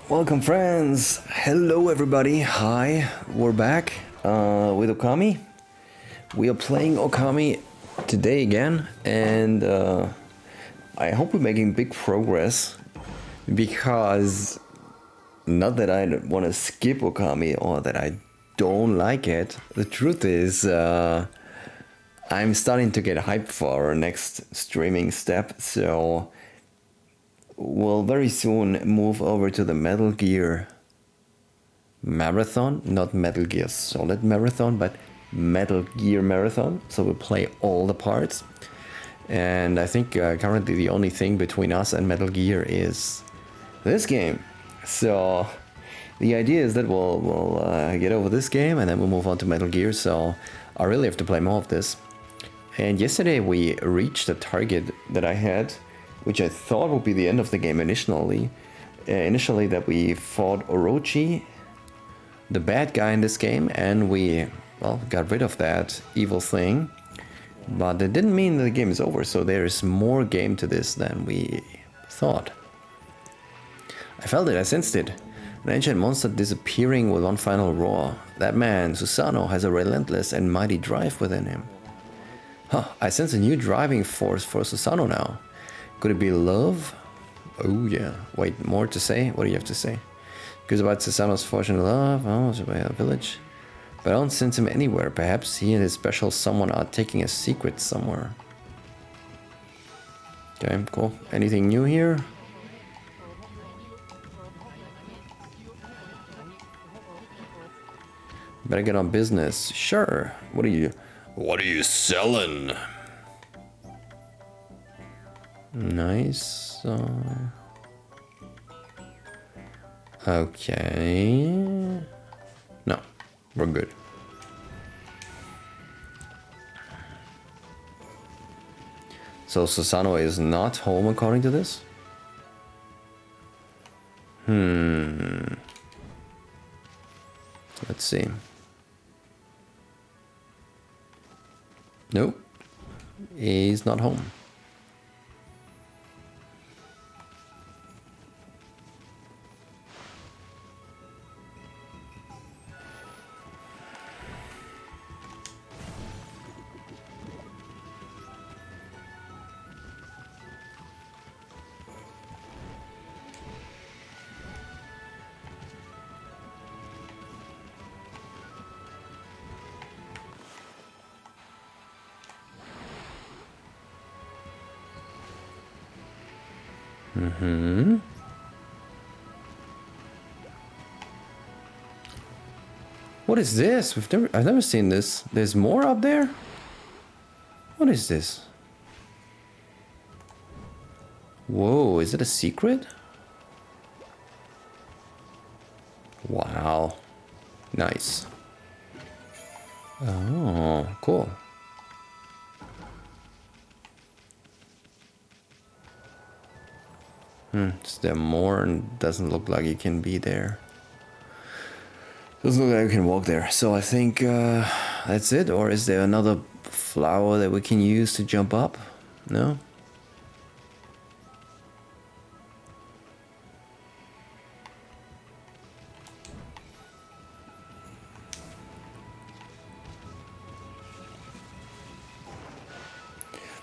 Welcome, friends. Hello, everybody. Hi, we're back with Okami. We are playing Okami today again, and I hope we're making big progress because not that I want to skip Okami or that I don't like it. The truth is, I'm starting to get hyped for our next streaming step, so we'll very soon move over to the Metal Gear Marathon, not Metal Gear Solid Marathon, but Metal Gear Marathon. So we'll play all the parts. And I think currently the only thing between us and Metal Gear is this game. So the idea is that we'll get over this game and then we'll move on to Metal Gear. So I really have to play more of this. And yesterday we reached the target that I had, which I thought would be the end of the game initially. That we fought Orochi, the bad guy in this game, and we, well, got rid of that evil thing. But it didn't mean that the game is over, so there is more game to this than we thought. I felt it, I sensed it. An ancient monster disappearing with one final roar. That man, Susano, has a relentless and mighty drive within him. Huh, I sense a new driving force for Susano now. Could it be love? Oh yeah. Wait, more to say? What do you have to say? Because about Susano's fortunate love, oh, it's by a village. But I don't sense him anywhere. Perhaps he and his special someone are taking a secret somewhere. Okay, cool. Anything new here? Better get on business. Sure. What are you selling? Nice. Okay. No, we're good. So Susano is not home according to this? Let's see. Nope. He's not home. What is this? I've never seen this. There's more up there? What is this? Whoa, is it a secret? Wow. Nice. Oh, cool. Is there more? And doesn't look like it can be there. Doesn't look like we can walk there. So I think that's it. Or is there another flower that we can use to jump up? No?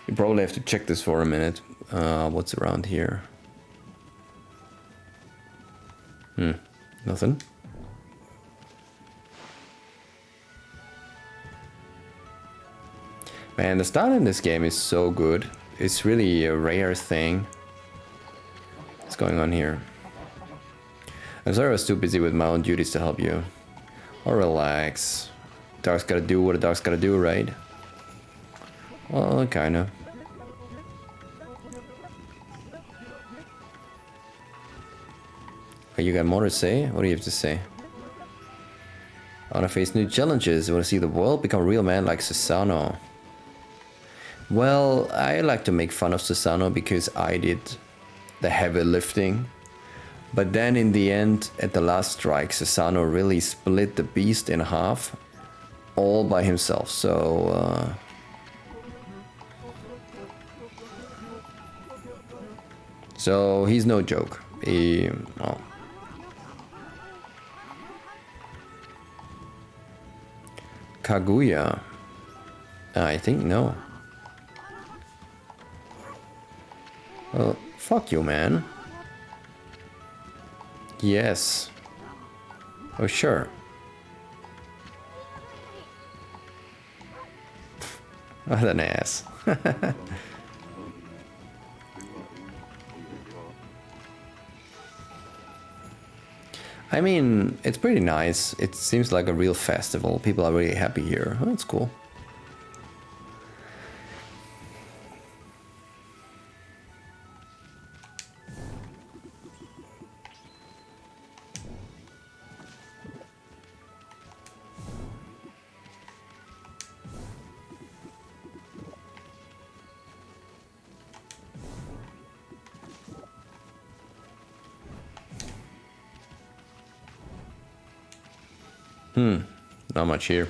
We probably have to check this for a minute. What's around here? Nothing. Man, the start in this game is so good. It's really a rare thing. What's going on here? I'm sorry I was too busy with my own duties to help you. Oh, relax. Dog's gotta do what a dog's gotta do, right? Well, kinda. Oh, you got more to say? What do you have to say? I wanna face new challenges. I wanna see the world become a real man like Susano. Well, I like to make fun of Susano because I did the heavy lifting. But then in the end, at the last strike, Susano really split the beast in half all by himself. So So he's no joke. Well, Kaguya. I think no. Well, fuck you, man. Yes. Oh, sure. What an ass. I mean, it's pretty nice. It seems like a real festival. People are really happy here. Oh, that's cool. Not much here.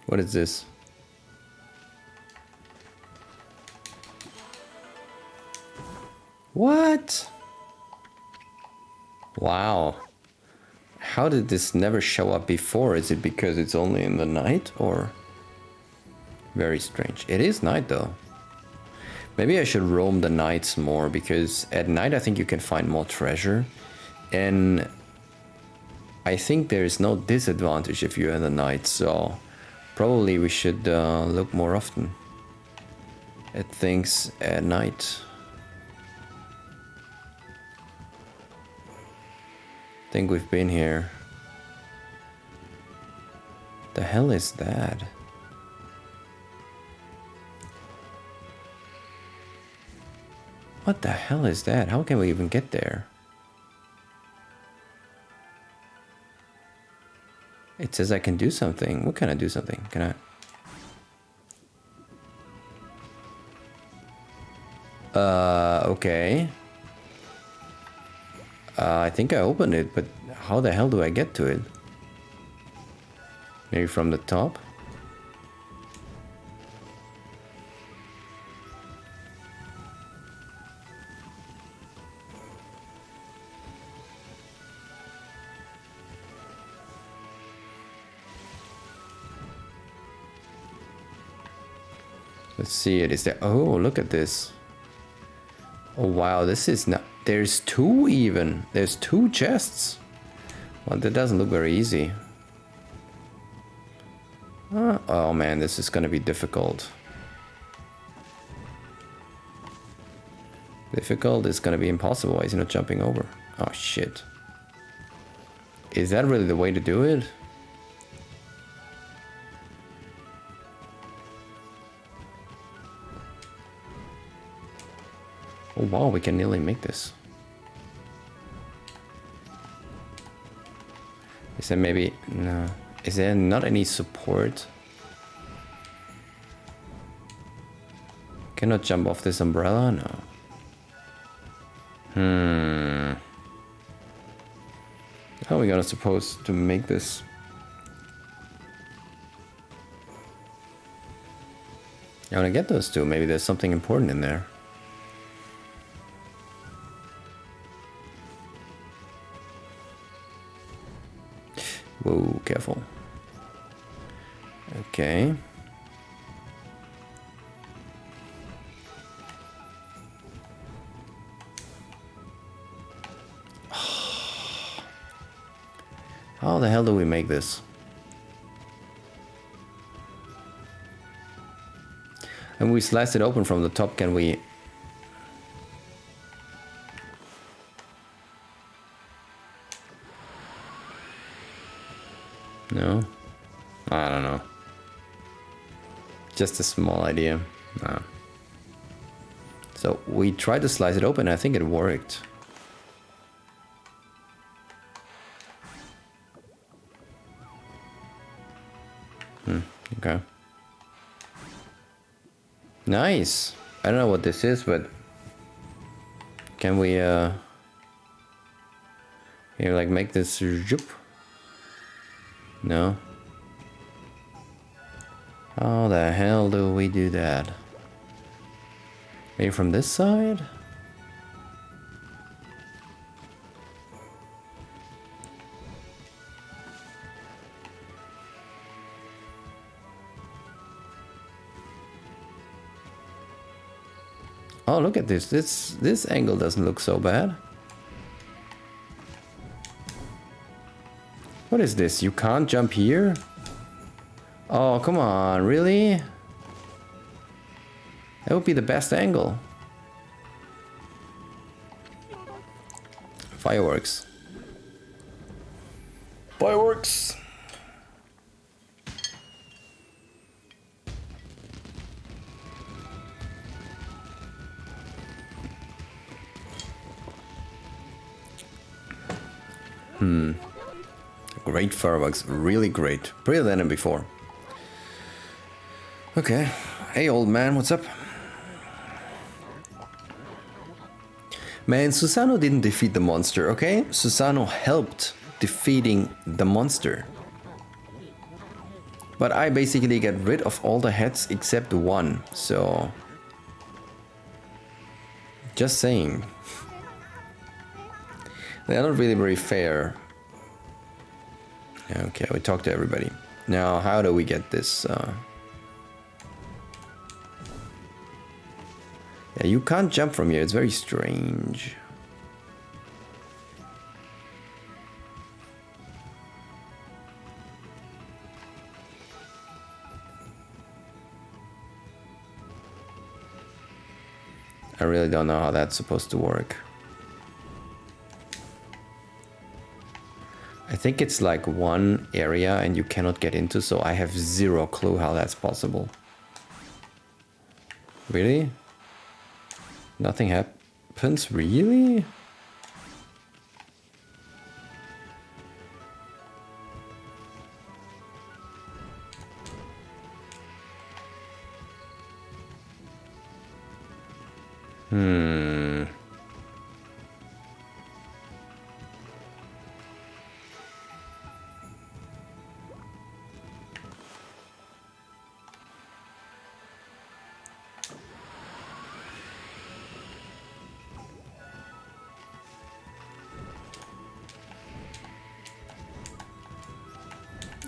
What is this? What? Wow. How did this never show up before? Is it because it's only in the night or? Very strange. It is night though. Maybe I should roam the nights more because at night I think you can find more treasure. And I think there is no disadvantage if you're in the night, so probably we should look more often at things at night. I think we've been here. The hell is that? What the hell is that? How can we even get there? It says I can do something. What can I do something? Can I? Okay. I think I opened it, but how the hell do I get to it? Maybe from the top? Let's see it. Is there? Oh, look at this. Oh wow, this is not. There's two even. There's two chests. Well, that doesn't look very easy. Oh man, this is gonna be difficult. Difficult is gonna be impossible. Why is he not jumping over? Oh shit. Is that really the way to do it? Oh wow, we can nearly make this. Is there maybe... no. Is there not any support? Cannot jump off this umbrella? No. How are we gonna supposed to make this? I wanna get those two. Maybe there's something important in there. Whoa, careful. Okay. How the hell do we make this? And we slice it open from the top, can we? No? I don't know. Just a small idea. No. So we tried to slice it open. I think it worked. Okay. Nice. I don't know what this is, but can we here like make this zoop? No. How the hell do we do that? Maybe from this side? Oh, look at this. This angle doesn't look so bad. What is this? You can't jump here? Oh, come on, really? That would be the best angle. Fireworks. Fireworks! Great fireworks, really great. Better than before. Okay. Hey old man, what's up? Man, Susano didn't defeat the monster, okay? Susano helped defeating the monster. But I basically get rid of all the heads except one, so... Just saying. They're not really very fair. Okay, we talked to everybody. Now, how do we get this? Yeah, you can't jump from here. It's very strange. I really don't know how that's supposed to work. I think it's like one area and you cannot get into, so I have zero clue how that's possible. Really? Nothing happens? Really?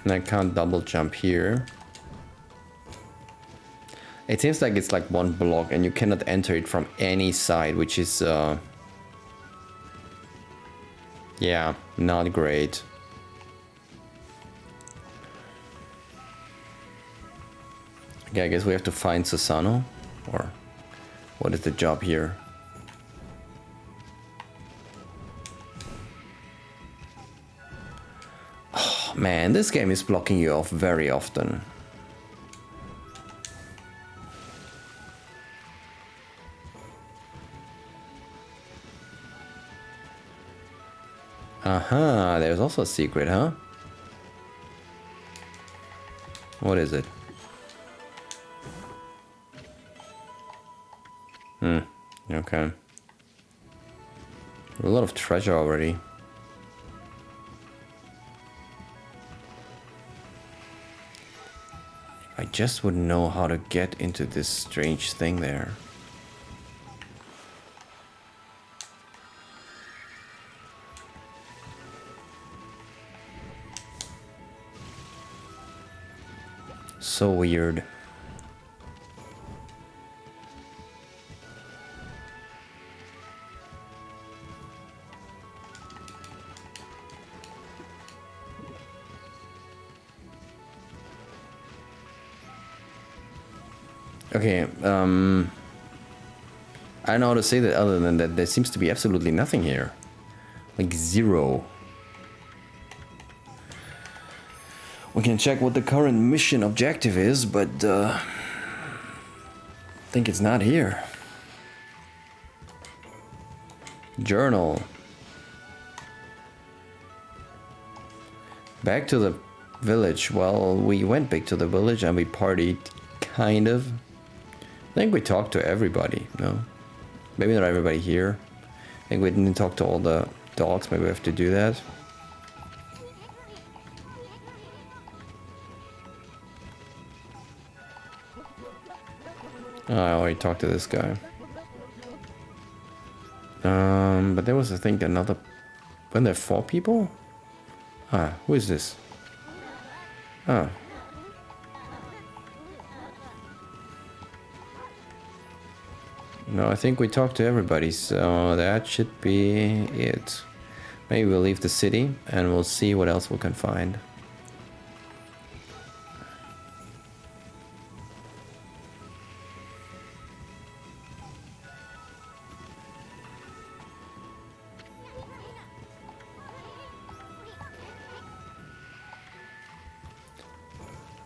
And I can't double jump here. It seems like it's like one block and you cannot enter it from any side, which is yeah, not great. Okay, I guess we have to find Susano, or what is the job here? Oh man, this game is blocking you off very often. Aha, there's also a secret, huh? What is it? Okay. A lot of treasure already. I just wouldn't know how to get into this strange thing there. So weird. Okay, I don't know how to say that other than that there seems to be absolutely nothing here. Like zero. We can check what the current mission objective is, but I think it's not here. Journal. Back to the village. Well, we went back to the village and we partied, kind of. I think we talked to everybody, no? Maybe not everybody here. I think we didn't talk to all the dogs, maybe we have to do that. Oh, I already talked to this guy. But there was, I think, another... When there 4 people? Ah, who is this? Ah. No, I think we talked to everybody, so that should be it. Maybe we'll leave the city and we'll see what else we can find.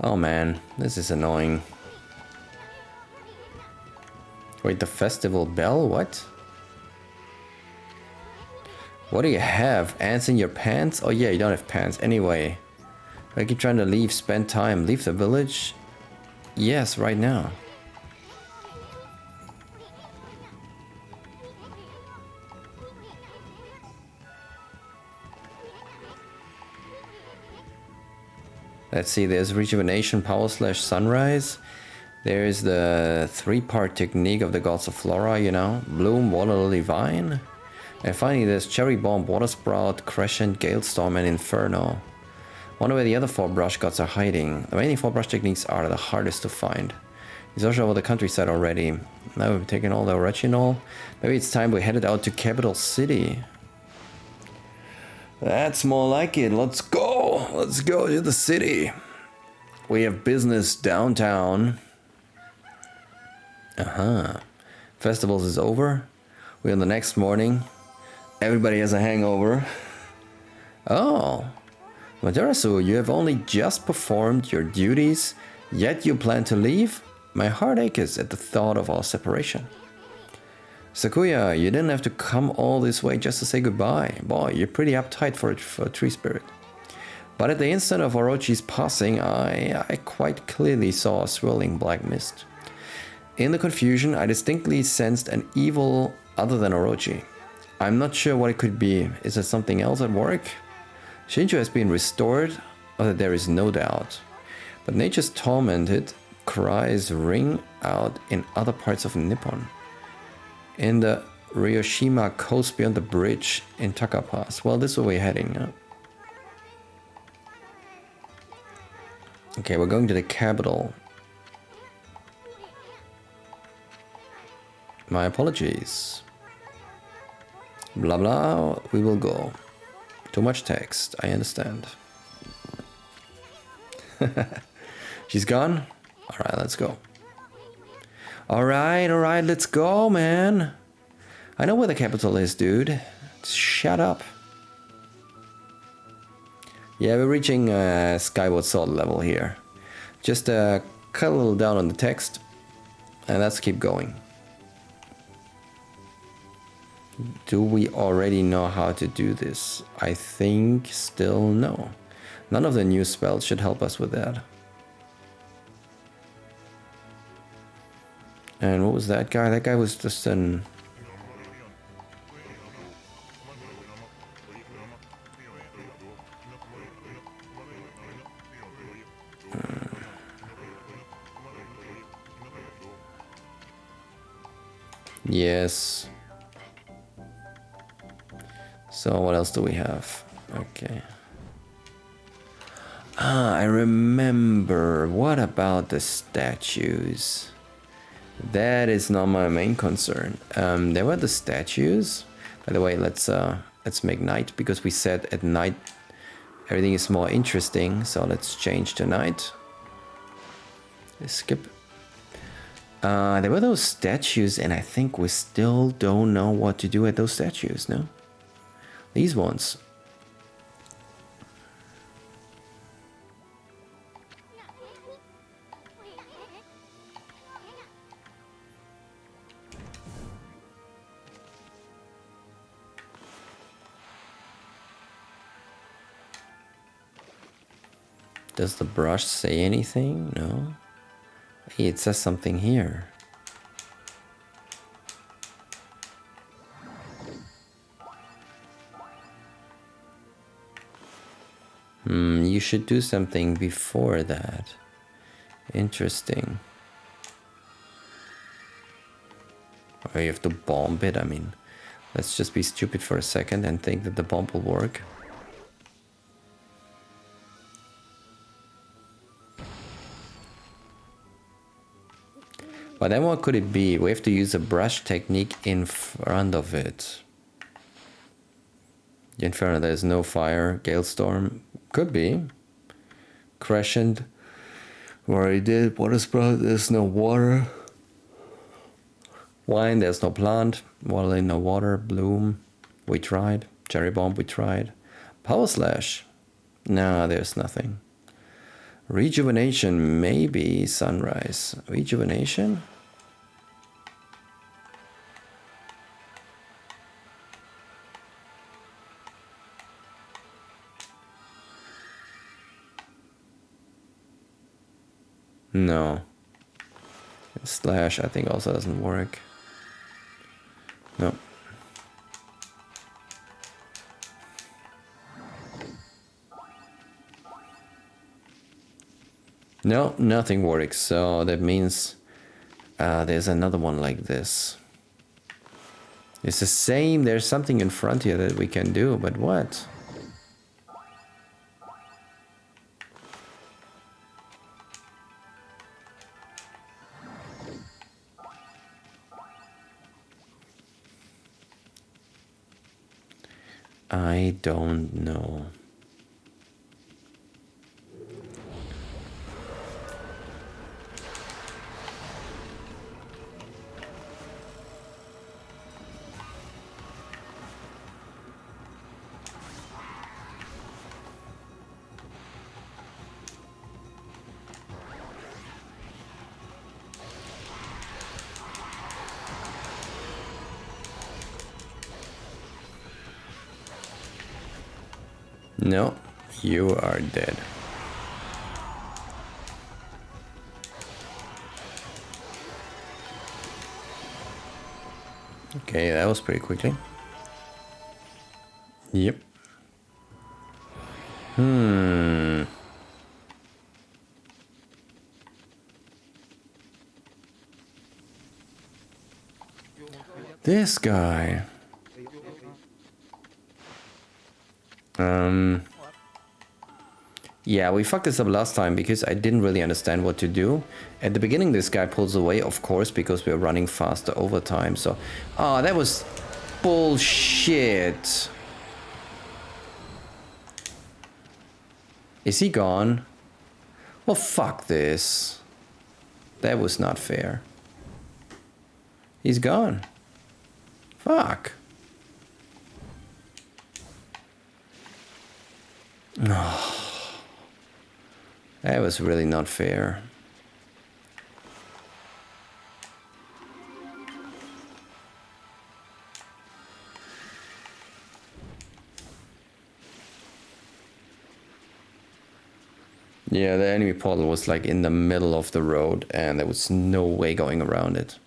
Oh man, this is annoying. Wait, the festival bell? What? What do you have? Ants in your pants? Oh yeah, you don't have pants. Anyway, I keep trying to leave, spend time, leave the village. Yes, right now. Let's see, there's rejuvenation, power slash sunrise. There's the 3-part technique of the gods of flora, you know. Bloom, water lily, vine. And finally there's cherry bomb, water sprout, crescent, gale storm, and inferno. Wonder where the other 4 brush gods are hiding. The remaining 4 brush techniques are the hardest to find. He's also over the countryside already. Now we've taken all the original. Maybe it's time we headed out to capital city. That's more like it. Let's go. Let's go to the city. We have business downtown. Festivals is over. We're on the next morning. Everybody has a hangover. Oh. Materasu, you have only just performed your duties, yet you plan to leave? My heart aches at the thought of our separation. Sakuya, you didn't have to come all this way just to say goodbye. Boy, you're pretty uptight for a tree spirit. But at the instant of Orochi's passing, I quite clearly saw a swirling black mist. In the confusion, I distinctly sensed an evil other than Orochi. I'm not sure what it could be. Is there something else at work? Shinju has been restored, or that there is no doubt. But nature's tormented cries ring out in other parts of Nippon. In the Ryoshima coast beyond the bridge in Taka Pass. Well, this is where we're heading. Yeah? Okay, we're going to the capital. My apologies. Blah blah, we will go. Too much text, I understand. She's gone? Alright, let's go. Alright, let's go, man. I know where the capital is, dude. Shut up. Yeah, we're reaching Skyward Sword level here. Just cut a little down on the text. And let's keep going. Do we already know how to do this? I think still no. None of the new spells should help us with that. And what was that guy? That guy was just an... Yes. So what else do we have? Okay. Ah, I remember. What about the statues? That is not my main concern. There were the statues. By the way, let's make night, because we said at night everything is more interesting. So let's change to night. Skip. There were those statues, and I think we still don't know what to do with those statues, no? These ones. Does the brush say anything? No. Hey, it says something here. You should do something before that. Interesting. Or you have to bomb it, I mean. Let's just be stupid for a second and think that the bomb will work. But then what could it be? We have to use a brush technique in front of it. The Inferno, there's no fire. Galestorm, could be. Crescent, where he did. Water sprout, there's no water. Wine, there's no plant. Water, no water. Bloom, we tried. Cherry Bomb, we tried. Power Slash, no, there's nothing. Rejuvenation, maybe. Sunrise. Rejuvenation? No. Slash, I think, also doesn't work. No. No, nothing works. So that means there's another one like this. It's the same. There's something in front here that we can do, but what? I don't know. No, you are dead. Okay, that was pretty quickly. Yep. This guy. Yeah, we fucked this up last time because I didn't really understand what to do. At the beginning, this guy pulls away, of course, because we're running faster over time. So, oh, that was bullshit. Is he gone? Well, fuck this. That was not fair. He's gone. Fuck. Oh. That was really not fair. Yeah, the enemy portal was like in the middle of the road and there was no way going around it.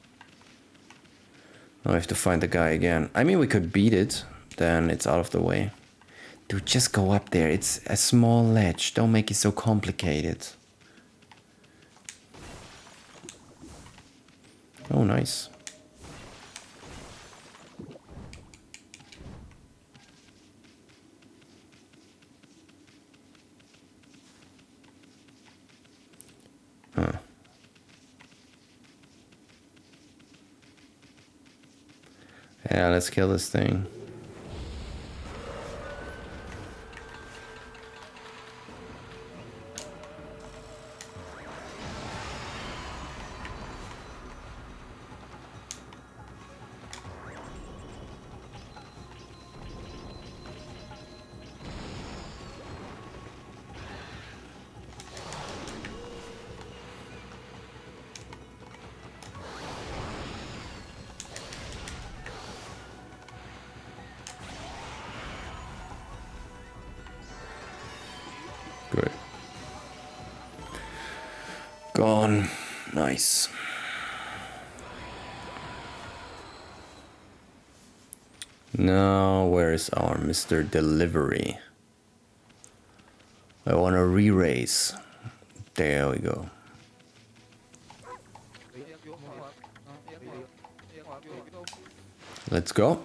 Now I have to find the guy again. I mean, we could beat it, then it's out of the way. Dude, just go up there. It's a small ledge. Don't make it so complicated. Oh, nice. Huh. Yeah, let's kill this thing. Good. Gone. Nice. Now, where is our Mr. Delivery? I want to re-race. There we go. Let's go.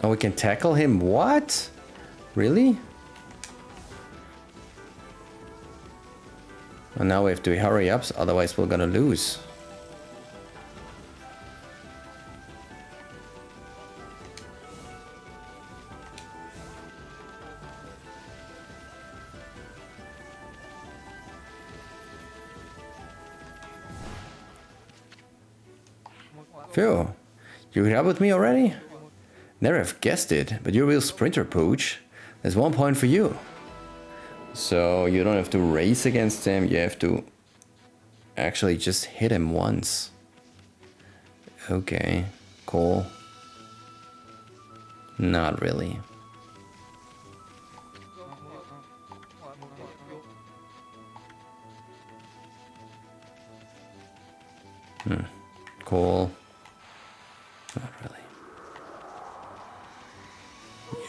Oh, we can tackle him? What? Really? And now we have to hurry up, otherwise we're gonna lose. Phil, you here with me already? Never have guessed it, but you're a real sprinter, Pooch. There's 1 point for you. So you don't have to race against him, you have to actually just hit him once. Okay, cool. Not really. Cool. Not really.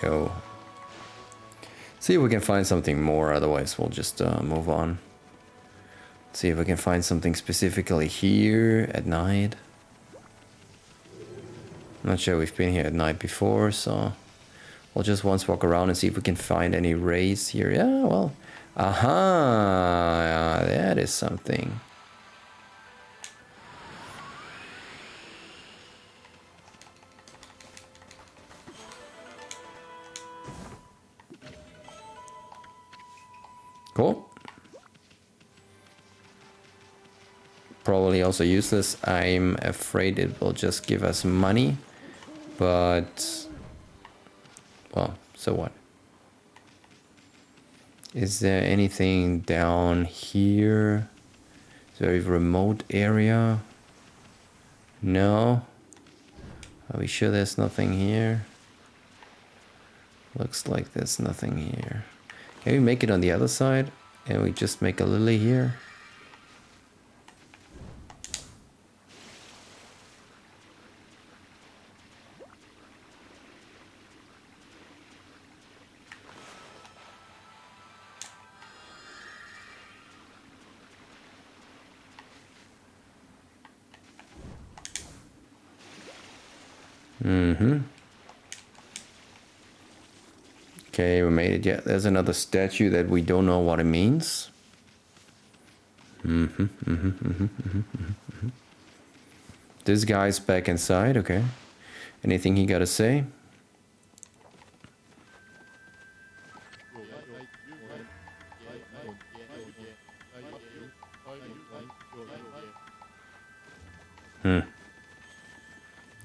Yo. See if we can find something more, otherwise we'll just move on. See if we can find something specifically here at night. I'm not sure we've been here at night before, so we'll just once walk around and see if we can find any rays here. Yeah, well, aha, that is something. Cool. Probably also useless. I'm afraid it will just give us money. But, well, so what? Is there anything down here? It's a very remote area. No. Are we sure there's nothing here? Looks like there's nothing here. Can we make it on the other side? And we just make a lily here? Okay, we made it. Yeah, there's another statue that we don't know what it means. This guy's back inside, okay. Anything he gotta say?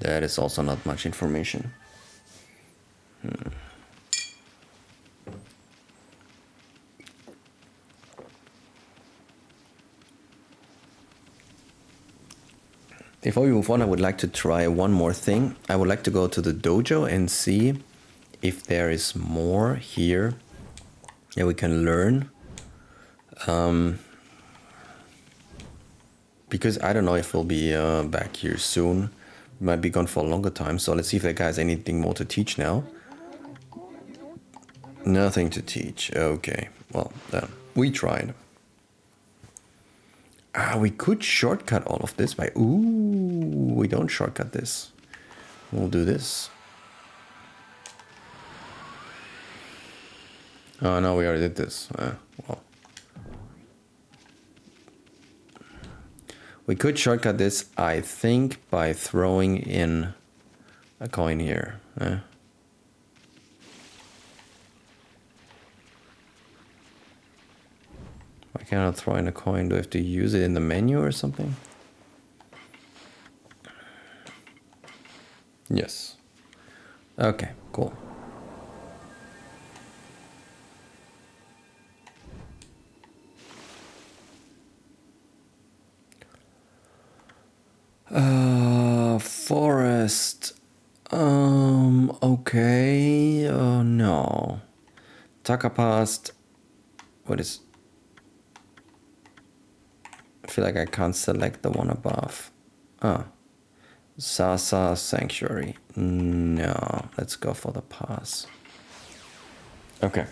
That is also not much information. Before we move on, I would like to try one more thing. I would like to go to the dojo and see if there is more here that we can learn. Because I don't know if we'll be back here soon. We might be gone for a longer time, so let's see if that guy has anything more to teach now. Nothing to teach. Okay, well, then we tried. We could shortcut all of this by... Ooh, we don't shortcut this. We'll do this. Oh, no, we already did this. Well. We could shortcut this, I think, by throwing in a coin here. I cannot throw in a coin. Do I have to use it in the menu or something? Yes. Okay, cool. Forest. Okay. Oh no. Taka past. What is... I feel like I can't select the one above. Sasa Sanctuary. No, let's go for the pass. Okay.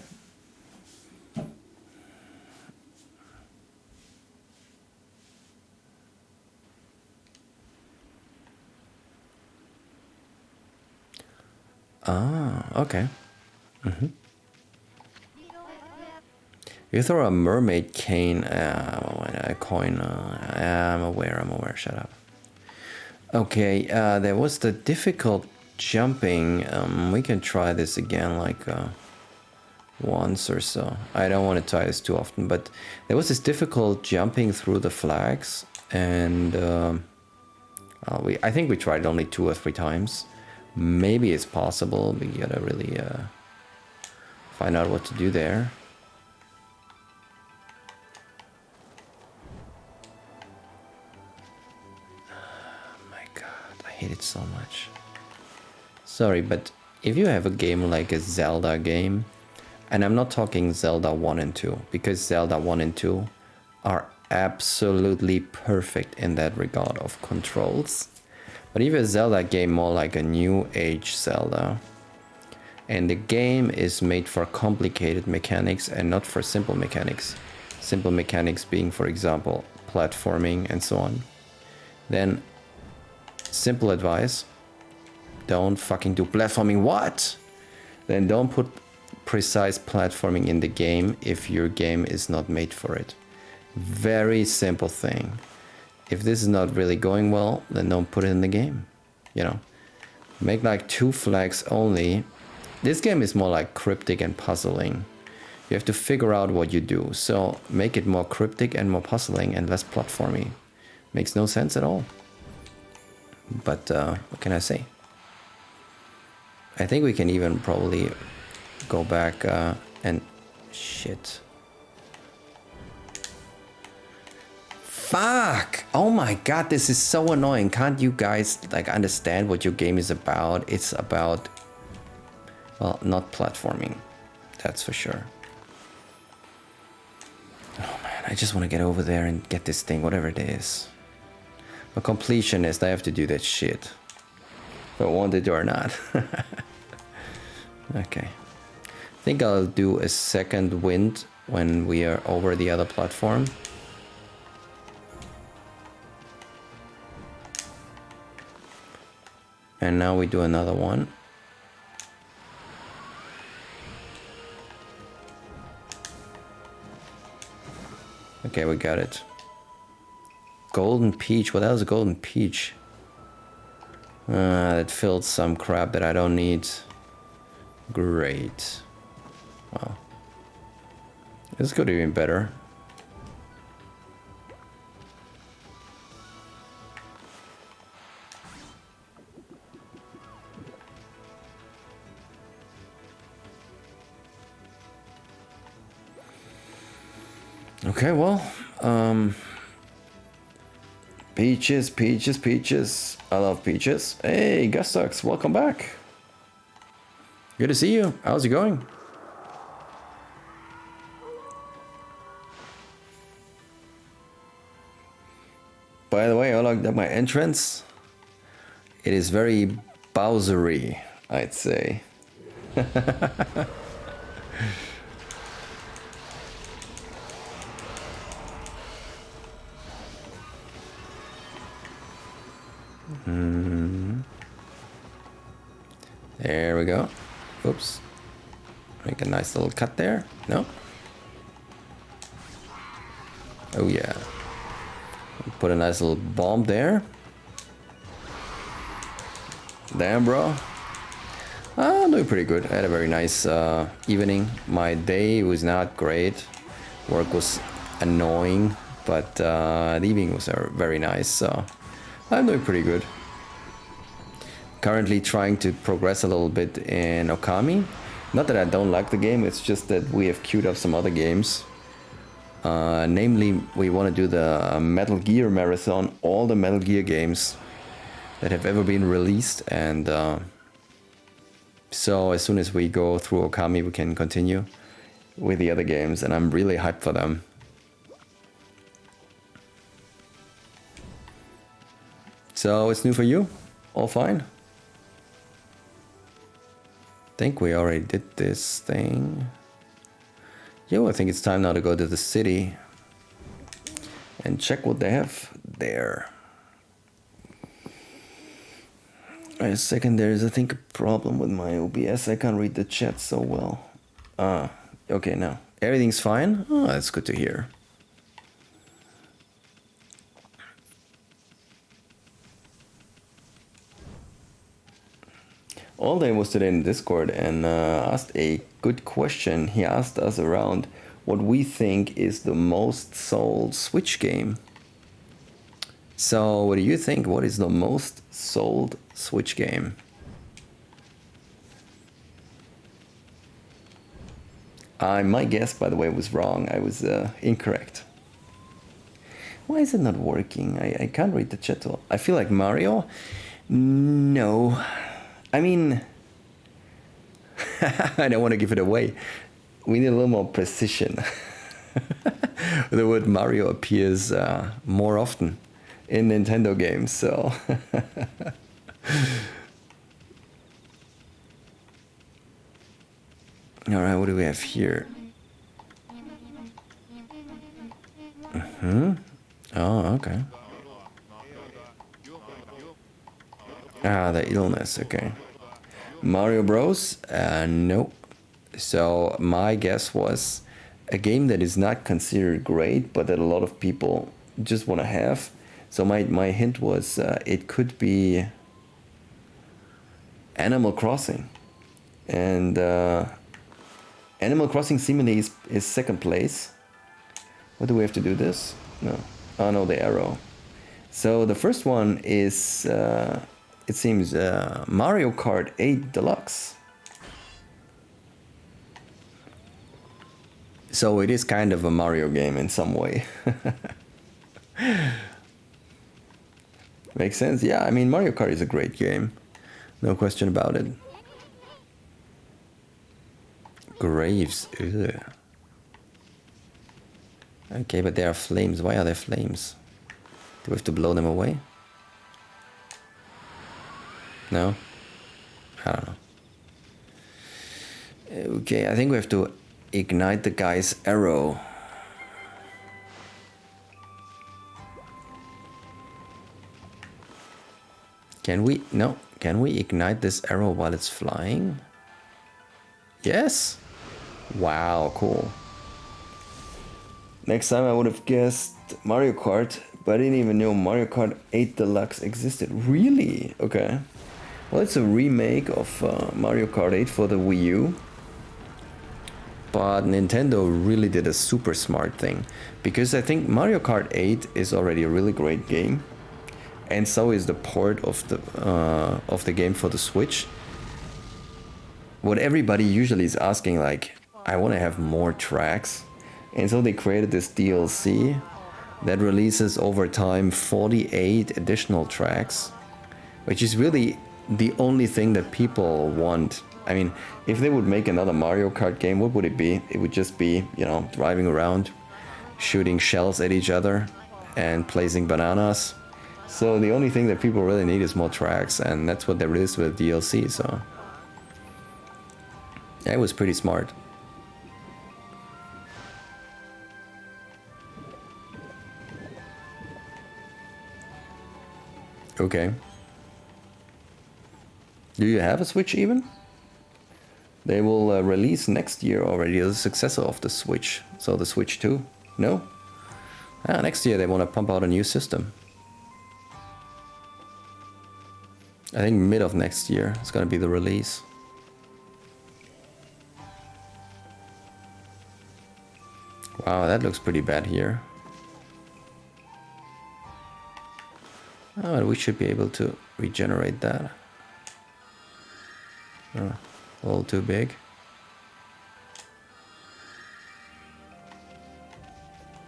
Okay. You throw a mermaid cane, a coin. I'm aware. Shut up. Okay, there was the difficult jumping. We can try this again, like once or so. I don't want to try this too often, but there was this difficult jumping through the flags, and I think we tried only 2 or 3 times. Maybe it's possible, but you gotta really find out what to do there. I hate it so much. Sorry, but if you have a game like a Zelda game, and I'm not talking Zelda 1 and 2, because Zelda 1 and 2 are absolutely perfect in that regard of controls. But if a Zelda game more like a new age Zelda, and the game is made for complicated mechanics and not for simple mechanics, simple mechanics being, for example, platforming and so on, then simple advice, don't fucking do platforming. What? Then don't put precise platforming in the game if your game is not made for it. Very simple thing. If this is not really going well, then don't put it in the game. You know, make like 2 flags only. This game is more like cryptic and puzzling. You have to figure out what you do. So make it more cryptic and more puzzling and less platformy. Makes no sense at all. But what can I say? I think we can even probably go back and... Shit. Fuck! Oh my god, this is so annoying. Can't you guys like understand what your game is about? It's about... Well, not platforming. That's for sure. Oh man, I just want to get over there and get this thing, whatever it is. A completionist, I have to do that shit. If I want it or not. Okay. I think I'll do a second wind when we are over the other platform. And now we do another one. Okay, we got it. Golden peach. What else is a golden peach? That filled some crap that I don't need. Great. Wow. This could be even better. Okay, well, peaches, peaches, peaches. I love peaches. Hey, Gustux, welcome back. Good to see you. How's it going? By the way, I looked at my entrance. It is very Bowsery, I'd say. There we go. Oops. Make a nice little cut there. No? Oh yeah. Put a nice little bomb there. Damn, bro. I'm doing pretty good. I had a very nice evening. My day was not great. Work was annoying, but the evening was very nice, so I'm doing pretty good. Currently trying to progress a little bit in Okami. Not that I don't like the game, it's just that we have queued up some other games. Namely, we want to do the Metal Gear marathon, all the Metal Gear games that have ever been released, and so as soon as we go through Okami, we can continue with the other games, and I'm really hyped for them. So it's new for you? All fine? Think we already did this thing. Yo, I think it's time now to go to the city and check what they have there. Wait a second, there is I think a problem with my OBS. I can't read the chat so well. Okay, now everything's fine. Oh, that's good to hear. Alday was today in Discord and asked a good question. He asked us around what we think is the most sold Switch game. So, what do you think? What is the most sold Switch game? My guess, by the way, was wrong. I was incorrect. Why is it not working? I can't read the chat. I feel like Mario? No. I mean, I don't want to give it away. We need a little more precision. The word Mario appears more often in Nintendo games, so... Alright, what do we have here? Oh, okay. Ah, the illness, okay. Mario Bros? Nope. So my guess was a game that is not considered great, but that a lot of people just want to have. So my hint was it could be Animal Crossing. And Animal Crossing seemingly is second place. What do we have to do this? No. Oh no, the arrow. So the first one is... it seems Mario Kart 8 Deluxe. So it is kind of a Mario game in some way. Makes sense? Yeah, I mean, Mario Kart is a great game. No question about it. Graves. Ugh. Okay, but there are flames. Why are there flames? Do we have to blow them away? No? I don't know. Okay, I think we have to ignite the guy's arrow. Can we? No. Can we ignite this arrow while it's flying? Yes? Wow, cool. Next time I would have guessed Mario Kart, but I didn't even know Mario Kart 8 Deluxe existed. Really? Okay. Well, it's a remake of Mario Kart 8 for the Wii U. But Nintendo really did a super smart thing. Because I think Mario Kart 8 is already a really great game. And so is the port of the game for the Switch. What everybody usually is asking, like, I want to have more tracks. And so they created this DLC that releases over time 48 additional tracks. Which is really the only thing that people want. I mean, if they would make another Mario Kart game, what would it be? It would just be, you know, driving around, shooting shells at each other, and placing bananas. So the only thing that people really need is more tracks, and that's what they released with DLC, so... yeah, it was pretty smart. Okay. Do you have a Switch even? They will release next year already the successor of the Switch. So the Switch 2? No? Ah, next year they want to pump out a new system. I think mid of next year is going to be the release. Wow, that looks pretty bad here. Oh, we should be able to regenerate that. Oh, a little too big.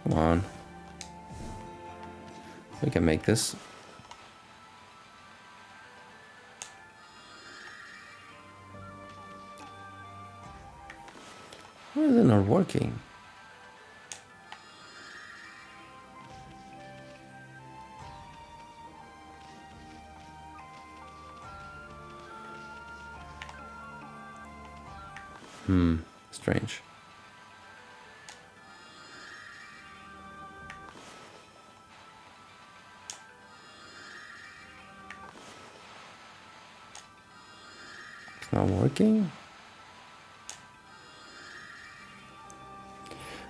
Come on. We can make this. Why is it not working? Strange. It's not working.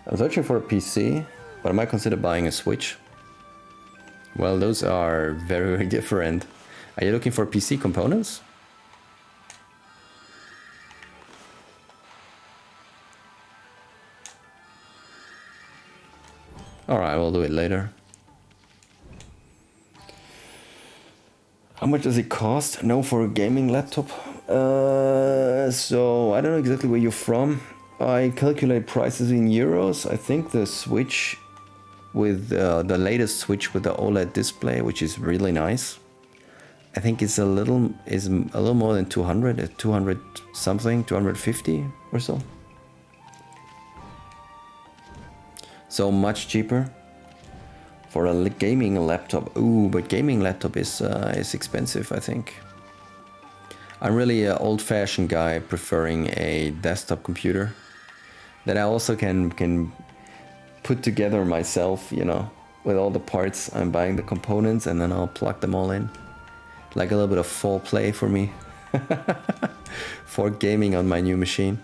I'm searching for a PC, but I might consider buying a Switch. Well, those are very, very different. Are you looking for PC components? Alright, we'll do it later. How much does it cost? No, for a gaming laptop. So I don't know exactly where you're from. I calculate prices in euros. I think the Switch with the latest Switch with the OLED display, which is really nice. I think it's a little more than 200, 200 something, 250 or so. So much cheaper for a gaming laptop. Ooh, but gaming laptop is expensive, I think. I'm really an old-fashioned guy, preferring a desktop computer that I also can put together myself, you know, with all the parts. I'm buying the components and then I'll plug them all in. Like a little bit of foreplay for me. For gaming on my new machine.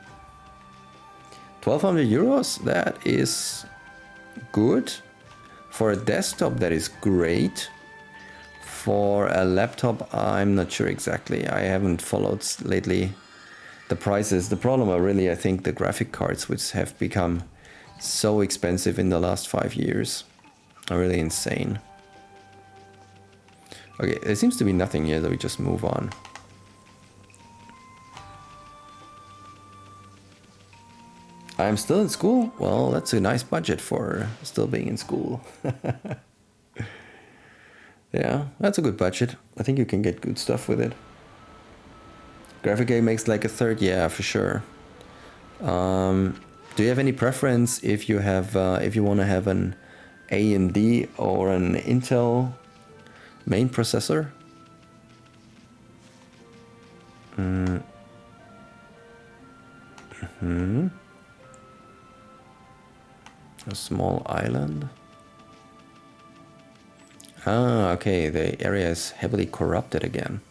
1200 euros, that is good. For a desktop, that is great. For a laptop, I'm not sure exactly. I haven't followed lately the prices. The problem are really, I think, the graphic cards, which have become so expensive in the last 5 years, are really insane. Okay, there seems to be nothing here, so we just move on. I'm still in school? Well, that's a nice budget for still being in school. Yeah, that's a good budget. I think you can get good stuff with it. Graphic game makes like a third, yeah, for sure. Do you have any preference if you have, if you want to have an AMD or an Intel main processor? A small island. Ah, okay, the area is heavily corrupted again.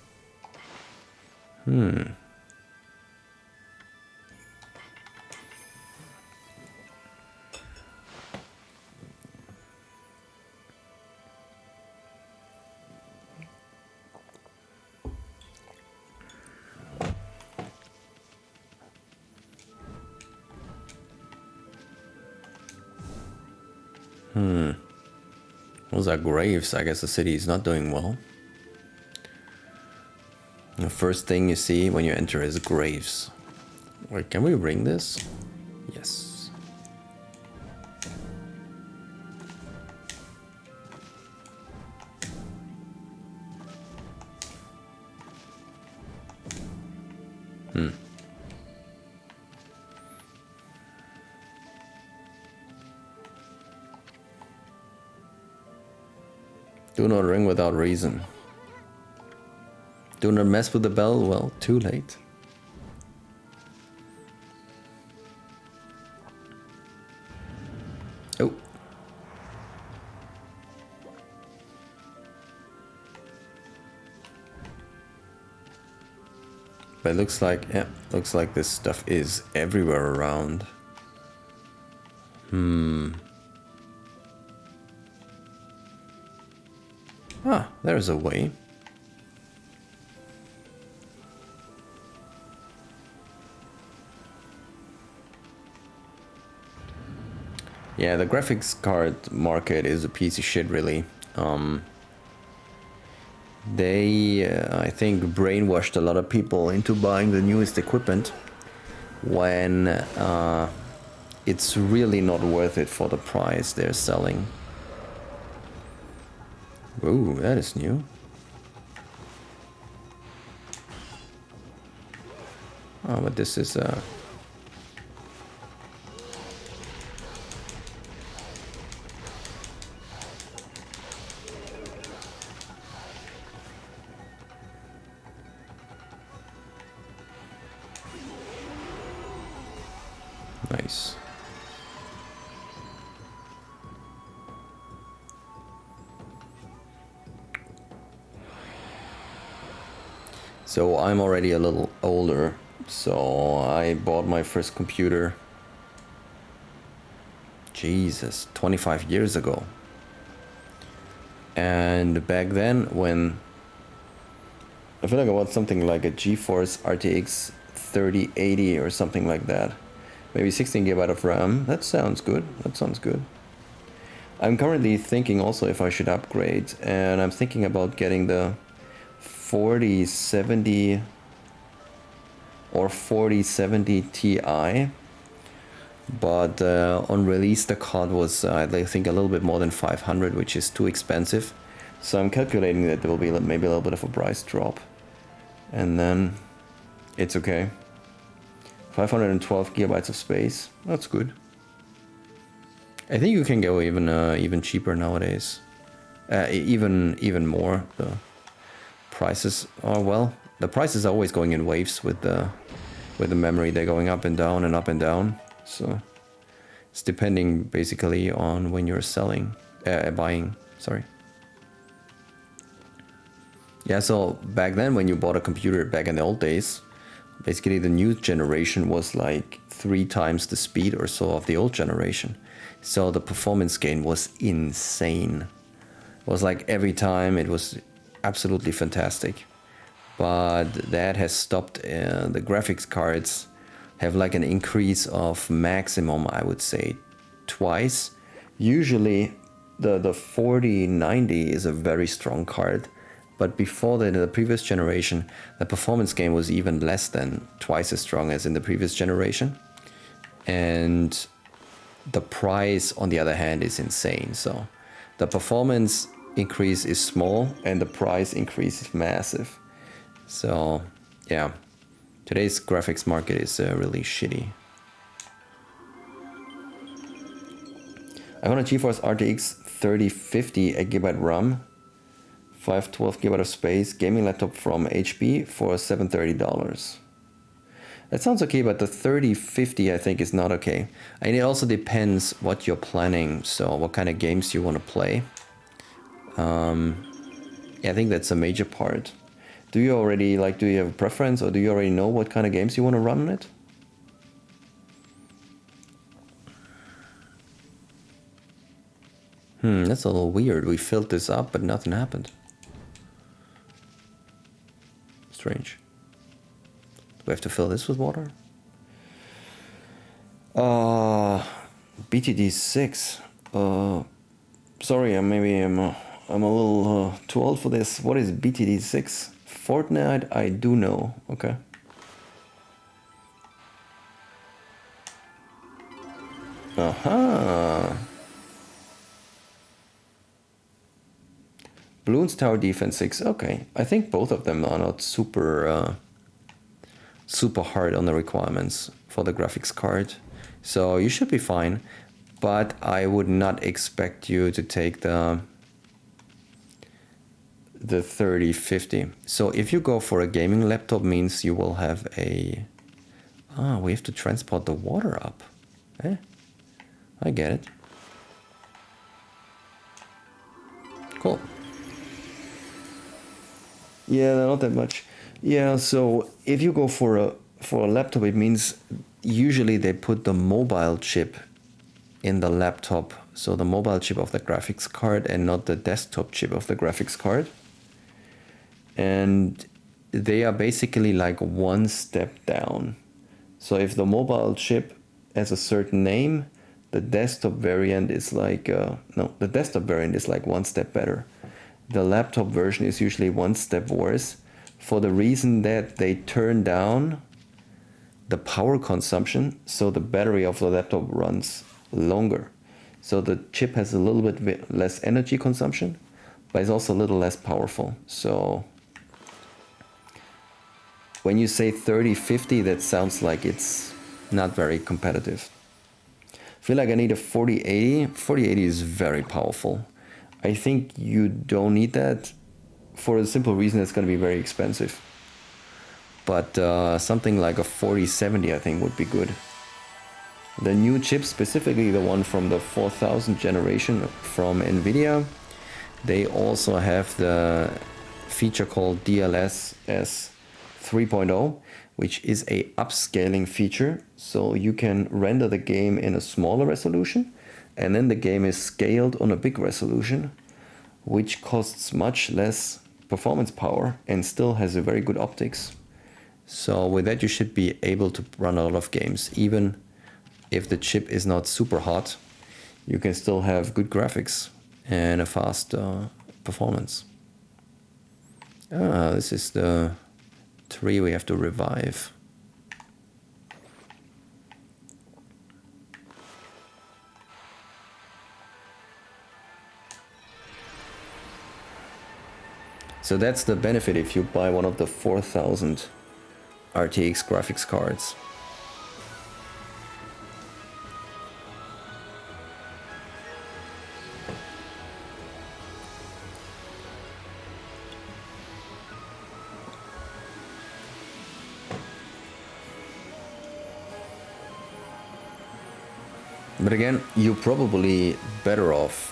Those are graves. I guess the city is not doing well. The first thing you see when you enter is graves. Wait, can we ring this? Yes. Do not ring without reason. Do not mess with the bell. Well, too late. Oh. But it looks like, yeah, looks like this stuff is everywhere around. Ah, there's a way. Yeah, the graphics card market is a piece of shit, really. They, I think, brainwashed a lot of people into buying the newest equipment when it's really not worth it for the price they're selling. Ooh, that is new. Oh, but this is nice. So I'm already a little older, so I bought my first computer, Jesus, 25 years ago. And back then, when I feel like I bought something like a GeForce RTX 3080 or something like that, maybe 16 GB of RAM. That sounds good. That sounds good. I'm currently thinking also if I should upgrade, and I'm thinking about getting the 4070 or 4070 Ti, but on release the card was I think a little bit more than 500, which is too expensive. So I'm calculating that there will be maybe a little bit of a price drop, and then it's okay. 512 gigabytes of space, that's good. I think you can go even cheaper nowadays, even more. The prices are, well, the prices are always going in waves with the memory. They're going up and down and up and down. So it's depending basically on when you're buying. Sorry. Yeah. So back then, when you bought a computer back in the old days, basically the new generation was like 3 times the speed or so of the old generation. So the performance gain was insane. It was like every time it was absolutely fantastic. But that has stopped. The graphics cards have like an increase of maximum, I would say, twice. Usually the 4090 is a very strong card, but before that, in the previous generation, the performance gain was even less than twice as strong as in the previous generation. And the price, on the other hand, is insane. So the performance increase is small and the price increase is massive. So yeah, today's graphics market is really shitty. I got a GeForce RTX 3050, 8GB RAM, 512 GB of space, gaming laptop from HP for $730. That sounds okay, but the 3050 I think is not okay. And it also depends what you're planning, so what kind of games you want to play. Yeah, I think that's a major part. Do you already, do you have a preference, or do you already know what kind of games you want to run on it? That's a little weird. We filled this up, but nothing happened. Strange. Do we have to fill this with water? BTD6. Sorry, maybe I'm a little too old for this. What is BTD6? Fortnite, I do know. Okay. Aha. Bloons Tower Defense 6. Okay. I think both of them are not super hard on the requirements for the graphics card. So you should be fine. But I would not expect you to take the 3050. So if you go for a gaming laptop, means you will have a... we have to transport the water up. I get it. Cool. Yeah, not that much. Yeah, so if you go for a laptop, it means usually they put the mobile chip in the laptop, so the mobile chip of the graphics card and not the desktop chip of the graphics card. And they are basically like one step down. So if the mobile chip has a certain name, the desktop variant is like the desktop variant is like one step better. The laptop version is usually one step worse, for the reason that they turn down the power consumption, so the battery of the laptop runs longer. So the chip has a little bit less energy consumption, but it's also a little less powerful. So when you say 3050, that sounds like it's not very competitive. I feel like I need a 4080. 4080 is very powerful. I think you don't need that for the simple reason it's going to be very expensive. But something like a 4070 I think would be good. The new chip, specifically the one from the 4000 generation from Nvidia, they also have the feature called DLSS 3.0, which is a upscaling feature. So you can render the game in a smaller resolution, and then the game is scaled on a big resolution, which costs much less performance power and still has a very good optics. So with that you should be able to run a lot of games. Even if the chip is not super hot, you can still have good graphics and a fast performance. This is the tree we have to revive. So that's the benefit if you buy one of the 4000 RTX graphics cards. But again, you're probably better off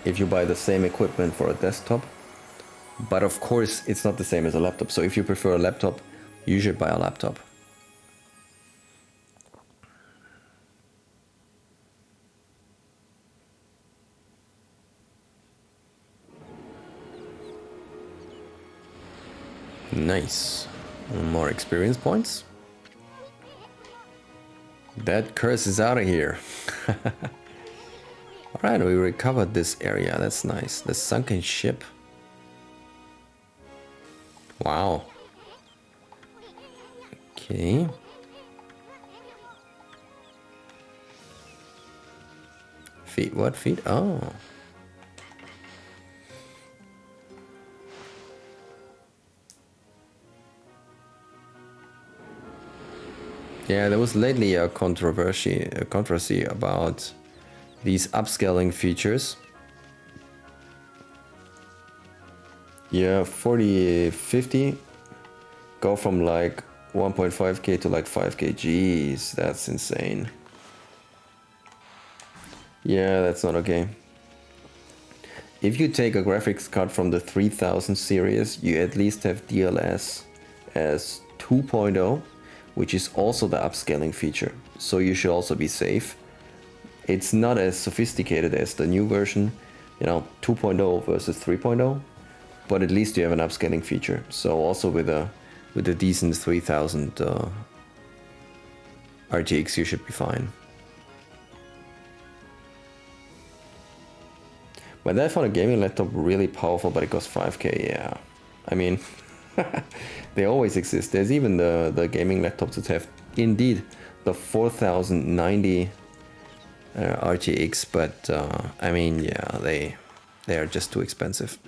if you buy the same equipment for a desktop. But of course, it's not the same as a laptop. So if you prefer a laptop, you should buy a laptop. Nice. More experience points. That curse is out of here. Alright, we recovered this area. That's nice. The sunken ship. Wow. Okay. Feet, what feet? Oh. Yeah, there was lately a controversy about these upscaling features. Yeah, 4050 go from like 1.5K to like 5K. Jeez, that's insane. Yeah, that's not okay. If you take a graphics card from the 3000 series, you at least have DLSS 2.0, which is also the upscaling feature. So you should also be safe. It's not as sophisticated as the new version, 2.0 versus 3.0, but at least you have an upscaling feature. So also with a decent 3000 RTX, you should be fine. But I found a gaming laptop really powerful, but it costs 5K. Yeah, I mean, they always exist. There's even the gaming laptops that have indeed the 4090 RTX, but I mean, yeah, they are just too expensive.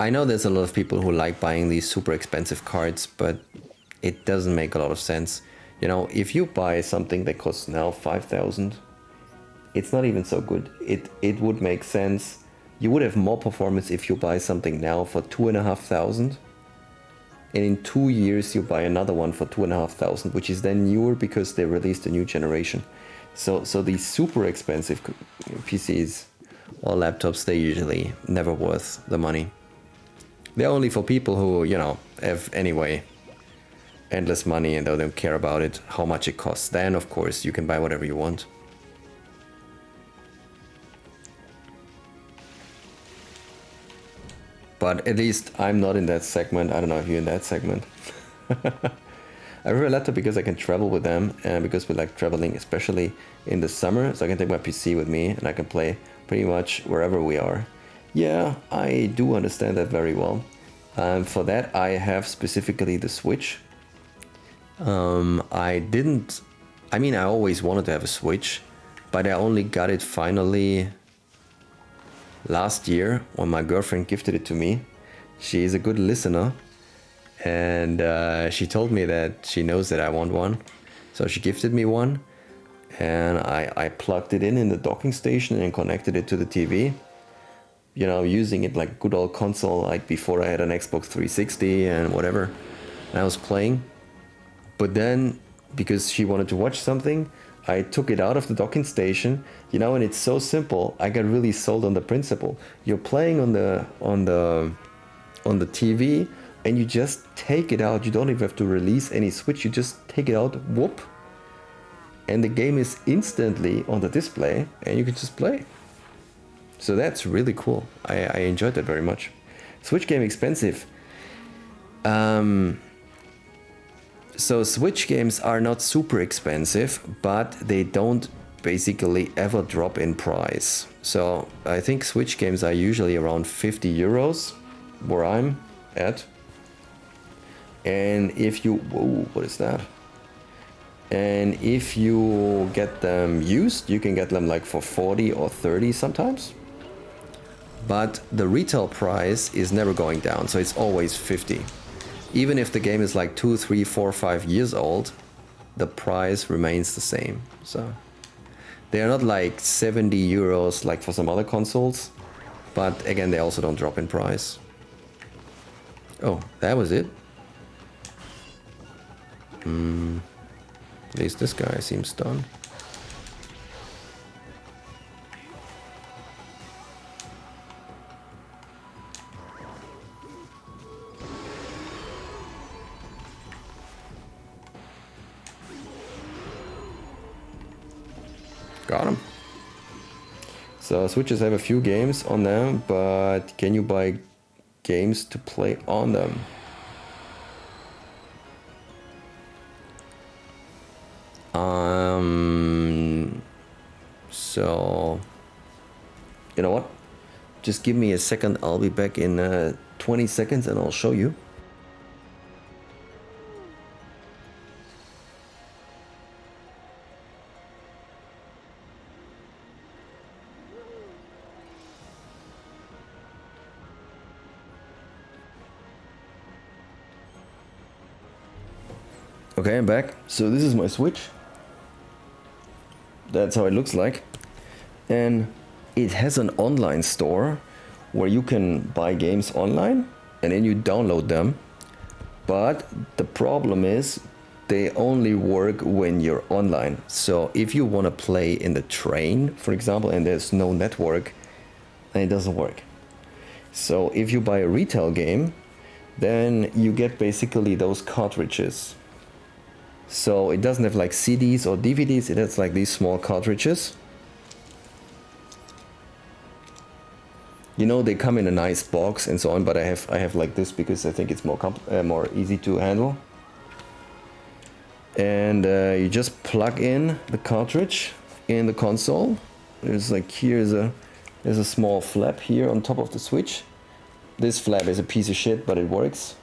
I know there's a lot of people who like buying these super expensive cards, but it doesn't make a lot of sense. If you buy something that costs now 5,000, it's not even so good. It would make sense. You would have more performance if you buy something now for 2,500, and in 2 years you buy another one for 2,500, which is then newer because they released a new generation. So these super expensive PCs or laptops, they usually never worth the money. They're only for people who, you know, have anyway endless money and they don't care about it, how much it costs. Then of course you can buy whatever you want. But at least I'm not in that segment. I don't know if you're in that segment. I prefer a laptop because I can travel with them and because we like traveling, especially in the summer. So I can take my PC with me and I can play pretty much wherever we are. Yeah, I do understand that very well. For that, I have specifically the Switch. I always wanted to have a Switch, but I only got it finally last year when my girlfriend gifted it to me. She is a good listener. And she told me that she knows that I want one. So she gifted me one. And I plugged it in the docking station and connected it to the TV. You know, using it like good old console, like before I had an Xbox 360 and whatever. And I was playing. But then, because she wanted to watch something, I took it out of the docking station. You know, and it's so simple. I got really sold on the principle. You're playing on the TV. And you just take it out. You don't even have to release any switch. You just take it out, whoop. And the game is instantly on the display and you can just play. So that's really cool. I enjoyed that very much. Switch game expensive. So Switch games are not super expensive, but they don't basically ever drop in price. So I think Switch games are usually around 50 euros where I'm at. And if you, whoa, what is that? And if you get them used, you can get them like for 40 or 30 sometimes. But the retail price is never going down, so it's always 50. Even if the game is like 2, 3, 4, 5 years old, the price remains the same. So they are not like 70 euros like for some other consoles, but again, they also don't drop in price. Oh, that was it. At least this guy seems done. Got him. So Switches have a few games on them, but can you buy games to play on them? So, you know what? Just give me a second. I'll be back in 20 seconds and I'll show you. Okay, I'm back. So this is my Switch. That's how it looks like. And it has an online store where you can buy games online and then you download them. But the problem is they only work when you're online. So if you want to play in the train, for example, and there's no network, then it doesn't work. So if you buy a retail game, then you get basically those cartridges. So it doesn't have like CDs or DVDs, it has like these small cartridges. You know, they come in a nice box and so on, but I have like this because I think it's more easy to handle. And you just plug in the cartridge in the console. There's like there's a small flap here on top of the Switch. This flap is a piece of shit, but it works.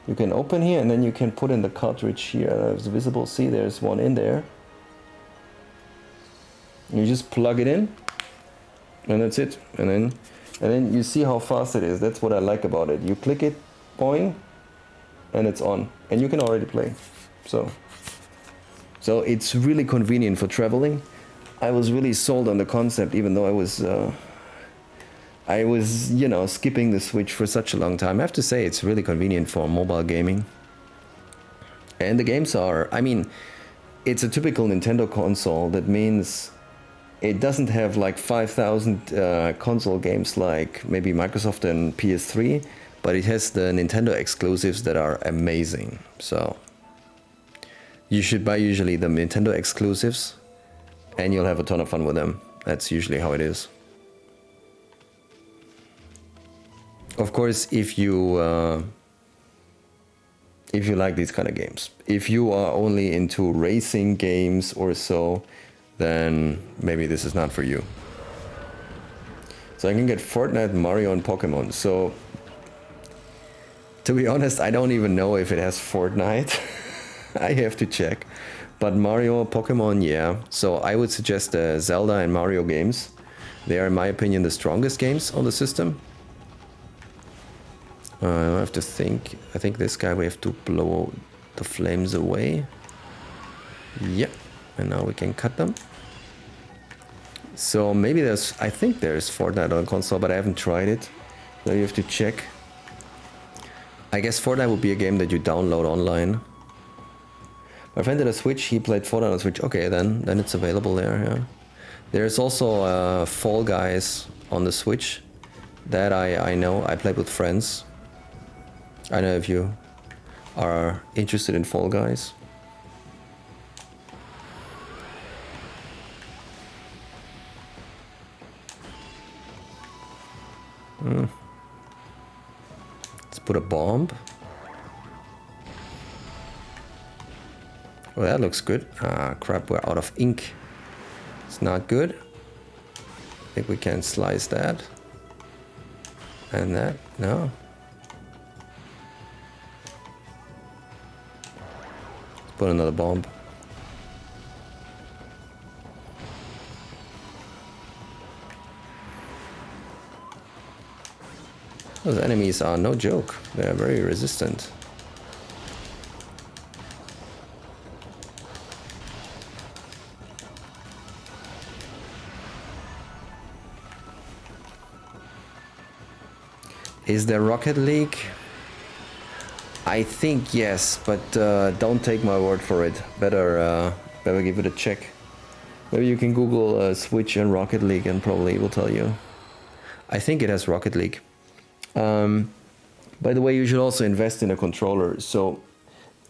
You can open here and then you can put in the cartridge here. It's visible. See, there's one in there. You just plug it in, and that's it. And then you see how fast it is. That's what I like about it. You click it, boing, and it's on, and you can already play. So it's really convenient for traveling. I was really sold on the concept, even though I was, you know, skipping the Switch for such a long time. I have to say, it's really convenient for mobile gaming. And the games are, I mean, it's a typical Nintendo console. That means it doesn't have like 5,000 console games like maybe Microsoft and PS3, but it has the Nintendo exclusives that are amazing. So you should buy usually the Nintendo exclusives and you'll have a ton of fun with them. That's usually how it is. Of course, if you like these kind of games, if you are only into racing games or so, then maybe this is not for you. So I can get Fortnite, Mario, and Pokemon. So to be honest, I don't even know if it has Fortnite. I have to check. But Mario, Pokemon, yeah. So I would suggest the Zelda and Mario games. They are, in my opinion, the strongest games on the system. I have to think. I think this guy we have to blow the flames away. Yep. And now we can cut them. So maybe there's, I think there's Fortnite on console, but I haven't tried it. So you have to check. I guess Fortnite would be a game that you download online. My friend did a Switch, he played Fortnite on Switch. Okay, then it's available there, yeah. There's also Fall Guys on the Switch. That I know, I played with friends. I don't know if you are interested in Fall Guys. Let's put a bomb. Well, that looks good. Ah, crap, we're out of ink. It's not good. I think we can slice that. And that, no. Let's put another bomb. Those enemies are no joke. They are very resistant. Is there Rocket League? I think yes, but don't take my word for it. Better give it a check. Maybe you can Google Switch and Rocket League and probably it will tell you. I think it has Rocket League. By the way, you should also invest in a controller. So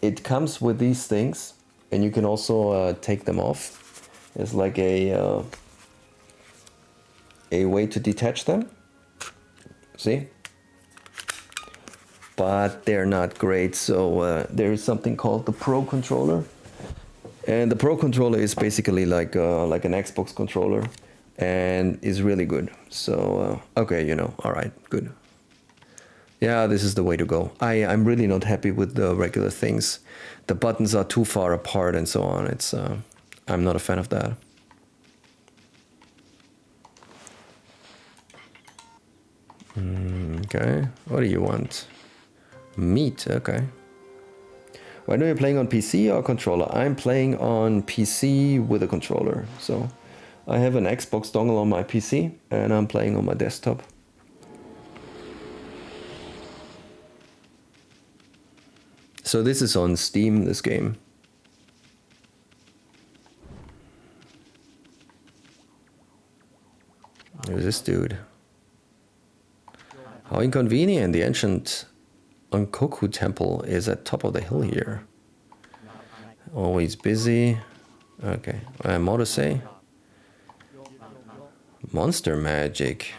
it comes with these things and you can also take them off. It's like a way to detach them. See? But they're not great. So there is something called the Pro controller. And the Pro controller is basically like an Xbox controller and is really good. So, okay, you know, all right, good. Yeah, this is the way to go. I'm really not happy with the regular things. The buttons are too far apart and so on. It's I'm not a fan of that. Okay, what do you want? Meat, okay. Why are you playing on PC or controller? I'm playing on PC with a controller. So I have an Xbox dongle on my PC and I'm playing on my desktop. So this is on Steam, this game. Who's this dude? How inconvenient. The ancient Onkoku temple is at top of the hill here. Always busy. Okay, more to say? Monster magic.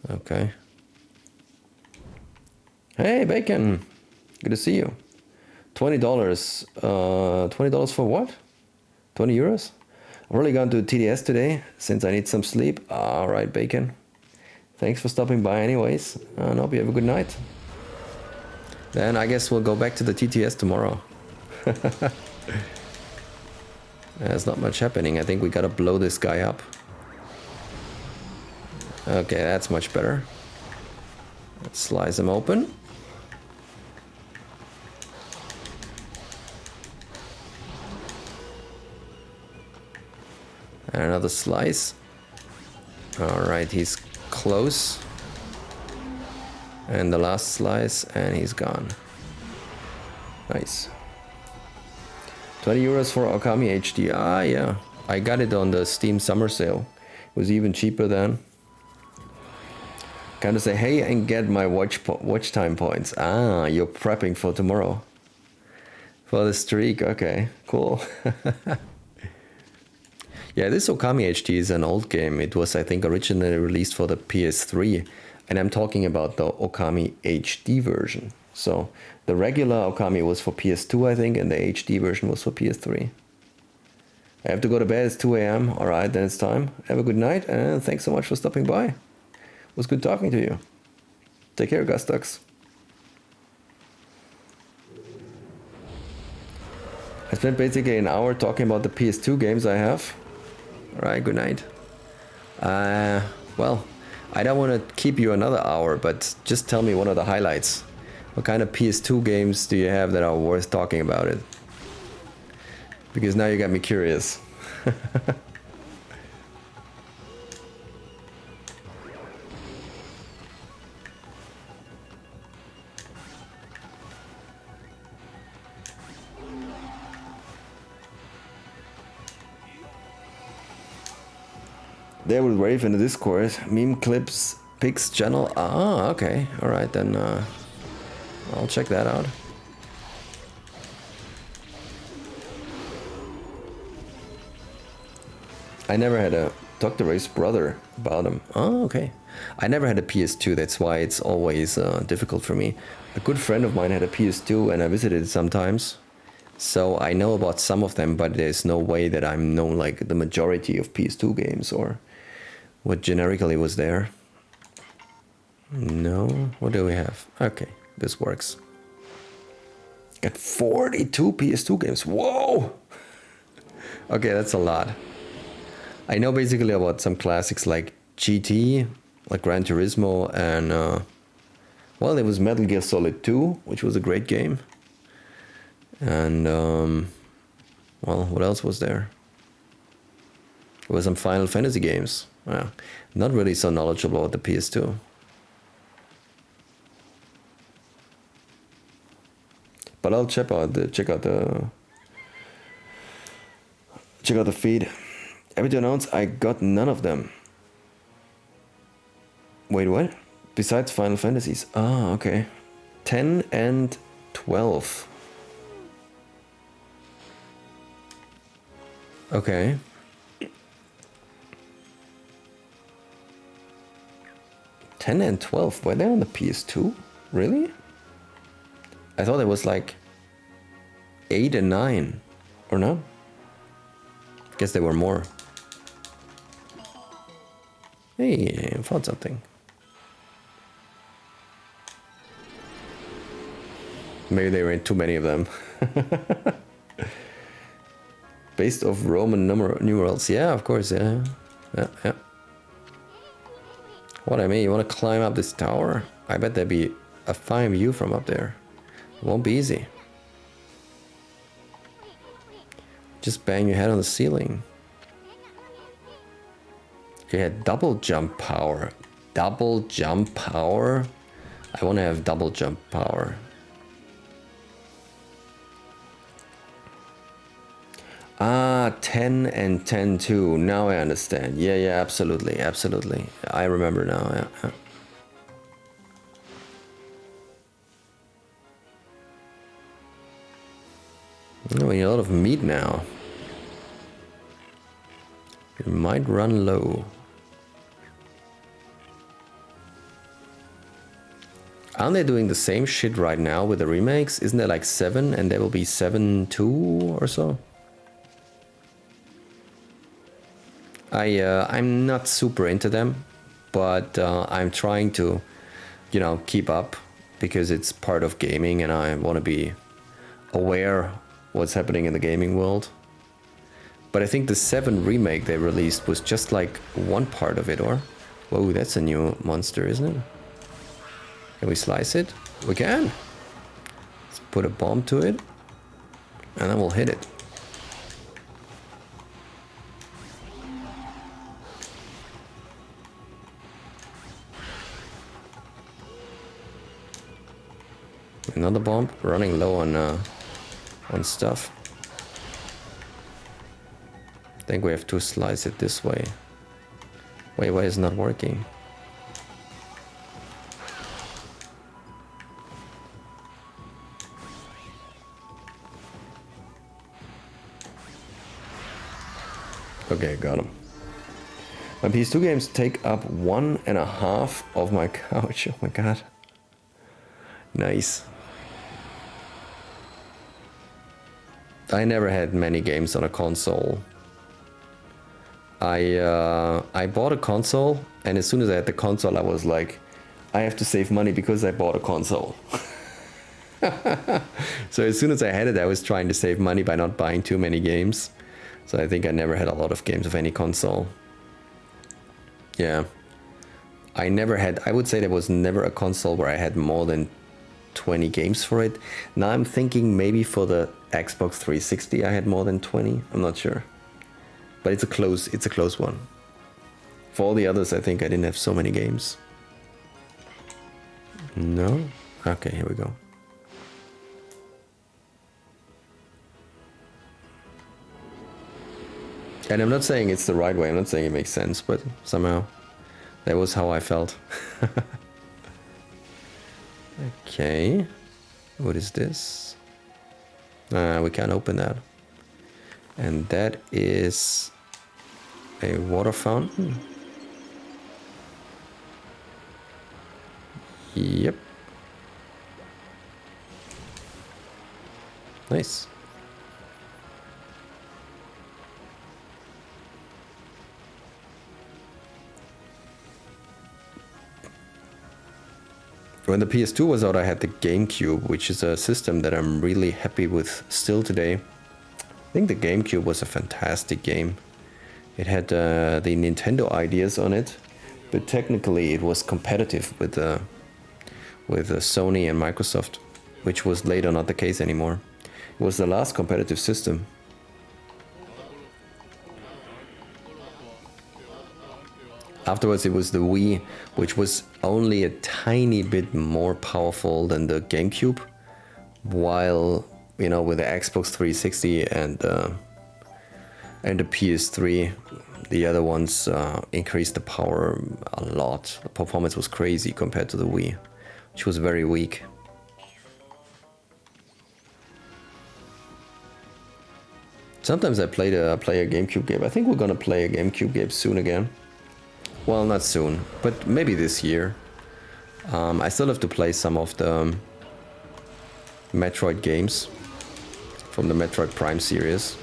Okay. Hey, Bacon. Good to see you. $20. $20 for what? 20 euros? I'm really going to TDS today since I need some sleep. All right, Bacon. Thanks for stopping by anyways. I hope you have a good night. Then I guess we'll go back to the TTS tomorrow. There's not much happening. I think we gotta blow this guy up. Okay, that's much better. Let's slice him open. And another slice. Alright, he's close. And the last slice, and he's gone. Nice. 20 euros for Okami HD. Ah, yeah. I got it on the Steam summer sale. It was even cheaper then. Kind of say, hey, and get my watch time points. Ah, you're prepping for tomorrow. For the streak. Okay, cool. Yeah, this Okami HD is an old game. It was, I think, originally released for the PS3. And I'm talking about the Okami HD version. So the regular Okami was for PS2, I think, and the HD version was for PS3. I have to go to bed. It's 2 a.m. Alright, then it's time. Have a good night, and thanks so much for stopping by. It was good talking to you. Take care, Gustux. I spent basically an hour talking about the PS2 games I have. Alright, good night. Well, I don't want to keep you another hour, but just tell me one of the highlights. What kind of PS2 games do you have that are worth talking about it? Because now you got me curious. There with Rave in the Discord. Meme clips, pics channel. Ah, okay. Alright, then I'll check that out. I never had a Dr. Ray's brother about him. Oh, okay. I never had a PS2, that's why it's always difficult for me. A good friend of mine had a PS2 and I visited it sometimes. So I know about some of them, but there's no way that I know like the majority of PS2 games or what generically was there. No, what do we have? Okay, this works. Got 42 PS2 games. Whoa! Okay, that's a lot. I know basically about some classics like GT, like Gran Turismo, and well, there was Metal Gear Solid 2, which was a great game. And well, what else was there? There was some Final Fantasy games. Well, not really so knowledgeable about the PS2. But I'll check out the feed. Happy to announce I got none of them. Wait, what? Besides Final Fantasies. Ah, okay. 10 and 12. Okay. Ten and 12, were they on the PS2? Really? I thought it was like 8 and 9, or no? Guess there were more. Hey, I found something. Maybe there were too many of them. Based off Roman numerals. Yeah, of course, yeah. Yeah. What I mean, you want to climb up this tower? I bet there'd be a fine view from up there. It won't be easy. Just bang your head on the ceiling. You had double jump power. Double jump power? I want to have double jump power. Ah, 10 and 10 too. Now I understand. Yeah, absolutely. I remember now, yeah. Oh, we need a lot of meat now. It might run low. Aren't they doing the same shit right now with the remakes? Isn't there like 7 and there will be 7-2 or so? I'm not super into them, but I'm trying to, you know, keep up because it's part of gaming and I want to be aware what's happening in the gaming world. But I think the 7 remake they released was just like one part of it, or? Whoa, that's a new monster, isn't it? Can we slice it? We can! Let's put a bomb to it, and then we'll hit it. Another bomb, running low on on stuff. I think we have to slice it this way. Wait, why is it not working? Okay, got him. My PS2 games take up 1.5 of my couch. Oh my god. Nice. I never had many games on a console. I bought a console, and as soon as I had the console, I was like, I have to save money because I bought a console. So as soon as I had it, I was trying to save money by not buying too many games. So I think I never had a lot of games of any console. Yeah. I would say there was never a console where I had more than 20 games for it. Now I'm thinking maybe for the Xbox 360 I had more than 20. I'm not sure. But it's a close one. For all the others, I think I didn't have so many games. No? Okay, here we go. And I'm not saying it's the right way, I'm not saying it makes sense, but somehow that was how I felt. Okay, what is this? We can't open that. And that is a water fountain. Yep. Nice. When the PS2 was out, I had the GameCube, which is a system that I'm really happy with still today. I think the GameCube was a fantastic game. It had the Nintendo ideas on it, but technically it was competitive with Sony and Microsoft, which was later not the case anymore. It was the last competitive system. Afterwards it was the Wii, which was only a tiny bit more powerful than the GameCube, while, you know, with the Xbox 360 and the PS3, the other ones increased the power a lot. The performance was crazy compared to the Wii, which was very weak. Sometimes I play a GameCube game. I think we're gonna play a GameCube game soon again. Well, not soon, but maybe this year. I still have to play some of the Metroid games from the Metroid Prime series.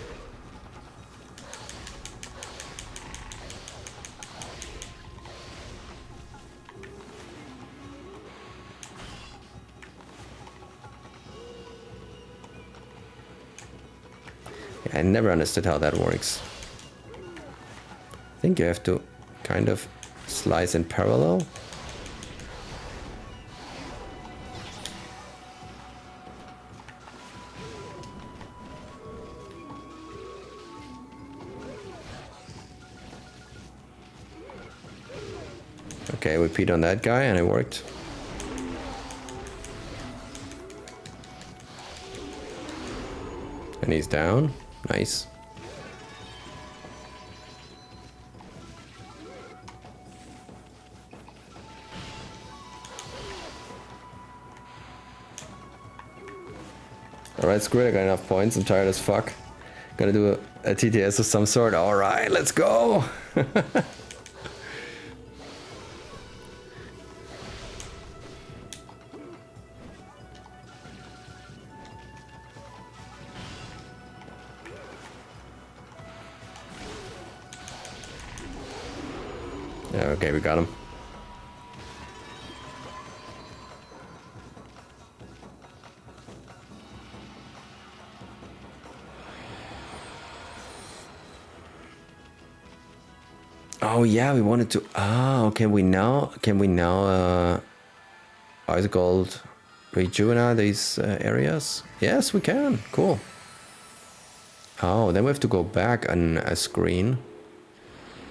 I never understood how that works. I think you have to kind of slice in parallel. Okay, repeat on that guy and it worked. And he's down. Nice. Alright, screw it, I got enough points, I'm tired as fuck. Gotta do a TTS of some sort. Alright, let's go! Yeah, okay, we got him. Oh yeah, we wanted to. Oh, can we now? How is it called? Rejuvenate these areas? Yes, we can. Cool. Oh, then we have to go back on a screen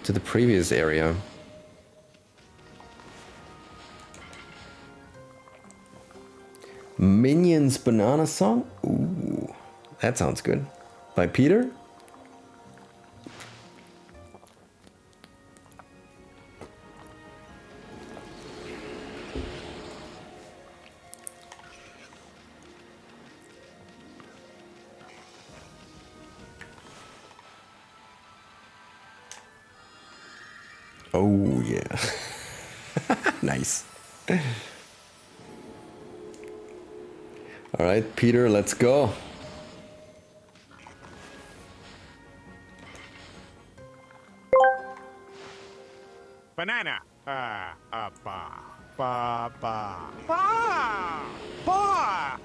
to the previous area. Minions Banana Song? Ooh. That sounds good. By Peter? Oh, yeah. Nice. All right, Peter, let's go. Banana. Ba, ba, ba, ba, ba, ba.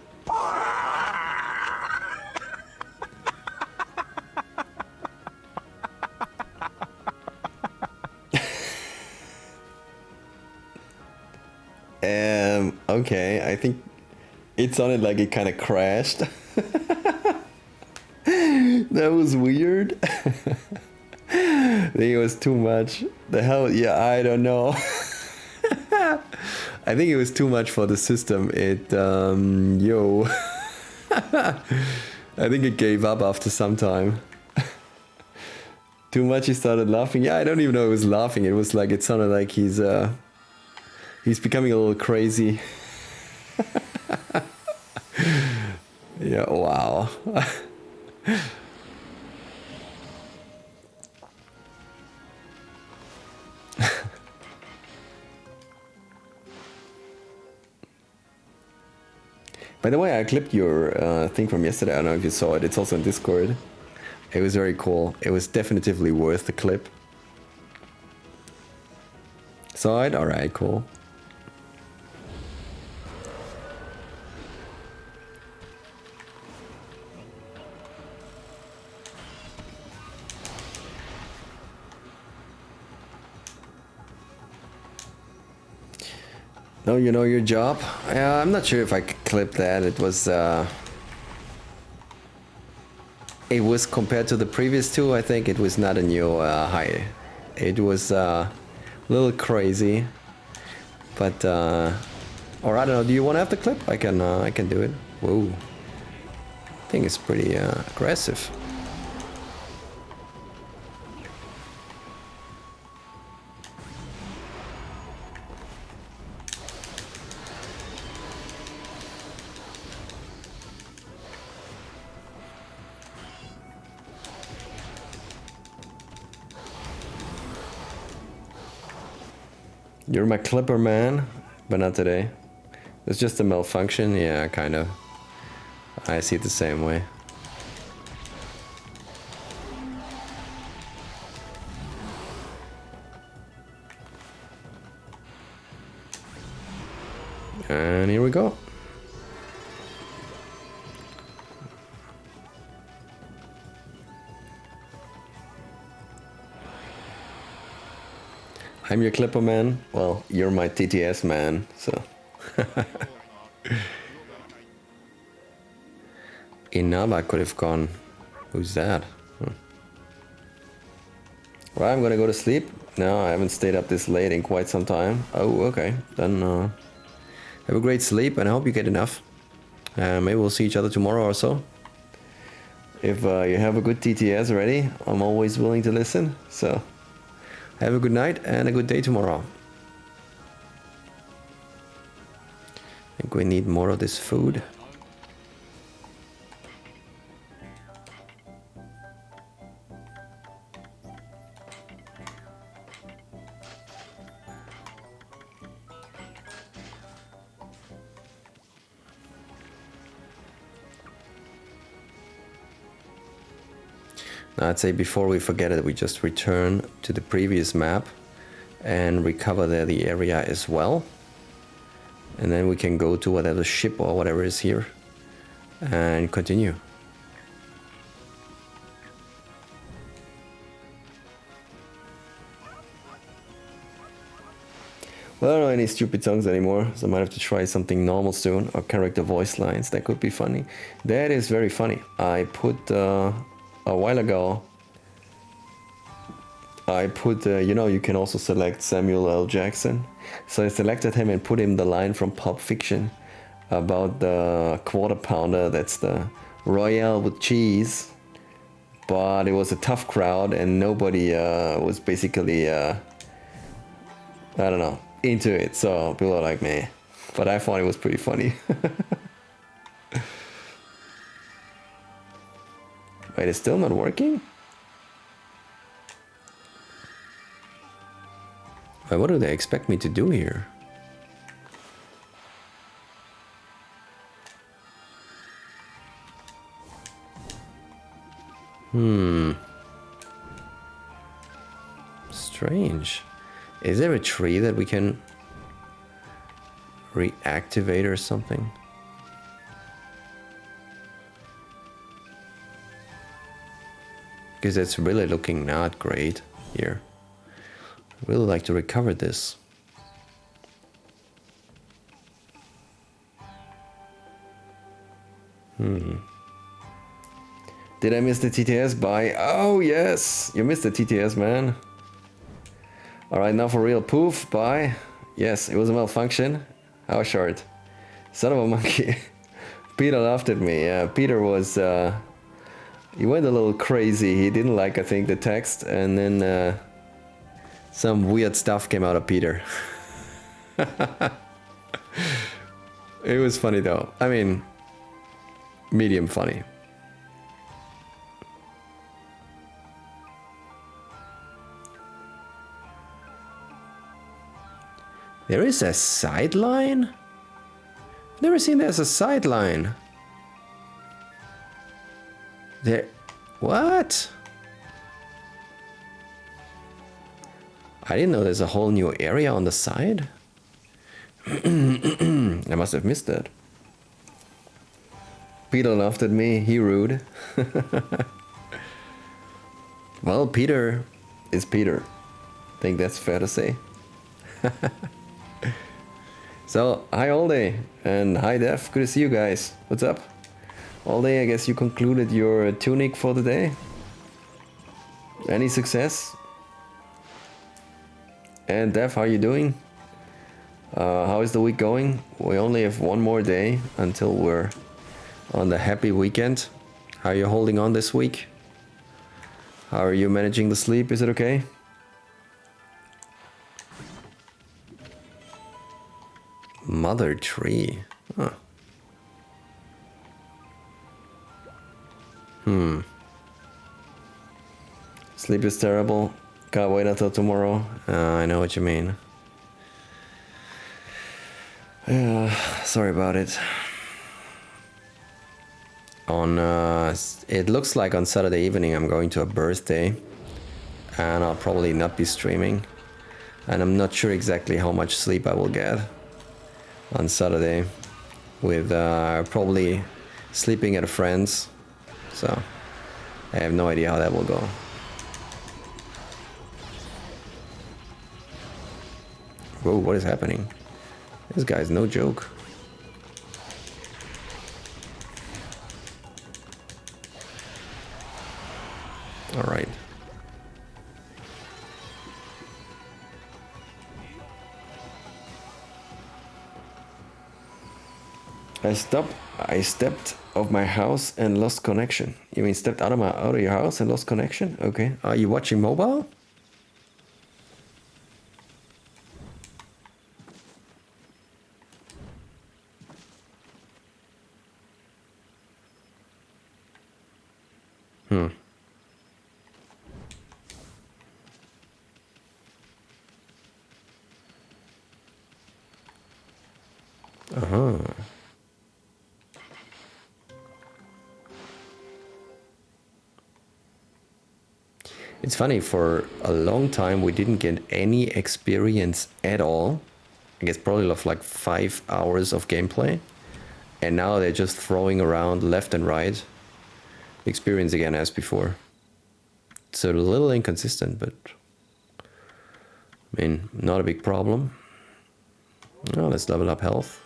Okay, I think it sounded like it kind of crashed. That was weird. I think it was too much. The hell, yeah, I don't know. I think it was too much for the system. Yo. I think it gave up after some time. Too much, he started laughing. Yeah, I don't even know he was laughing. It was like, it sounded like he's becoming a little crazy. Yeah, wow. By the way, I clipped your thing from yesterday. I don't know if you saw it. It's also in Discord. It was very cool. It was definitively worth the clip. Saw it? Alright, cool. No, you know your job? I'm not sure if I could clip that. It was compared to the previous two. I think it was not a new high. It was a little crazy, but or I don't know. Do you want to have the clip? I can do it. Whoa, I think it's pretty aggressive. You're my clipper man, but not today. It's just a malfunction, yeah, kind of. I see it the same way. And here we go. I'm your clipper man. Well, you're my TTS man, so. Inaba could have gone. Who's that? Well, I'm gonna go to sleep. No, I haven't stayed up this late in quite some time. Oh, okay. Then have a great sleep, and I hope you get enough. Maybe we'll see each other tomorrow or so. If you have a good TTS already, I'm always willing to listen. So, have a good night and a good day tomorrow. I think we need more of this food. Now I'd say before we forget it, we just return to the previous map and recover there the area as well. And then we can go to whatever ship or whatever is here and continue. Well, I don't know any stupid songs anymore, so I might have to try something normal soon, or character voice lines. That could be funny. That is very funny. I put a while ago, I put, you know, you can also select Samuel L. Jackson. So I selected him and put him the line from Pulp Fiction about the quarter pounder. That's the Royale with cheese, but it was a tough crowd and nobody was basically, I don't know, into it. So people are like, meh. But I thought it was pretty funny. Wait, it's still not working? Wait, what do they expect me to do here? Strange. Is there a tree that we can reactivate or something? Because it's really looking not great here. I really like to recover this. Did I miss the TTS? Bye. Oh yes, you missed the TTS, man. Alright, now for real. Poof, bye. Yes, it was a malfunction. How short? Son of a monkey. Peter laughed at me. Yeah, Peter was... he went a little crazy. He didn't like, I think, the text. And then some weird stuff came out of Peter. It was funny though. I mean, medium funny. There is a sideline? Never seen there's a sideline. There... What? I didn't know there's a whole new area on the side. I must have missed that. Peter laughed at me. He rude. Well, Peter is Peter. I think that's fair to say. So, hi all day and hi Def, good to see you guys. What's up? All day, I guess you concluded your tunic for the day. Any success? And Def, how are you doing? How is the week going? We only have one more day until we're on the happy weekend. How are you holding on this week? How are you managing the sleep? Is it okay? Mother tree. Huh. Sleep is terrible. Can't wait until tomorrow. I know what you mean. Sorry about it. On it looks like on Saturday evening I'm going to a birthday, and I'll probably not be streaming. And I'm not sure exactly how much sleep I will get on Saturday, with probably sleeping at a friend's. So I have no idea how that will go. Whoa, what is happening? This guy's no joke. All right. I stepped of my house and lost connection. You mean stepped out of your house and lost connection? Okay. Are you watching mobile? It's funny, for a long time we didn't get any experience at all. I guess probably of like 5 hours of gameplay. And now they're just throwing around left and right. Experience again as before. It's a little inconsistent, but I mean, not a big problem. Oh, let's level up health.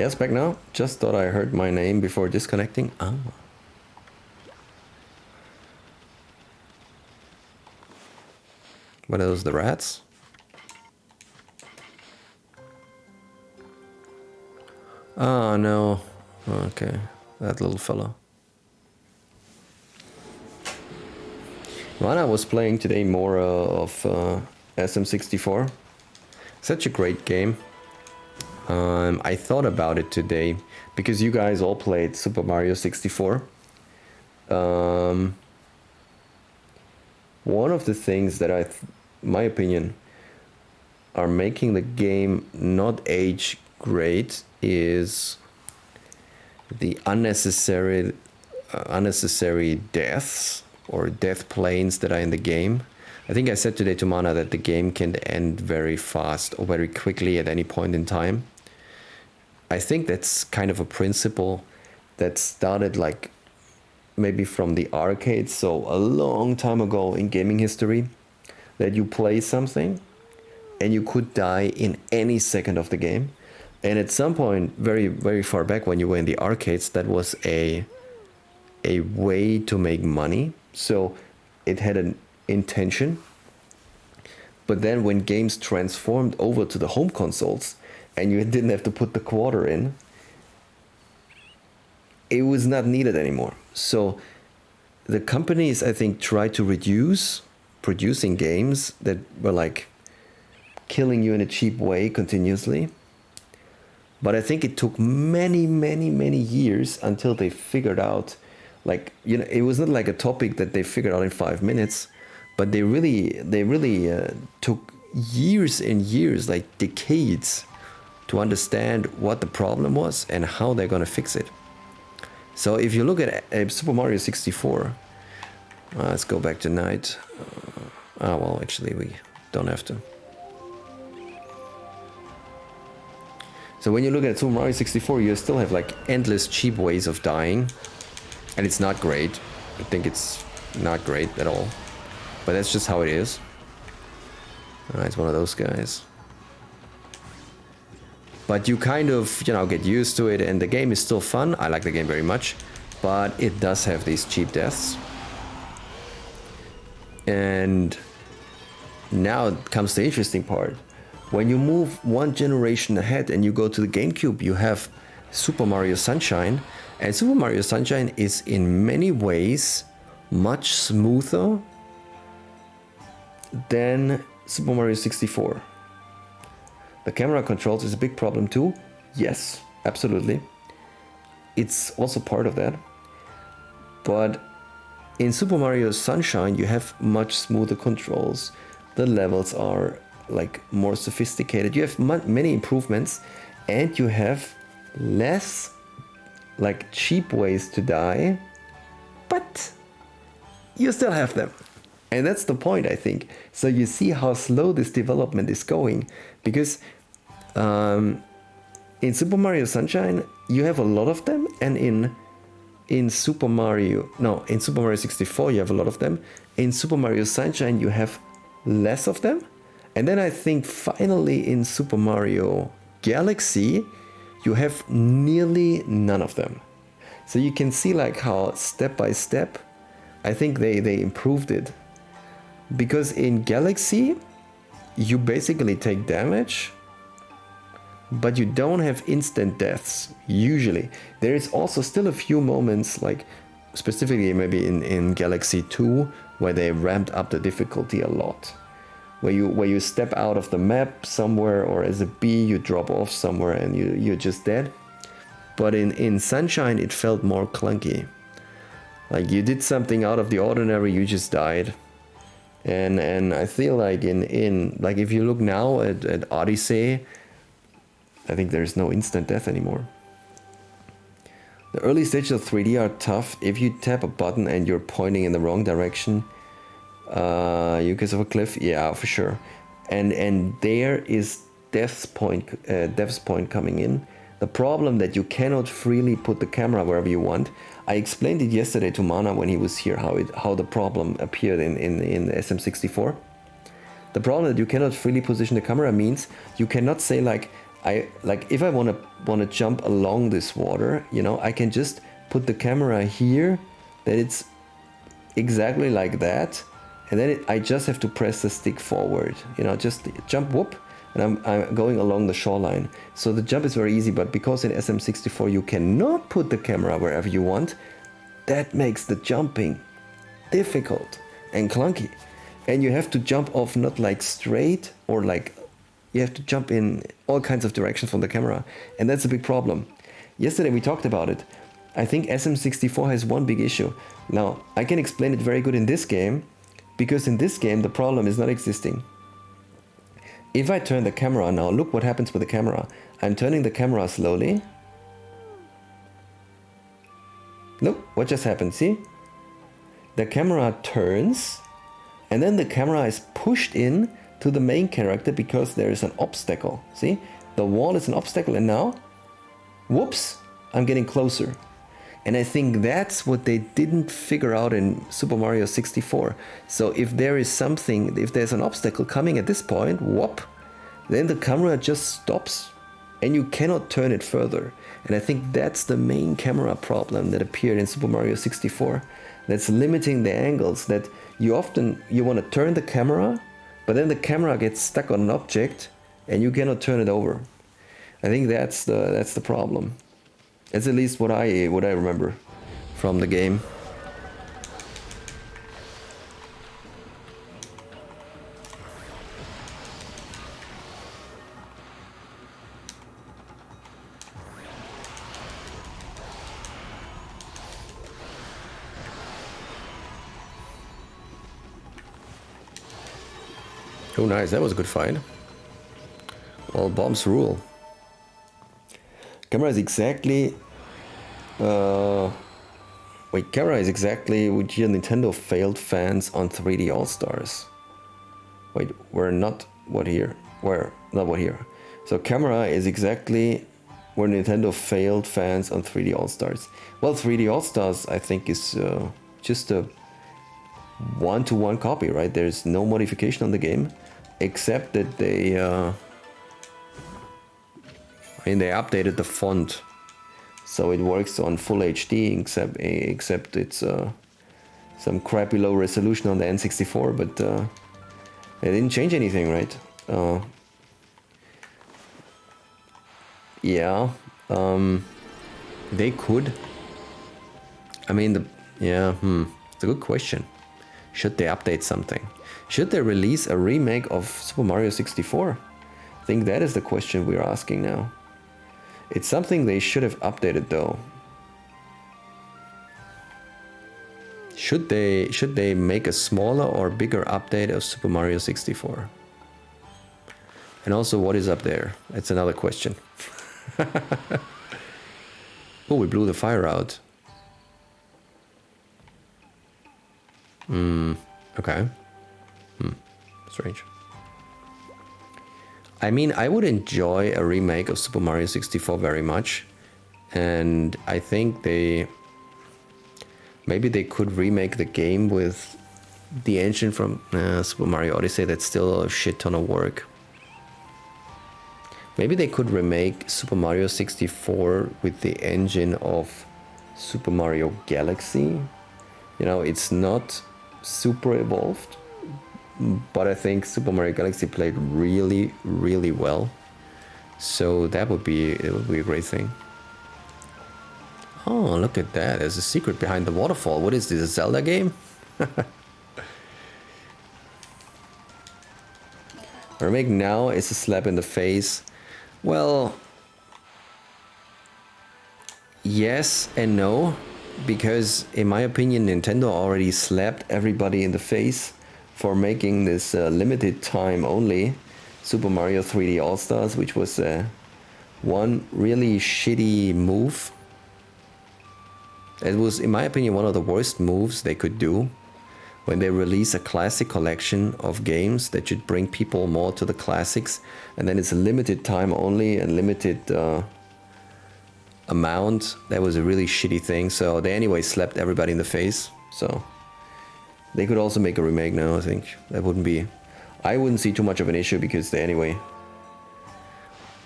Yes, back now. Just thought I heard my name before disconnecting. Ah. What are those, the rats? Oh, no. Okay, that little fella. Well, I was playing today more of SM64. Such a great game. I thought about it today because you guys all played Super Mario 64. One of the things that my opinion, are making the game not age great is the unnecessary deaths or death planes that are in the game. I think I said today to Mana that the game can end very fast or very quickly at any point in time. I think that's kind of a principle that started like maybe from the arcade, so a long time ago in gaming history, that you play something and you could die in any second of the game. And at some point, very, very far back when you were in the arcades, that was a way to make money. So it had an intention. But then when games transformed over to the home consoles and you didn't have to put the quarter in, it was not needed anymore. So the companies, I think, tried to reduce producing games that were like killing you in a cheap way continuously. But I think it took many, many, many years until they figured out, like, you know, it was not like a topic that they figured out in 5 minutes, but they really took years and years, like decades, to understand what the problem was and how they're going to fix it. So if you look at Super Mario 64, let's go back to night. Well, actually, we don't have to. So when you look at Super Mario 64, you still have like endless cheap ways of dying. And it's not great. I think it's not great at all. But that's just how it is. It's one of those guys. But you kind of, you know, get used to it, and the game is still fun. I like the game very much. But it does have these cheap deaths. And now comes the interesting part. When you move one generation ahead and you go to the GameCube, you have Super Mario Sunshine. And Super Mario Sunshine is in many ways much smoother than Super Mario 64. The camera controls is a big problem too. Yes, absolutely. It's also part of that. But in Super Mario Sunshine, you have much smoother controls. The levels are like more sophisticated. You have many improvements, and you have less like cheap ways to die, but you still have them. And that's the point, I think. So you see how slow this development is going, because in Super Mario Sunshine you have a lot of them, and in Super Mario 64 you have a lot of them. In Super Mario Sunshine you have less of them. And then I think finally in Super Mario Galaxy you have nearly none of them. So you can see like how step by step I think they improved it. Because in Galaxy you basically take damage, but you don't have instant deaths usually. There is also still a few moments, like specifically maybe in Galaxy 2, where they ramped up the difficulty a lot. Where you step out of the map somewhere, or as a bee you drop off somewhere and you're just dead. But in Sunshine it felt more clunky. Like you did something out of the ordinary, you just died. And I feel like in like if you look now at Odyssey, I think there's no instant death anymore. The early stages of 3D are tough. If you tap a button and you're pointing in the wrong direction, you case of a cliff, yeah, for sure. And there is Death's Point coming in. The problem that you cannot freely put the camera wherever you want. I explained it yesterday to Mana when he was here, how the problem appeared in SM64. The problem that you cannot freely position the camera means you cannot say like, if I wanna jump along this water, you know, I can just put the camera here, that it's exactly like that, and then I just have to press the stick forward, you know, just jump, whoop, and I'm going along the shoreline. So the jump is very easy, but because in SM64 you cannot put the camera wherever you want, that makes the jumping difficult and clunky. And you have to jump off not like straight, or like you have to jump in all kinds of directions from the camera, and that's a big problem. Yesterday we talked about it. I think SM64 has one big issue. Now, I can explain it very good in this game, because in this game the problem is not existing. If I turn the camera now, look what happens with the camera. I'm turning the camera slowly. Look, what just happened, see? The camera turns, and then the camera is pushed in to the main character because there is an obstacle. See? The wall is an obstacle, and now, whoops, I'm getting closer. And I think that's what they didn't figure out in Super Mario 64. So if there is something, if there's an obstacle coming at this point, whoop, then the camera just stops and you cannot turn it further. And I think that's the main camera problem that appeared in Super Mario 64. That's limiting the angles, that you want to turn the camera, but then the camera gets stuck on an object and you cannot turn it over. I think that's the problem. That's at least what I remember from the game. Oh, nice. That was a good fight. Well, bombs rule. Camera is exactly... camera is exactly what here Nintendo failed fans on 3D All-Stars. Wait, we're not what here? Where? Not what here. So camera is exactly where Nintendo failed fans on 3D All-Stars. Well, 3D All-Stars, I think, is just a one-to-one copy, right? There's no modification on the game, except that they... they updated the font, so it works on full HD, except it's some crappy low resolution on the N64, but they didn't change anything, right? They could. I mean, it's a good question. Should they update something? Should they release a remake of Super Mario 64? I think that is the question we're asking now. It's something they should have updated though. Should they make a smaller or bigger update of Super Mario 64? And also, what is up there? That's another question. Oh, we blew the fire out. Okay. Strange. I mean, I would enjoy a remake of Super Mario 64 very much. And I think maybe they could remake the game with the engine from Super Mario Odyssey. That's still a shit ton of work. Maybe they could remake Super Mario 64 with the engine of Super Mario Galaxy. You know, it's not super evolved, but I think Super Mario Galaxy played really, really well. So it would be a great thing. Oh, look at that. There's a secret behind the waterfall. What is this, a Zelda game? Remake now is a slap in the face. Well, yes and no, because in my opinion Nintendo already slapped everybody in the face for making this limited time only Super Mario 3D All-Stars, which was one really shitty move. It was, in my opinion, one of the worst moves they could do when they release a classic collection of games that should bring people more to the classics, and then it's a limited time only and limited amount. That was a really shitty thing. So they anyway slapped everybody in the face. So they could also make a remake now. I think that wouldn't be, I wouldn't see too much of an issue, because they anyway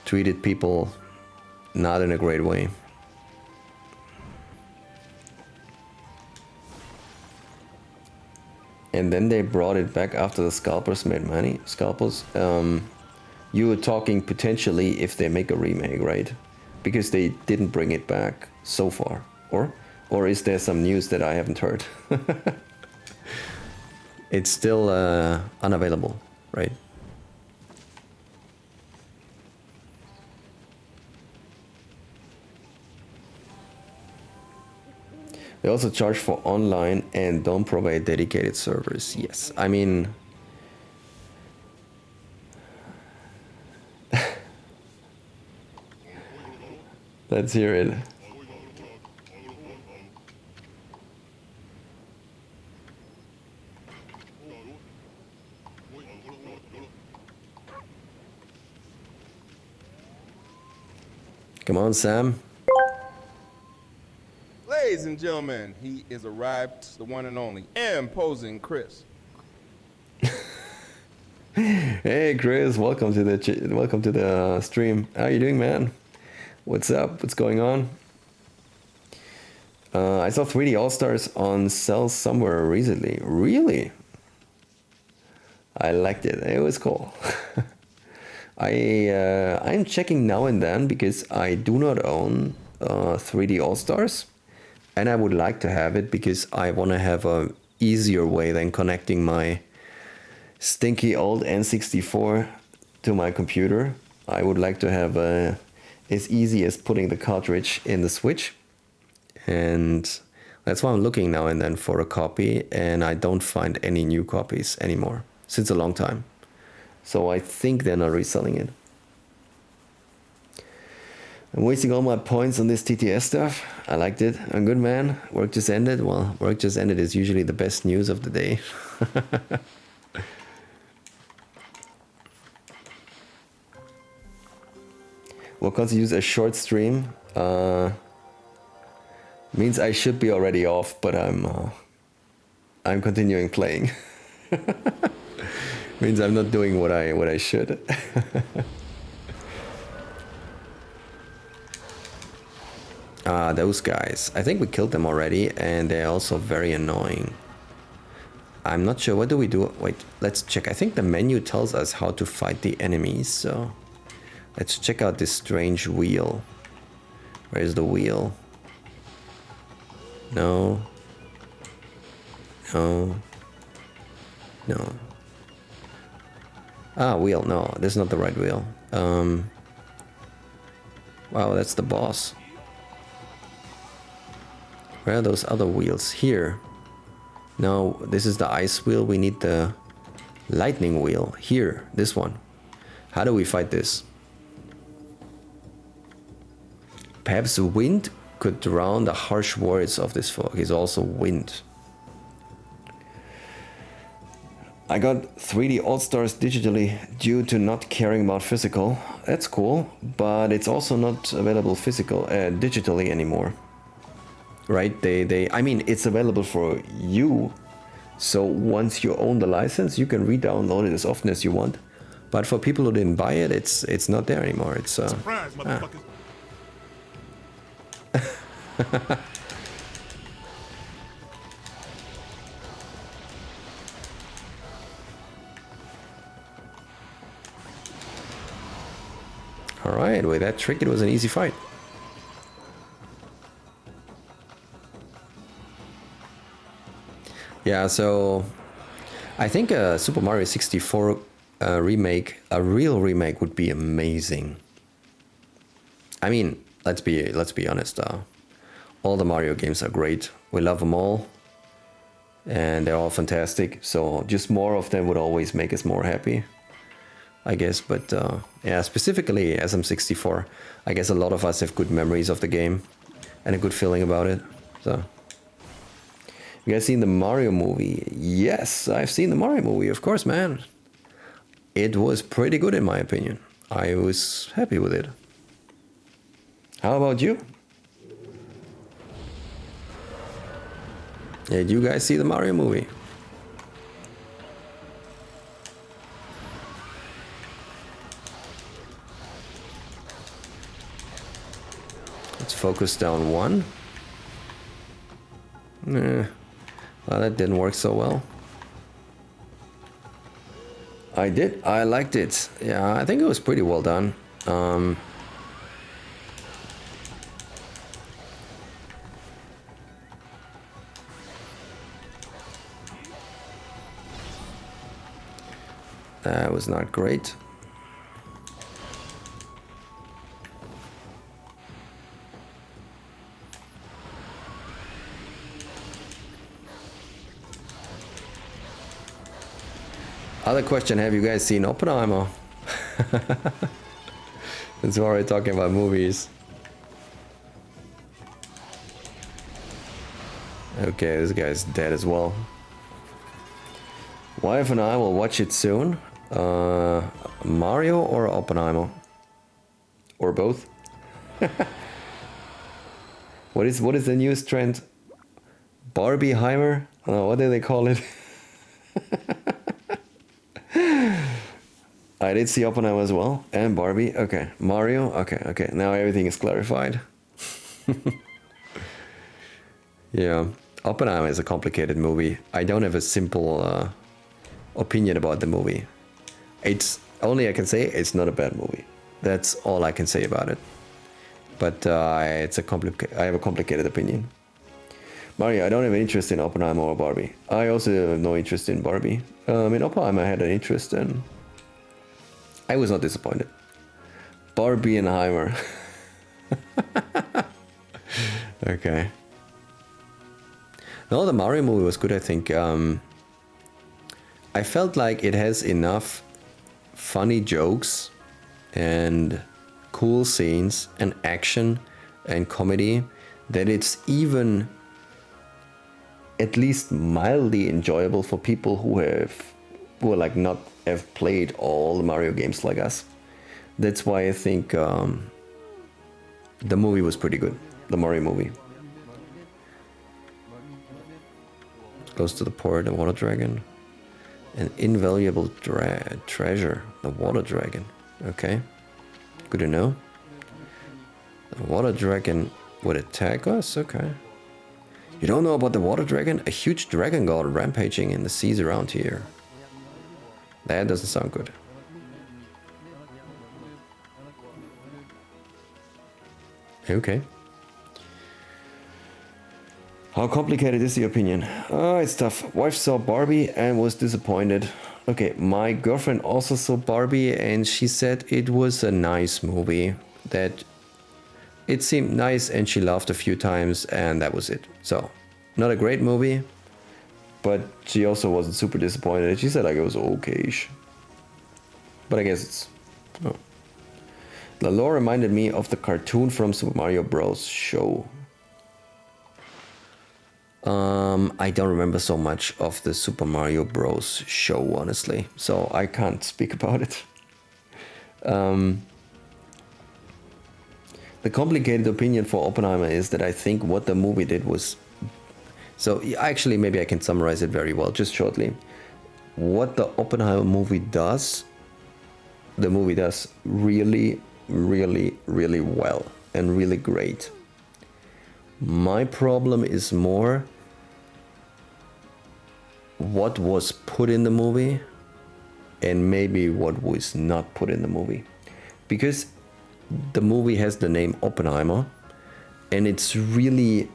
treated people not in a great way. And then they brought it back after the scalpers made money. Scalpers, you were talking potentially if they make a remake, right? Because they didn't bring it back so far, or is there some news that I haven't heard? It's still unavailable, right? They also charge for online and don't provide dedicated servers. Yes, I mean... Let's hear it. Come on, Sam. Ladies and gentlemen, he is arrived, the one and only, imposing Chris. Hey, Chris, welcome to the stream. How you doing, man? What's up? What's going on? I saw 3D All-Stars on sale somewhere recently. Really? I liked it. It was cool. I'm checking now and then because I do not own 3D All-Stars, and I would like to have it because I want to have a easier way than connecting my stinky old N64 to my computer. I would like to have as easy as putting the cartridge in the Switch, and that's why I'm looking now and then for a copy, and I don't find any new copies anymore since a long time. So I think they're not reselling it. I'm wasting all my points on this TTS stuff. I liked it. I'm good, man. Work just ended. Well, work just ended is usually the best news of the day. What constitutes a short stream? Means I should be already off, but I'm continuing playing. Means I'm not doing what I should. Those guys. I think we killed them already, and they're also very annoying. I'm not sure. What do we do? Wait, let's check. I think the menu tells us how to fight the enemies, so let's check out this strange wheel. Where's the wheel? No. No. No. Ah, wheel. No, this is not the right wheel. Wow, that's the boss. Where are those other wheels? Here. No, this is the ice wheel. We need the lightning wheel. Here, this one. How do we fight this? Perhaps wind could drown the harsh words of this fog. Is also wind. I got 3D All-Stars digitally due to not caring about physical. That's cool, but it's also not available digitally anymore. Right? I mean, it's available for you. So once you own the license, you can re-download it as often as you want. But for people who didn't buy it, it's not there anymore. It's Surprise, motherfuckers. Alright, with that trick, it was an easy fight. Yeah, so I think a Super Mario 64 remake, a real remake, would be amazing. I mean, let's be honest. All the Mario games are great. We love them all, and they're all fantastic. So just more of them would always make us more happy, I guess. But yeah, specifically SM64, I guess a lot of us have good memories of the game and a good feeling about it. So. You guys seen the Mario movie? Yes, I've seen the Mario movie, of course, man. It was pretty good in my opinion. I was happy with it. How about you? Did you guys see the Mario movie? Let's focus down one. Well, that didn't work so well. I liked it. Yeah, I think it was pretty well done. That was not great. Other question, have you guys seen Oppenheimer? Since we're already talking about movies. Okay, this guy's dead as well. Wife and I will watch it soon. Mario or Oppenheimer? Or both? What is the newest trend? Barbieheimer? Oh, what do they call it? I did see Oppenheimer as well, and Barbie. Okay, Mario. Okay. Now everything is clarified. Yeah, Oppenheimer is a complicated movie. I don't have a simple opinion about the movie. It's only I can say it's not a bad movie. That's all I can say about it. But I have a complicated opinion. Mario, I don't have an interest in Oppenheimer or Barbie. I also have no interest in Barbie. In Oppenheimer, I had an interest in. I was not disappointed. Barbieheimer. Okay. No, the Mario movie was good, I think. I felt like it has enough funny jokes and cool scenes and action and comedy that it's even at least mildly enjoyable for people who are like not have played all the Mario games like us. That's why I think the movie was pretty good, the Mario movie. Goes to the port, the water dragon. An invaluable treasure, the water dragon. Okay, good to know. The water dragon would attack us, okay. You don't know about the water dragon? A huge dragon god rampaging in the seas around here. That doesn't sound good. Okay. How complicated is the opinion? Oh, it's tough. Wife saw Barbie and was disappointed. Okay, my girlfriend also saw Barbie and she said it was a nice movie. That it seemed nice and she laughed a few times and that was it. So, not a great movie, but she also wasn't super disappointed. She said like it was okay-ish. But I guess it's... Oh. The lore reminded me of the cartoon from Super Mario Bros. Show. I don't remember so much of the Super Mario Bros. Show, honestly, so I can't speak about it. The complicated opinion for Oppenheimer is that I think what the movie did was... So, actually, maybe I can summarize it very well, just shortly. What the Oppenheimer movie does, the movie does really, really, really well and really great. My problem is more what was put in the movie and maybe what was not put in the movie. Because the movie has the name Oppenheimer and it's really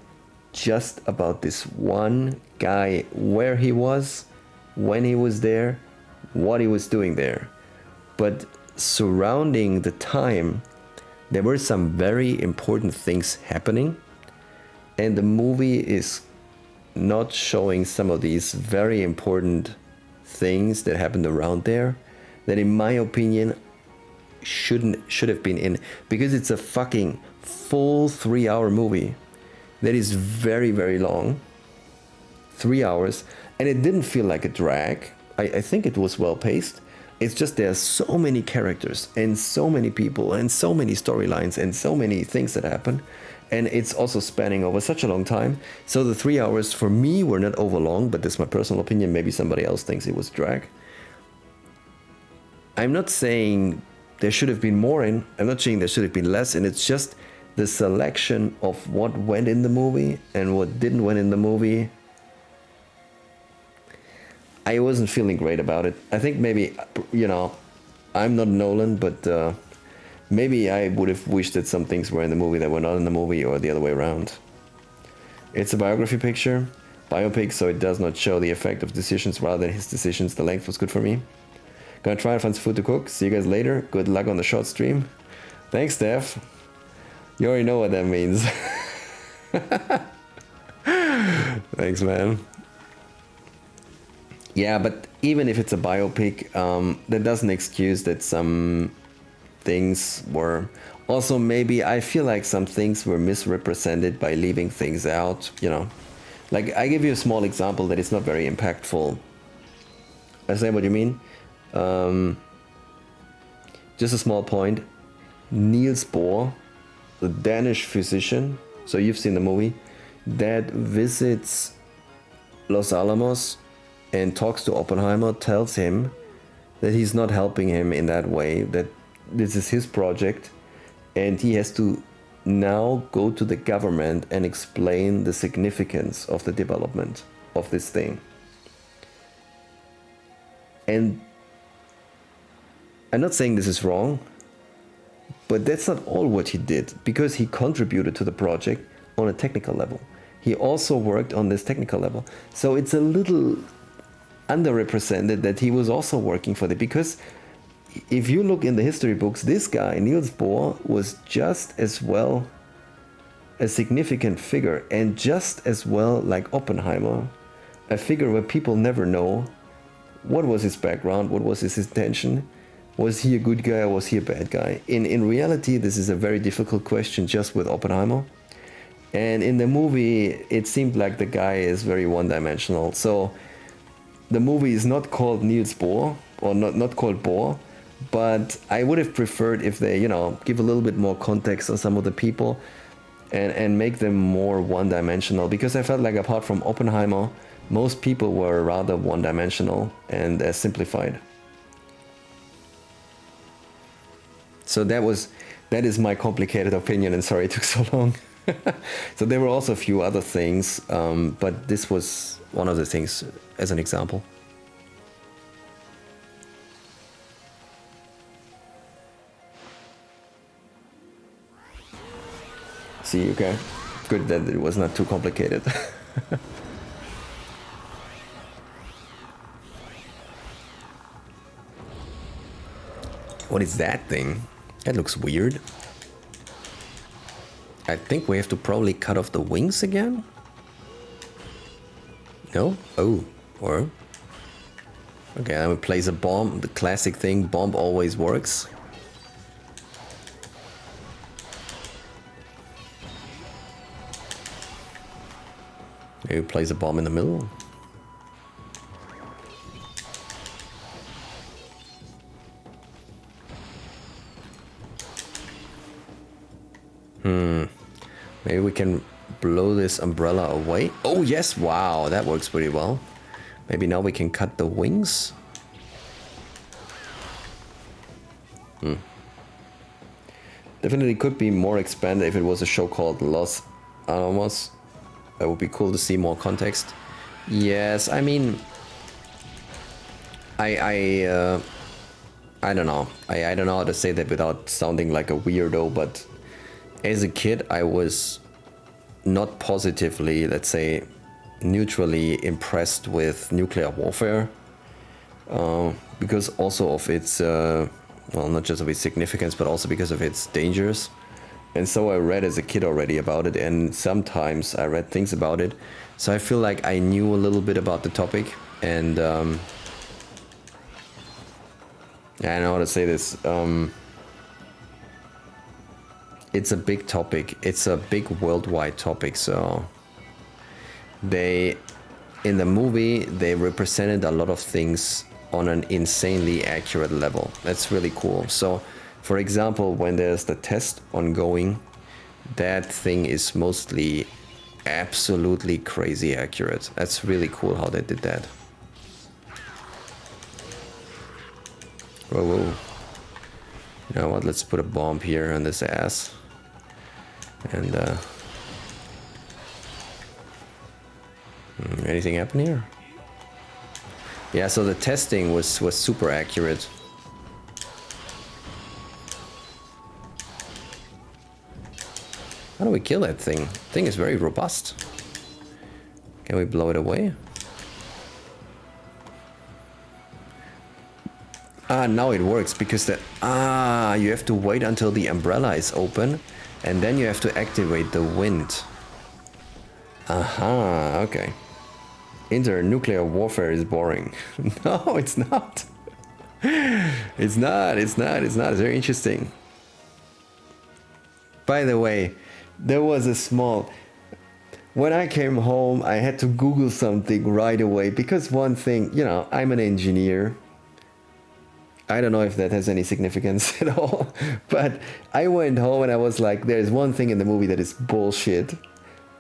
just about this one guy, where he was, when he was there, what he was doing there. But surrounding the time, there were some very important things happening. And the movie is not showing some of these very important things that happened around there that in my opinion should have been in, because it's a fucking full 3-hour movie that is very, very long. 3 hours. And it didn't feel like a drag. I think it was well paced. It's just there are so many characters and so many people and so many storylines and so many things that happen. And it's also spanning over such a long time. So the 3 hours for me were not over long, but that's my personal opinion. Maybe somebody else thinks it was drag. I'm not saying there should have been more in. I'm not saying there should have been less. And it's just the selection of what went in the movie and what didn't went in the movie, I wasn't feeling great about it. I think maybe, you know, I'm not Nolan, but maybe I would have wished that some things were in the movie that were not in the movie, or the other way around. It's a biography picture, biopic, so it does not show the effect of decisions rather than his decisions. The length was good for me. Gonna try and find some food to cook. See you guys later. Good luck on the short stream. Thanks, Steph. You already know what that means. Thanks, man. Yeah, but even if it's a biopic, that doesn't excuse that some things were... Also, maybe I feel like some things were misrepresented by leaving things out, you know. Like, I give you a small example that is not very impactful. I say what you mean. Just a small point. Niels Bohr, the Danish physician, so you've seen the movie, that visits Los Alamos and talks to Oppenheimer, tells him that he's not helping him in that way, that this is his project, and he has to now go to the government and explain the significance of the development of this thing. And I'm not saying this is wrong, but that's not all what he did, because he contributed to the project on a technical level. He also worked on this technical level. So it's a little underrepresented that he was also working for it, because if you look in the history books, this guy, Niels Bohr, was just as well a significant figure, and just as well, like Oppenheimer, a figure where people never know what was his background, what was his intention. Was he a good guy or was he a bad guy? In reality, this is a very difficult question just with Oppenheimer. And in the movie, it seemed like the guy is very one-dimensional. So the movie is not called Niels Bohr, or not called Bohr, but I would have preferred if they, you know, give a little bit more context on some of the people and make them more one-dimensional. Because I felt like apart from Oppenheimer, most people were rather one-dimensional and simplified. So that is my complicated opinion, and sorry it took so long. So there were also a few other things, but this was one of the things as an example. See, okay. Good that it was not too complicated. What is that thing? That looks weird. I think we have to probably cut off the wings again? No? Oh, or... Okay, I'm gonna place a bomb. The classic thing, bomb always works. Maybe place a bomb in the middle. Maybe we can blow this umbrella away. Oh yes, wow, that works pretty well. Maybe now we can cut the wings. Definitely could be more expanded if it was a show called Los Alamos. That would be cool to see more context. Yes, I mean, I don't know. I don't know how to say that without sounding like a weirdo, but as a kid, I was not positively, let's say, neutrally impressed with nuclear warfare. Because also of its, well, not just of its significance, but also because of its dangers. And so I read as a kid already about it, and sometimes I read things about it. So I feel like I knew a little bit about the topic, and I don't know how to say this. It's a big topic. It's a big worldwide topic. So in the movie, they represented a lot of things on an insanely accurate level. That's really cool. So, for example, when there's the test ongoing, that thing is mostly absolutely crazy accurate. That's really cool how they did that. Whoa, whoa. You know what? Let's put a bomb here on this ass. And anything happen here? Yeah, so the testing was super accurate. How do we kill that thing? Thing is very robust. Can we blow it away? Ah, now it works because you have to wait until the umbrella is open and then you have to activate the wind. Aha, okay. Internuclear warfare is boring. No, it's not. It's not. It's very interesting. By the way, there was a small... When I came home, I had to Google something right away because one thing, you know, I'm an engineer. I don't know if that has any significance at all, but I went home and I was like, there's one thing in the movie that is bullshit.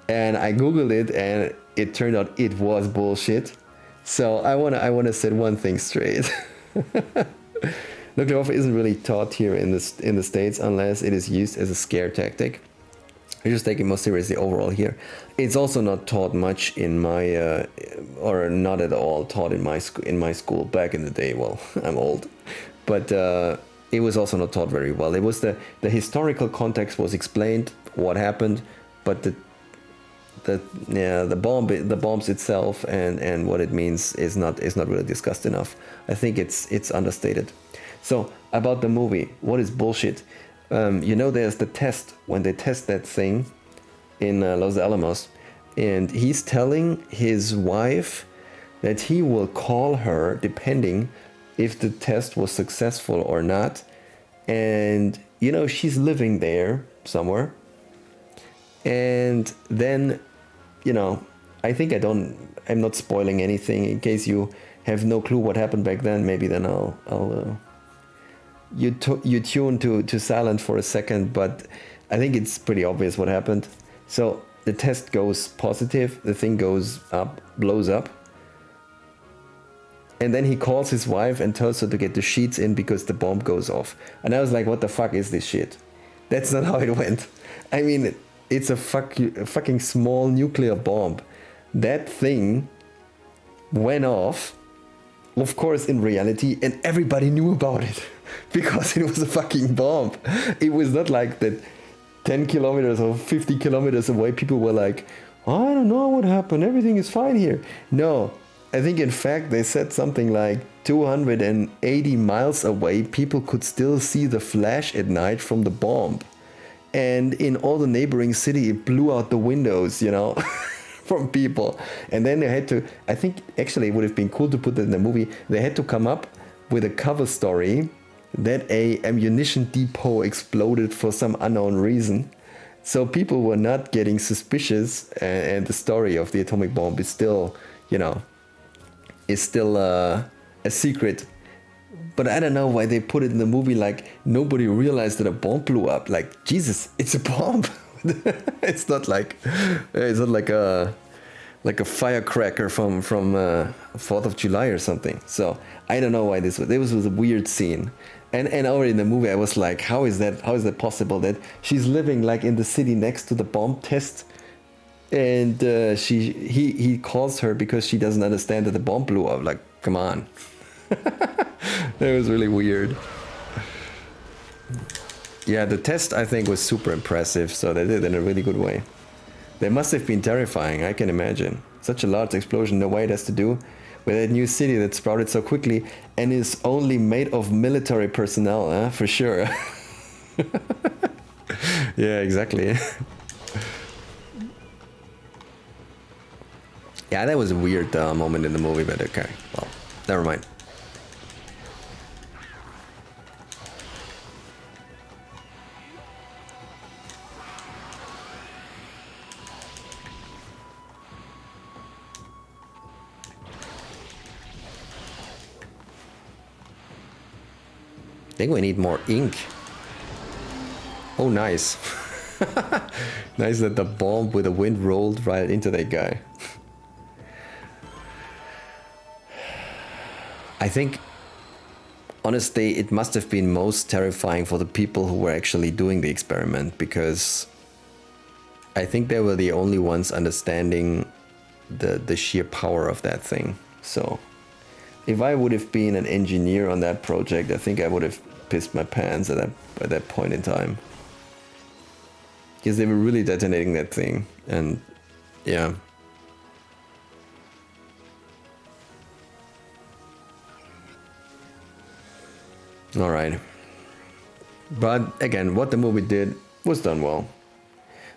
And I Googled it and it turned out it was bullshit. So I wanna set one thing straight. Nuclear warfare isn't really taught here in the States unless it is used as a scare tactic. We're just taking it more seriously overall here. It's also not taught much in my, or not at all taught in my school back in the day. Well, I'm old, but it was also not taught very well. It was the historical context was explained, what happened, but the bombs itself and what it means is not really discussed enough. I think it's understated. So about the movie, what is bullshit? You know, there's the test when they test that thing in Los Alamos, and he's telling his wife that he will call her depending if the test was successful or not. And you know, she's living there somewhere, and then, you know, I think I'm not spoiling anything in case you have no clue what happened back then. Maybe then you tune to silent for a second, but I think it's pretty obvious what happened. So the test goes positive, the thing goes up, blows up, and then he calls his wife and tells her to get the sheets in because the bomb goes off. And I was like, what the fuck is this shit? That's not how it went. I mean, it's a fucking small nuclear bomb. That thing went off, of course, in reality, and everybody knew about it because it was a fucking bomb. It was not like that 10 kilometers or 50 kilometers away people were like, I don't know what happened, everything is fine here. No, I think in fact they said something like 280 miles away people could still see the flash at night from the bomb. And in all the neighboring city it blew out the windows, you know. From people. And then they had to, I think actually it would have been cool to put that in the movie, they had to come up with a cover story that a ammunition depot exploded for some unknown reason. So people were not getting suspicious, and the story of the atomic bomb is still, you know, a secret. But I don't know why they put it in the movie like nobody realized that a bomb blew up. Like, Jesus, it's a bomb. It's not like a firecracker from 4th of July or something. So I don't know why this was a weird scene. And already in the movie I was like, how is that possible that she's living like in the city next to the bomb test, and he calls her because she doesn't understand that the bomb blew up. Like, come on. That was really weird. Yeah, the test I think was super impressive, so they did it in a really good way. They must have been terrifying, I can imagine. Such a large explosion, no way it has to do with that new city that sprouted so quickly and is only made of military personnel, for sure. Yeah, exactly. Yeah, that was a weird moment in the movie, but okay, well, never mind. I think we need more ink. Oh, nice. Nice that the bomb with the wind rolled right into that guy. I think, honestly, it must have been most terrifying for the people who were actually doing the experiment, because I think they were the only ones understanding the sheer power of that thing. So if I would have been an engineer on that project, I think I would have pissed my pants at that point in time. Because they were really detonating that thing, and yeah. Alright. But again, what the movie did was done well.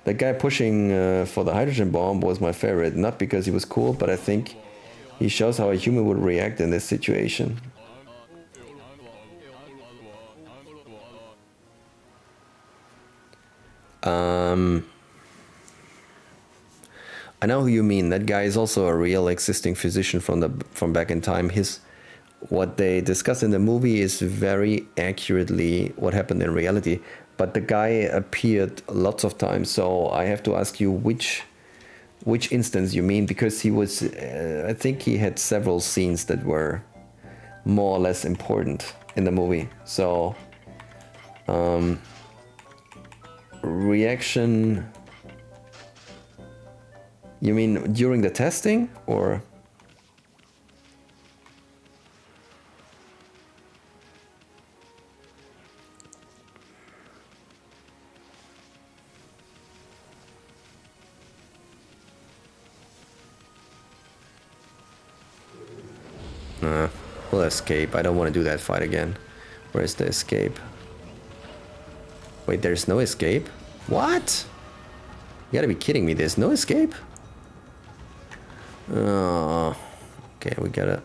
The guy pushing for the hydrogen bomb was my favorite, not because he was cool, but I think he shows how a human would react in this situation. I know who you mean. That guy is also a real existing physician from back in time. What they discuss in the movie is very accurately what happened in reality. But the guy appeared lots of times, so I have to ask you which instance you mean, because he was, I think he had several scenes that were more or less important in the movie. So, reaction. You mean during the testing, or? We'll escape. I don't want to do that fight again. Where's the escape? Wait, there's no escape? What? You gotta be kidding me. There's no escape? Oh, okay, we gotta...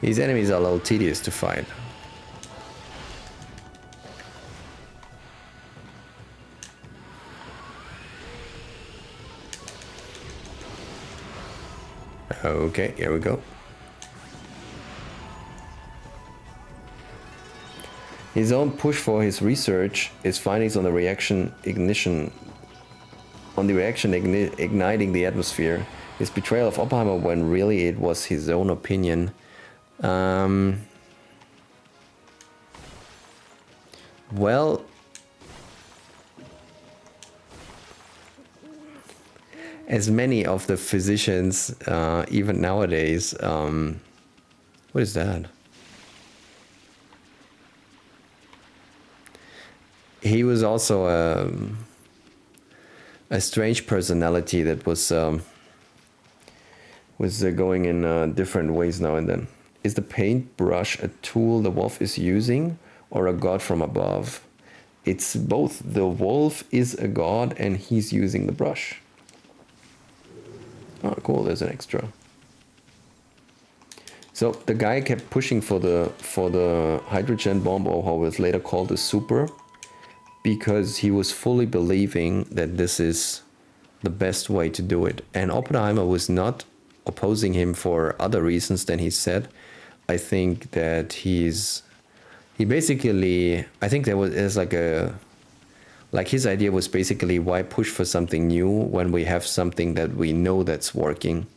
These enemies are a little tedious to fight. Okay, here we go. His own push for his research, his findings on the reaction igniting the atmosphere, his betrayal of Oppenheimer when really it was his own opinion. Well, as many of the physicians, even nowadays, what is that? He was also a strange personality that was going in different ways now and then. Is the paintbrush a tool the wolf is using, or a god from above? It's both. The wolf is a god and he's using the brush. Oh, cool, there's an extra. So the guy kept pushing for the hydrogen bomb, or how it was later called the super, because he was fully believing that this is the best way to do it. And Oppenheimer was not opposing him for other reasons than he said. I think that he basically, I think there's like his idea was basically, why push for something new when we have something that we know that's working.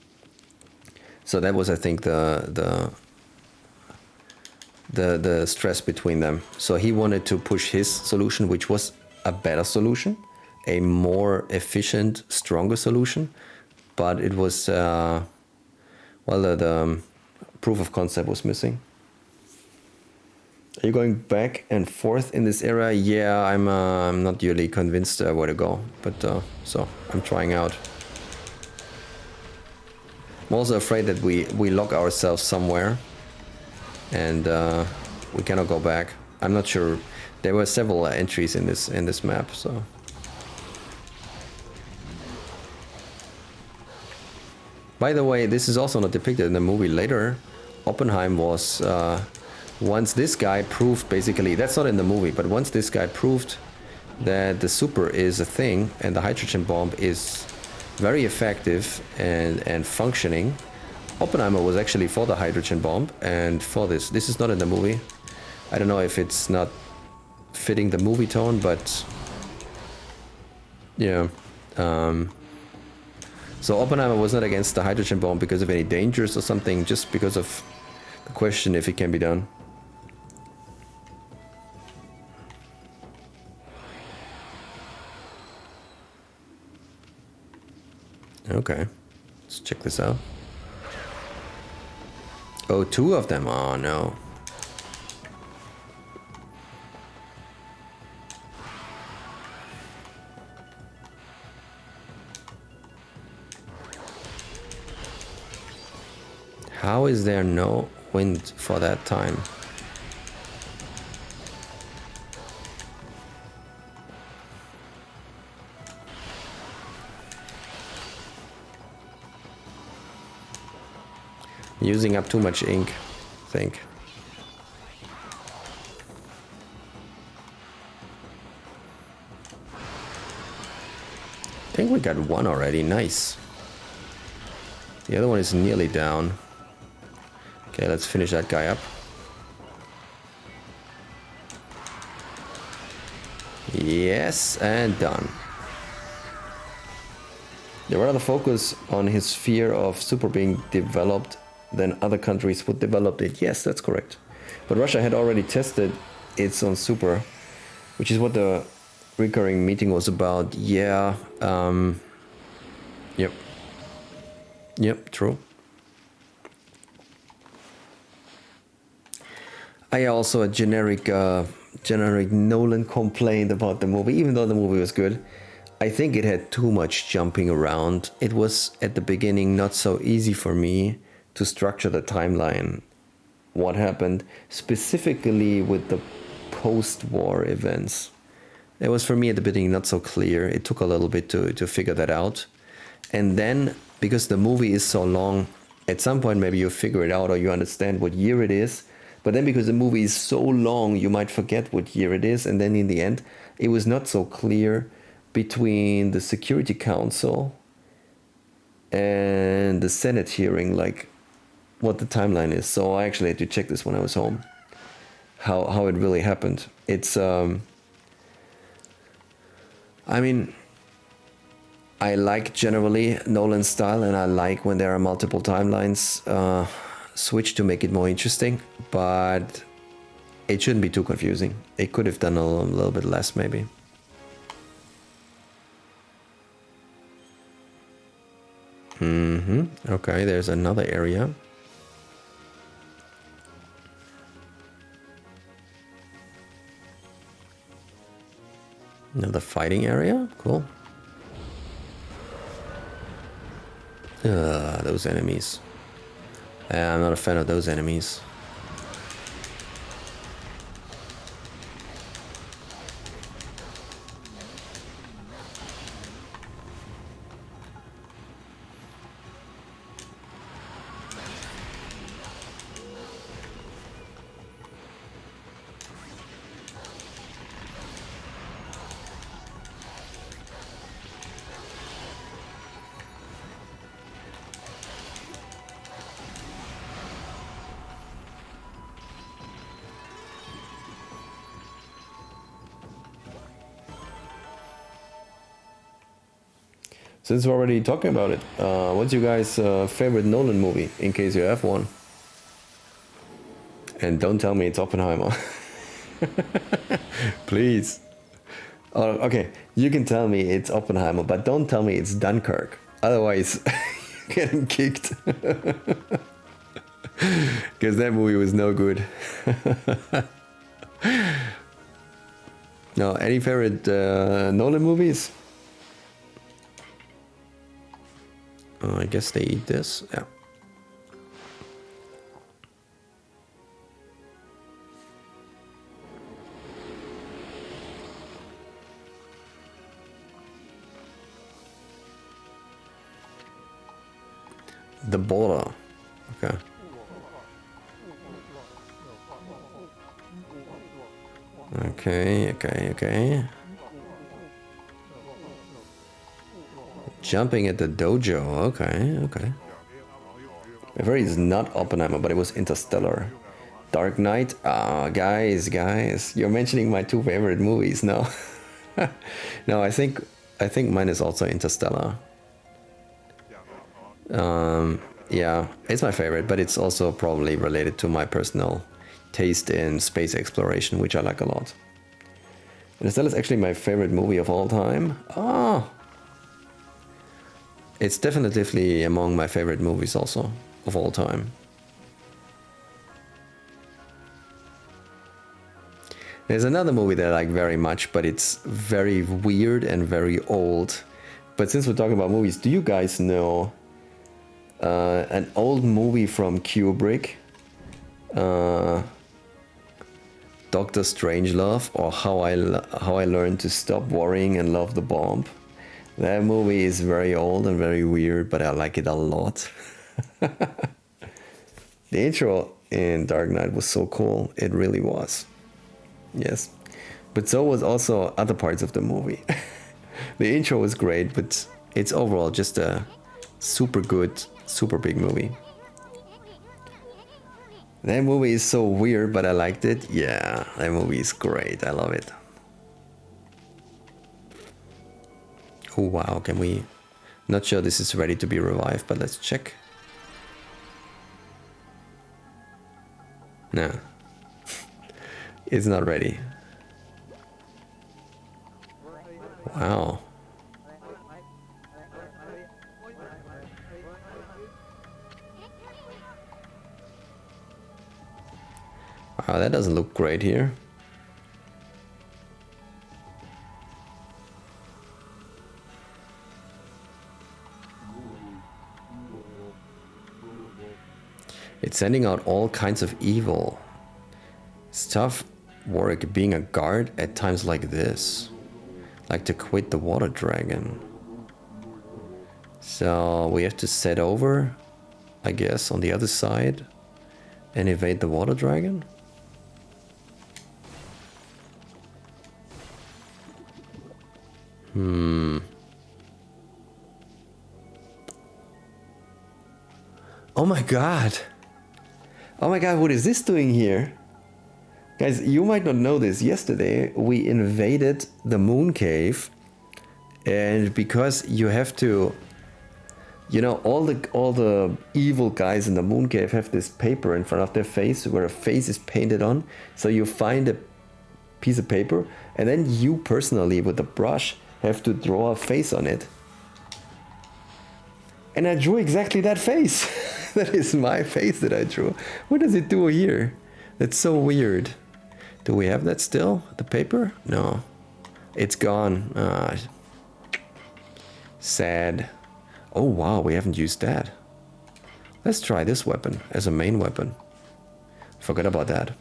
So that was, I think, the stress between them. So he wanted to push his solution, which was a better solution, a more efficient, stronger solution, but it was well, the proof of concept was missing. Are you going back and forth in this area? Yeah, I'm not really convinced where to go, but so I'm trying out. I'm also afraid that we lock ourselves somewhere, and We cannot go back. I'm not sure. There were several entries in this map, so. By the way, this is also not depicted in the movie later. Oppenheim was, once this guy proved, basically, that's not in the movie, but once this guy proved that the super is a thing and the hydrogen bomb is very effective and functioning, Oppenheimer was actually for the hydrogen bomb and for this. This is not in the movie. I don't know if it's not fitting the movie tone, but yeah. So Oppenheimer was not against the hydrogen bomb because of any dangers or something, just because of the question if it can be done. Okay, let's check this out. Oh, two of them. Oh no. How is there no wind for that time? Using up too much ink, I think. I think we got one already, nice. The other one is nearly down. Okay, let's finish that guy up. Yes, and done. They would rather focus on his fear of super being developed than other countries would develop it. Yes, that's correct. But Russia had already tested its own super, which is what the recurring meeting was about. Yeah, yep. Yep, true. I also a generic Nolan complaint about the movie, even though the movie was good. I think it had too much jumping around. It was at the beginning not so easy for me to structure the timeline. What happened specifically with the post-war events. It was for me at the beginning not so clear. It took a little bit to figure that out. And then, because the movie is so long, at some point maybe you figure it out or you understand what year it is. But then because the movie is so long, you might forget what year it is. And then in the end, it was not so clear between the Security Council and the Senate hearing, like what the timeline is. So I actually had to check this when I was home, how it really happened. It's, I mean, I like generally Nolan's style, and I like when there are multiple timelines switched to make it more interesting, but it shouldn't be too confusing. It could have done a little bit less, maybe. Okay, there's another area. Another fighting area? Cool. Those enemies. I'm not a fan of those enemies. Since we're already talking about it, what's your guys' favorite Nolan movie, in case you have one? And don't tell me it's Oppenheimer. Please. Oh, okay, you can tell me it's Oppenheimer, but don't tell me it's Dunkirk. Otherwise, you're getting kicked. Because that movie was no good. No, any favorite Nolan movies? I guess they eat this, yeah. The border. Okay. Okay. Jumping at the dojo. Okay. My favorite is not Oppenheimer, but it was Interstellar. Dark Knight. Ah, guys, you're mentioning my two favorite movies now. No, I think mine is also Interstellar. Yeah, it's my favorite, but it's also probably related to my personal taste in space exploration, which I like a lot. Interstellar is actually my favorite movie of all time. Oh, it's definitely among my favorite movies also of all time. There's another movie that I like very much, but it's very weird and very old. But since we're talking about movies, do you guys know an old movie from Kubrick? Dr. Strangelove, or How I Learned to Stop Worrying and Love the Bomb. That movie is very old and very weird, but I like it a lot. The intro in Dark Knight was so cool. It really was. Yes. But so was also other parts of the movie. The intro was great, but it's overall just a super good, super big movie. That movie is so weird, but I liked it. Yeah, that movie is great. I love it. Oh wow, can we... Not sure this is ready to be revived, but let's check. No. It's not ready. Wow. Wow, that doesn't look great here. It's sending out all kinds of evil. It's tough work being a guard at times like this. Like to quit the water dragon. So we have to set over, I guess, on the other side and evade the water dragon. Oh my god. Oh my god, what is this doing here? Guys, you might not know this. Yesterday we invaded the moon cave, and because you have to, you know, all the evil guys in the moon cave have this paper in front of their face where a face is painted on. So you find a piece of paper and then you personally with a brush have to draw a face on it. And I drew exactly that face. That is my face that I drew. What does it do here? That's so weird. Do we have that still? The paper? No. It's gone. Sad. Oh wow, we haven't used that. Let's try this weapon as a main weapon. Forgot about that.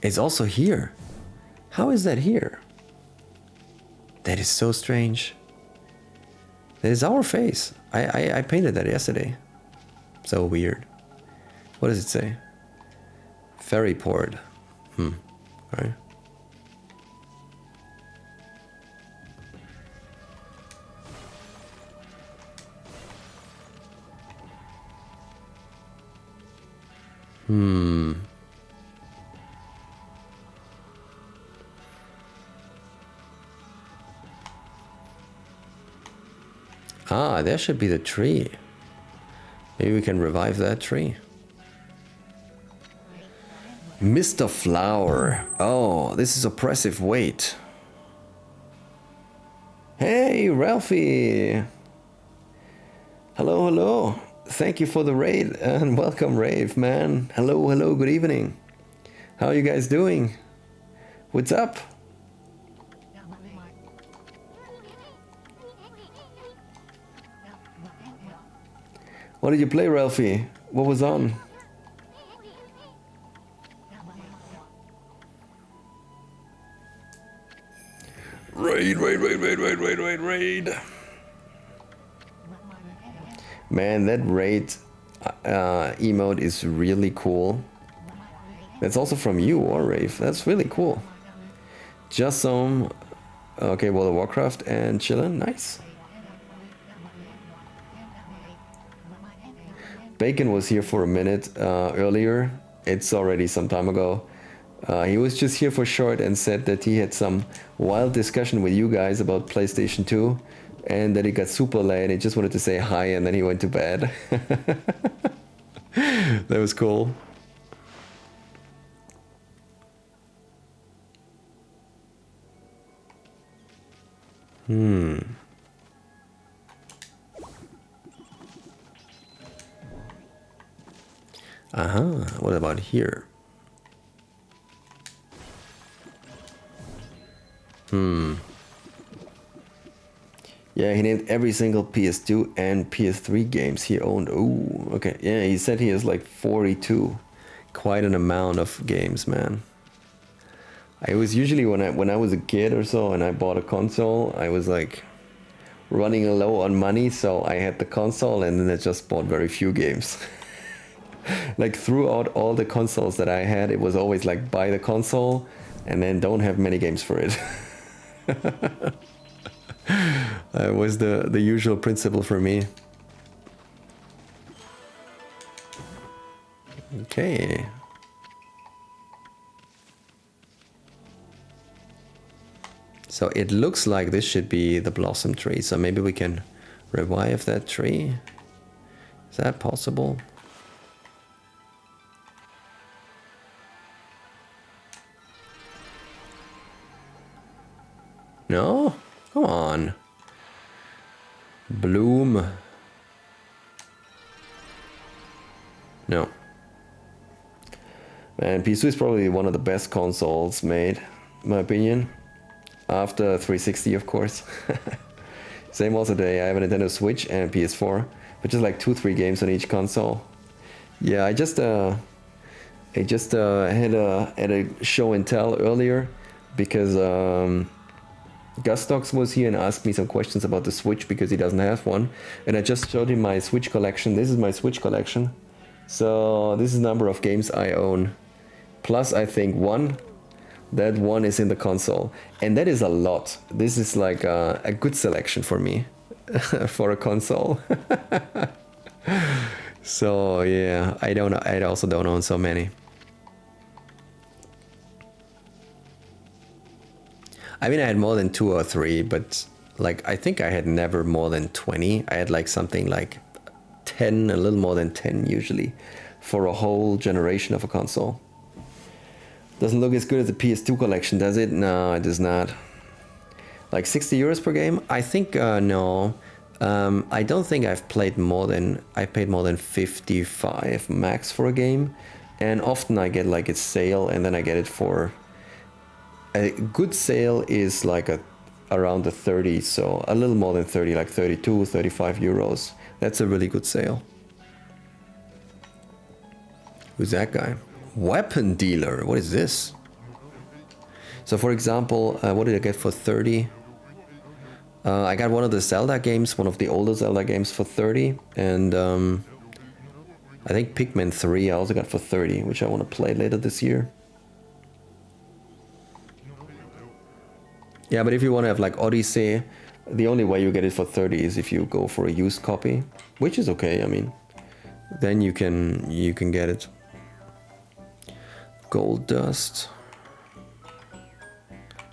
It's also here. How is that here? That is so strange. That is our face. I painted that yesterday. So weird. What does it say? Ferry port. Right. Ah, there should be the tree. Maybe we can revive that tree. Mr. Flower. Oh, this is oppressive. Wait. Hey, Ralphie. Hello, hello. Thank you for the raid and welcome, Rave, man. Hello, hello, good evening. How are you guys doing? What's up? What did you play, Ralphie? What was on? Raid. Man, that raid emote is really cool. That's also from you, or Rave. That's really cool. Just some... Okay, World of Warcraft and chillin'. Nice. Bacon was here for a minute earlier. It's already some time ago. He was just here for short and said that he had some wild discussion with you guys about PlayStation 2 and that he got super late and he just wanted to say hi and then he went to bed. That was cool. What about here? Yeah, he named every single PS2 and PS3 games he owned. Ooh, okay. Yeah, he said he has like 42. Quite an amount of games, man. I was usually when I was a kid or so and I bought a console, I was like running low on money, so I had the console and then I just bought very few games. Like throughout all the consoles that I had, it was always like buy the console and then don't have many games for it. That was the usual principle for me. Okay. So it looks like this should be the blossom tree, so maybe we can revive that tree. Is that possible? No? Come on. Bloom. No. And PS2 is probably one of the best consoles made, in my opinion. After 360, of course. Same also today. I have a Nintendo Switch and PS4, but just like 2-3 games on each console. Yeah, I just had a show and tell earlier because Gustox was here and asked me some questions about the Switch because he doesn't have one, and I just showed him my Switch collection. This is my Switch collection. So this is the number of games I own. Plus I think one. That one is in the console. And that is a lot. This is like a good selection for me. For a console. So yeah, I also don't own so many. I mean, I had more than 2 or 3, but like I think I had never more than 20. I had like something like 10, a little more than 10 usually, for a whole generation of a console. Doesn't look as good as the PS2 collection, does it? No, it does not. Like 60 euros per game? I think no. I don't think I paid more than 55 max for a game, and often I get like a sale, and then I get it for a good sale is like around the 30, so a little more than 30, like 32, 35 euros. That's a really good sale. Who's that guy? Weapon dealer, what is this? So for example, what did I get for 30? I got one of the Zelda games, one of the older Zelda games for 30, and I think Pikmin 3 I also got for 30, which I want to play later this year. Yeah, but if you want to have like Odyssey, the only way you get it for 30 is if you go for a used copy, which is okay, I mean. Then you can get it. Gold dust.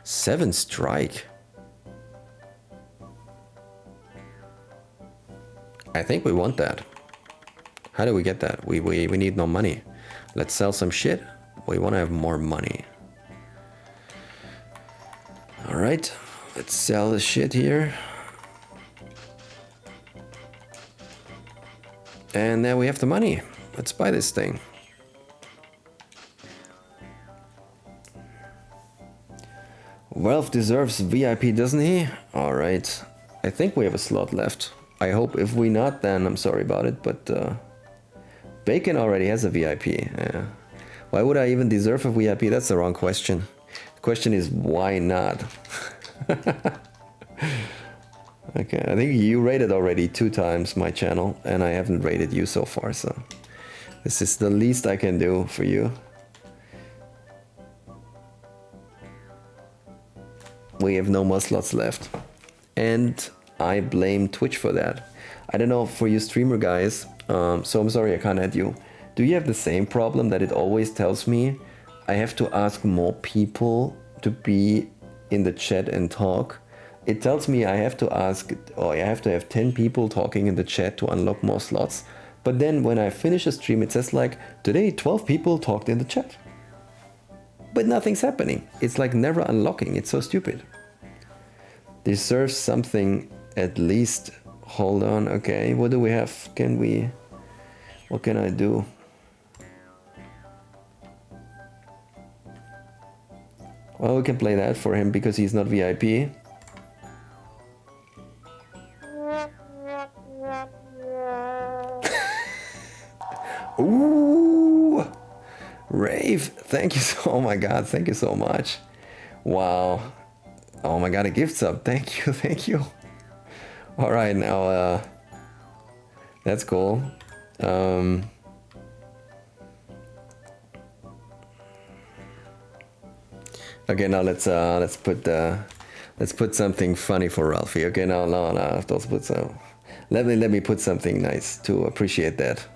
7 strike. I think we want that. How do we get that? We need no money. Let's sell some shit. We want to have more money. Alright, let's sell the shit here. And then we have the money. Let's buy this thing. Wealth deserves VIP, doesn't he? Alright. I think we have a slot left. I hope. If we not, then I'm sorry about it, but Bacon already has a VIP. Yeah. Why would I even deserve a VIP? That's the wrong question. The question is, why not? Okay, I think you rated already 2 times my channel, and I haven't rated you so far, so this is the least I can do for you. We have no more slots left, and I blame Twitch for that. I don't know for you streamer guys, so I'm sorry I can't add you. Do you have the same problem that it always tells me I have to ask more people to be in the chat and talk? It tells me I have to ask, or I have to have 10 people talking in the chat to unlock more slots. But then when I finish a stream, it says like, today 12 people talked in the chat. But nothing's happening. It's like never unlocking. It's so stupid. Deserves something at least. Hold on. Okay, what do we have? What can I do? Well, we can play that for him because he's not VIP. Ooh, Rave, thank you so, oh my god, thank you so much. Wow. Oh my god, a gift sub, thank you, thank you. All right, now, that's cool. Okay, now let's put something funny for Ralphie. Okay, now I have to put some. Let me put something nice to appreciate that.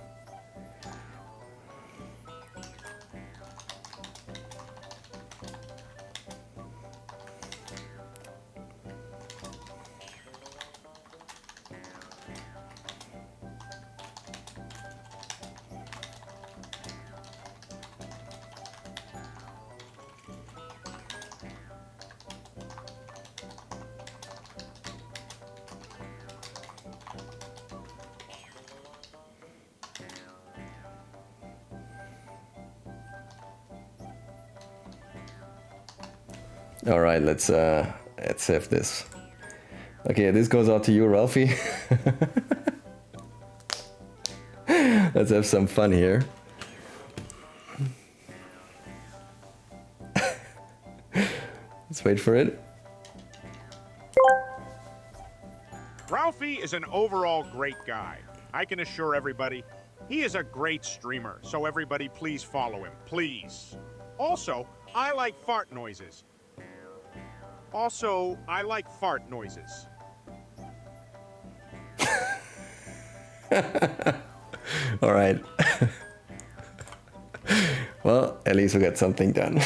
All right, let's have this. Okay, this goes out to you, Ralphie. Let's have some fun here. Let's wait for it. Ralphie is an overall great guy. I can assure everybody, he is a great streamer, so everybody please follow him, please. Also, I like fart noises. All right. Well, at least we got something done.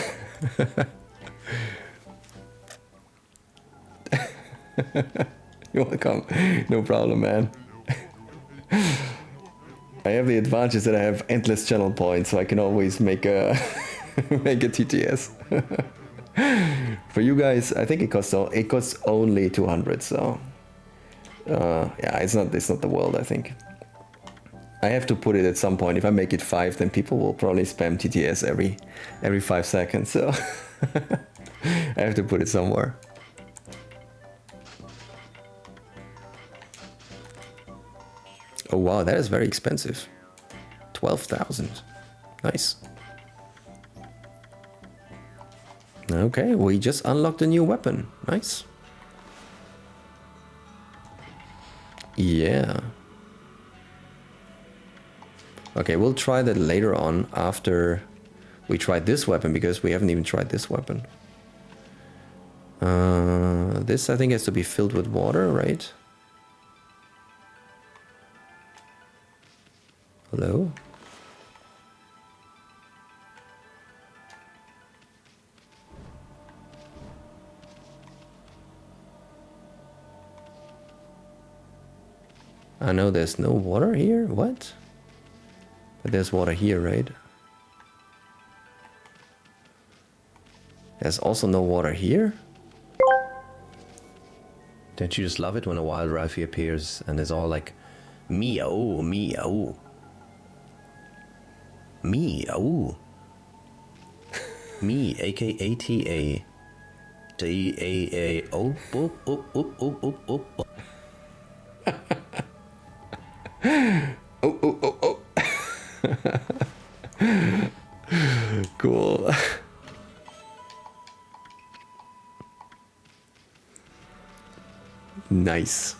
You're welcome. No problem, man. I have the advantage that I have endless channel points, so I can always make a make a TTS. For you guys, I think it costs only 200. So yeah, it's not the world. I think I have to put it at some point. If I make it 5, then people will probably spam TTS every 5 seconds. So I have to put it somewhere. Oh wow, that is very expensive. 12,000. Nice. Okay, we just unlocked a new weapon. Nice. Yeah. Okay, we'll try that later on after we try this weapon, because we haven't even tried this weapon. This, I think, has to be filled with water, right? Hello? I know there's no water here. What? But there's water here, right? There's also no water here? Don't you just love it when a wild Ralphie appears and is all like, meow, meow. Meow. Me, A-K-A-T-A. T-A-A-O. Oh, oh, oh, oh, oh, oh, oh. Oh, oh, oh, oh. Cool. Nice.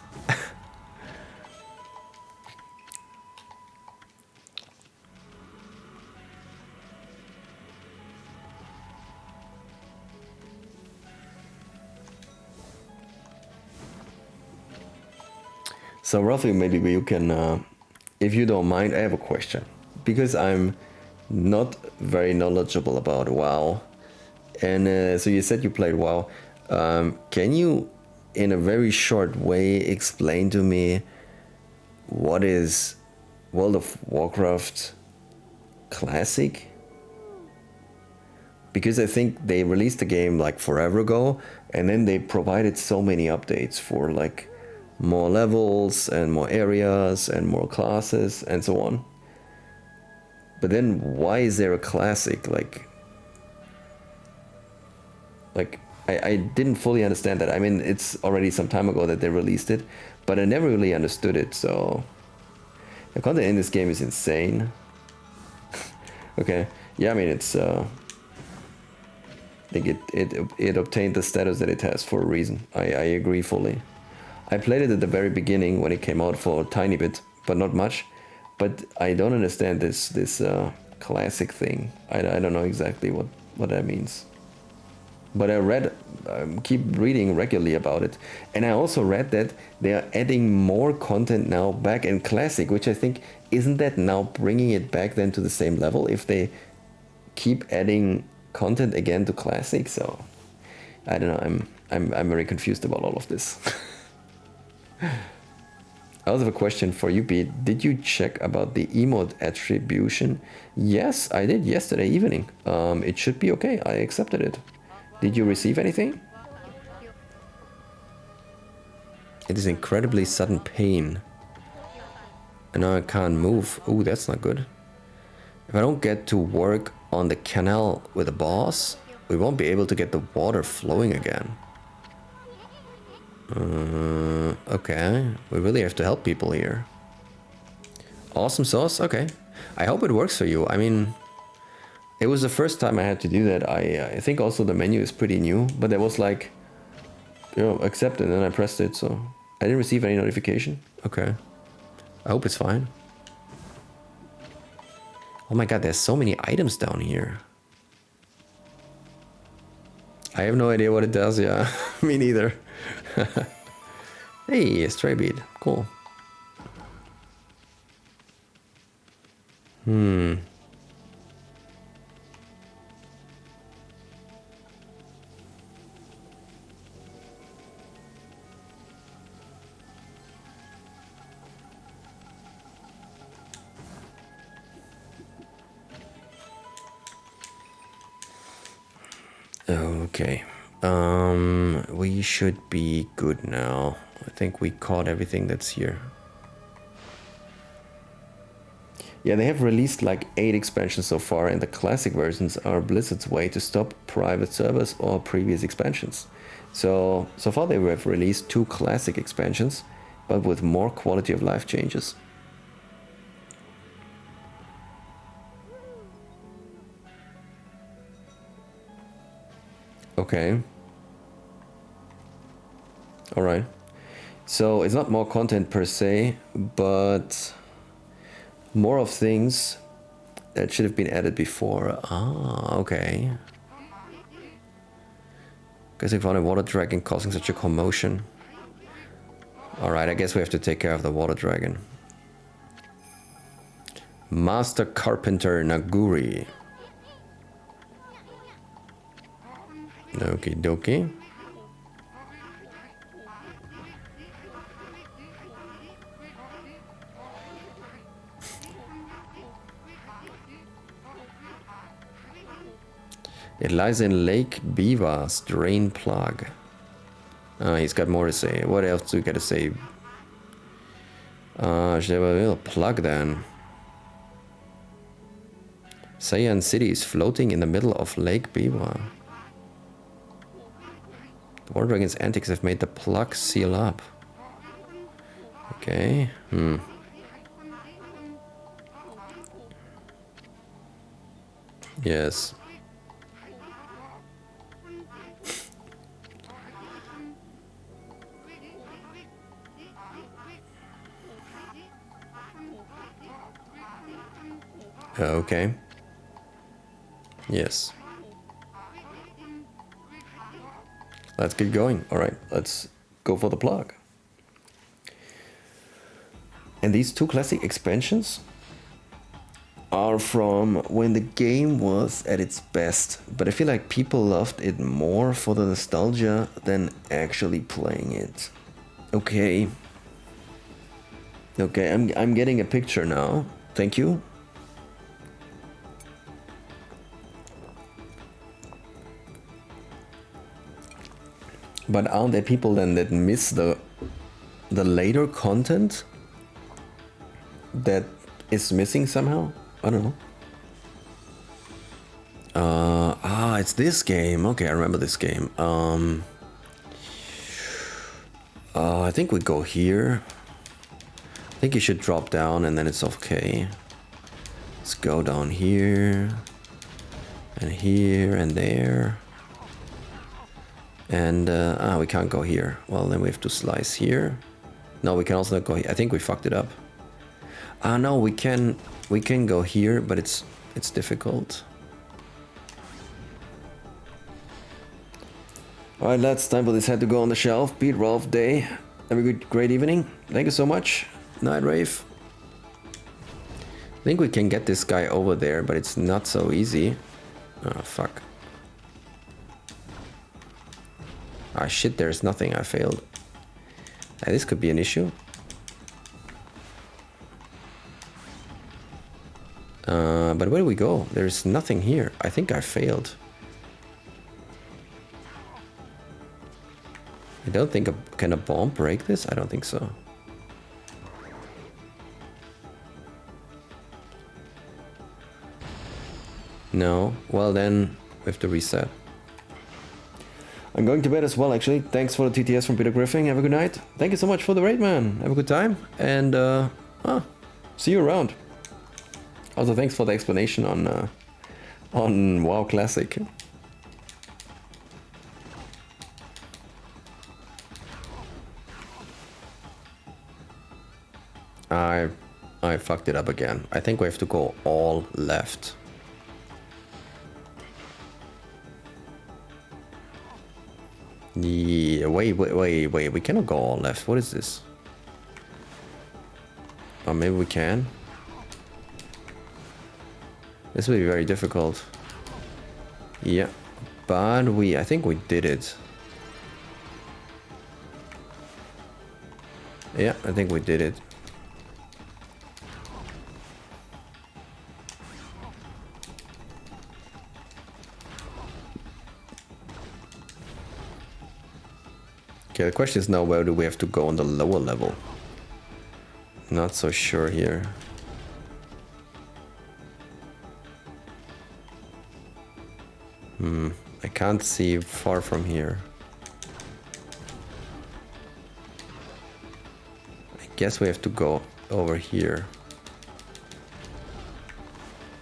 So roughly, maybe you can, if you don't mind, I have a question. Because I'm not very knowledgeable about WoW. And so you said you played WoW. Can you, in a very short way, explain to me what is World of Warcraft Classic? Because I think they released the game like forever ago, and then they provided so many updates for like more levels and more areas and more classes and so on. But then why is there a classic? I didn't fully understand that. I mean, it's already some time ago that they released it, but I never really understood it, so... The content in this game is insane. Okay, yeah, I mean, it's... I think it obtained the status that it has for a reason. I agree fully. I played it at the very beginning when it came out for a tiny bit, but not much. But I don't understand this classic thing. I don't know exactly what that means. But I keep reading regularly about it. And I also read that they are adding more content now back in Classic, which I think, isn't that now bringing it back then to the same level if they keep adding content again to Classic? So, I don't know, I'm very confused about all of this. I also have a question for you, Pete. Did you check about the emote attribution? Yes, I did yesterday evening. It should be okay. I accepted it. Did you receive anything? It is incredibly sudden pain. And now I can't move. Oh, that's not good. If I don't get to work on the canal with the boss, we won't be able to get the water flowing again. Okay. We really have to help people here. Awesome sauce? Okay. I hope it works for you. I mean... It was the first time I had to do that. I think also the menu is pretty new, but there was like, you know, accept, and then I pressed it, so I didn't receive any notification. Okay. I hope it's fine. Oh my god, there's so many items down here. I have no idea what it does, yeah. Me neither. Hey, a stray bead. Cool. Okay, we should be good now. I think we caught everything that's here. Yeah, they have released like 8 expansions so far, and the classic versions are Blizzard's way to stop private servers or previous expansions. So far they have released 2 classic expansions, but with more quality of life changes. Okay. Alright. So it's not more content per se, but more of things that should have been added before. Ah, okay. Guess I found a water dragon causing such a commotion. Alright, I guess we have to take care of the water dragon. Master Carpenter Naguri. Okie dokie. It lies in Lake Beaver's drain plug. He's got more to say. What else do we got to say? Should have a little plug then. Sei-an City is floating in the middle of Lake Beaver. The Water Dragon's antics have made the plug seal up. Okay. Yes. Okay. Yes. Let's get going. All right, let's go for the plug. And these two classic expansions are from when the game was at its best, but I feel like people loved it more for the nostalgia than actually playing it. Okay. Okay, I'm getting a picture now. Thank you. But aren't there people then that miss the later content that is missing somehow? I don't know. It's this game. Okay, I remember this game. I think we go here. I think you should drop down and then it's okay. Let's go down here. And here and there. And, we can't go here. Well, then we have to slice here. No, we can also not go here. I think we fucked it up. No, we can go here, but it's difficult. Alright, lads, time for this head to go on the shelf. Beat Rolf Day. Have a great evening. Thank you so much. Night Rave. I think we can get this guy over there, but it's not so easy. Oh, fuck. Ah, shit, there's nothing. I failed. This could be an issue. But where do we go? There's nothing here. I think I failed. I don't think can a bomb break this? I don't think so. No. Well then, we have to reset. I'm going to bed as well, actually. Thanks for the TTS from Peter Griffin. Have a good night. Thank you so much for the raid, man. Have a good time. And, see you around. Also, thanks for the explanation on WoW Classic. I fucked it up again. I think we have to go all left. Yeah, wait, we cannot go all left. What is this? Or maybe we can. This will be very difficult. Yeah, but I think we did it. Yeah, I think we did it. Okay, the question is now, where do we have to go on the lower level? Not so sure here. I can't see far from here. I guess we have to go over here.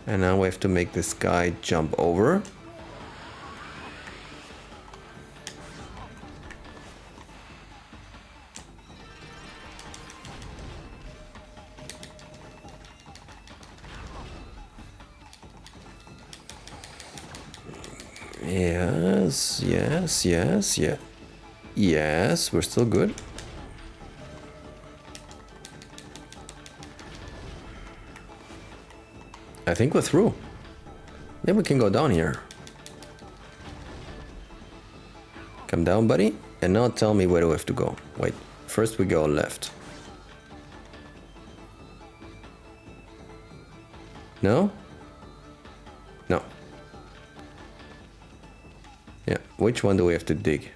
And now we have to make this guy jump over. Yes, we're still good. I think we're through. Then we can go down here. Come down, buddy. And now tell me where do we have to go. Wait, first we go left. No? No. Yeah, which one do we have to dig?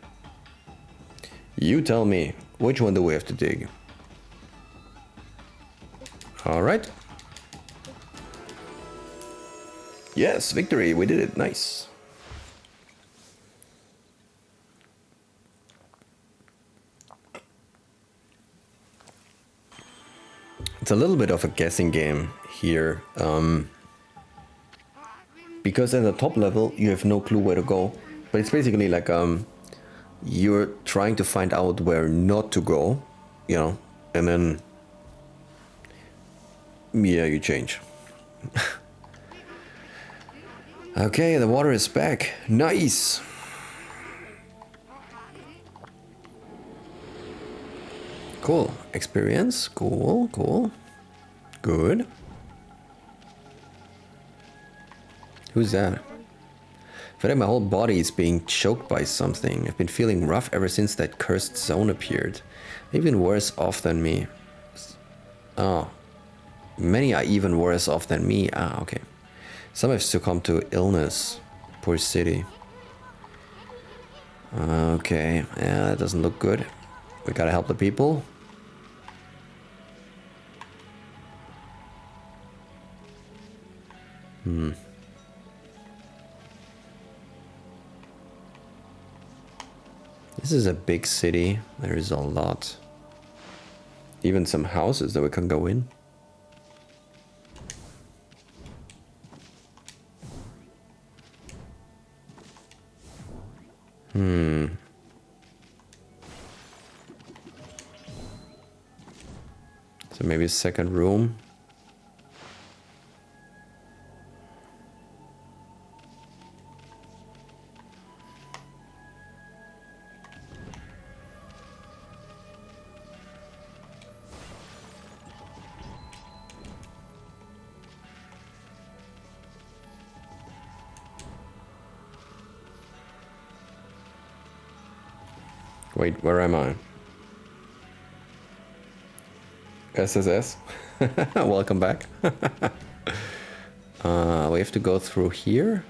You tell me, which one do we have to dig? All right. Yes, victory, we did it, nice. It's a little bit of a guessing game here. Because at the top level, you have no clue where to go. But it's basically like, you're trying to find out where not to go, you know, and then, yeah, you change. Okay, the water is back. Nice. Cool. Experience. Cool, cool. Good. Who's that? I feel like my whole body is being choked by something. I've been feeling rough ever since that cursed zone appeared. Even worse off than me. Oh. Many are even worse off than me. Ah, okay. Some have succumbed to illness. Poor city. Okay. Yeah, that doesn't look good. We gotta help the people. This is a big city. There is a lot. Even some houses that we can go in. So maybe a second room. Wait, where am I? SSS? Welcome back. We have to go through here.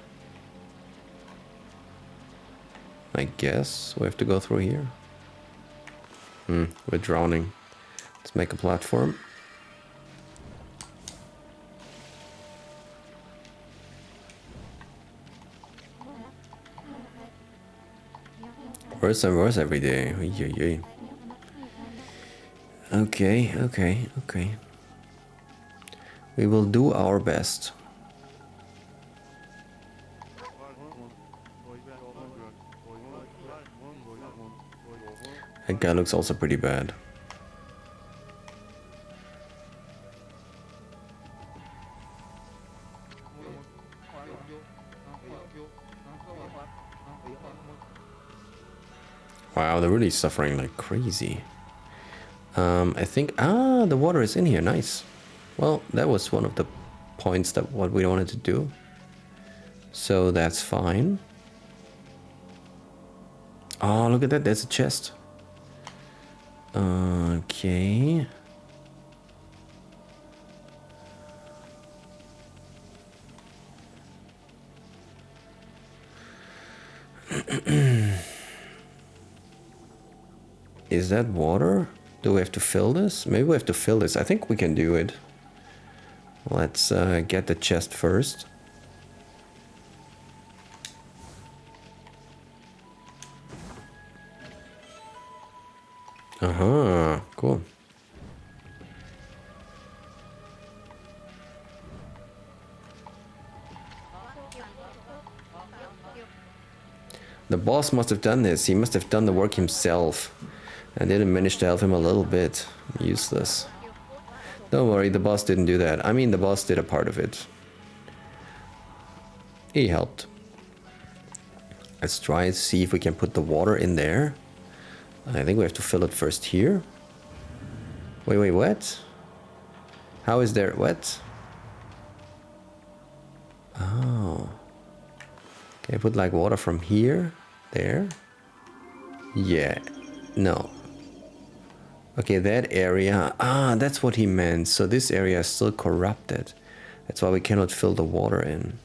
I guess we have to go through here. We're drowning. Let's make a platform. Worse and worse every day. Okay, okay, okay. We will do our best. That guy looks also pretty bad. Wow, they're really suffering like crazy. I think, the water is in here, nice. Well, that was one of the points that what we wanted to do. So that's fine. Oh, look at that, there's a chest. Okay. Is that water? Do we have to fill this? Maybe we have to fill this. I think we can do it. Let's get the chest first. Uh-huh, cool. The boss must have done this. He must have done the work himself. I didn't manage to help him a little bit. Useless. Don't worry, the boss didn't do that. I mean, the boss did a part of it. He helped. Let's try and see if we can put the water in there. I think we have to fill it first here. Wait, what? How is there what? Oh. Can I put like water from here? There? Yeah. No. Okay, that area. Ah, that's what he meant. So this area is still corrupted. That's why we cannot fill the water in.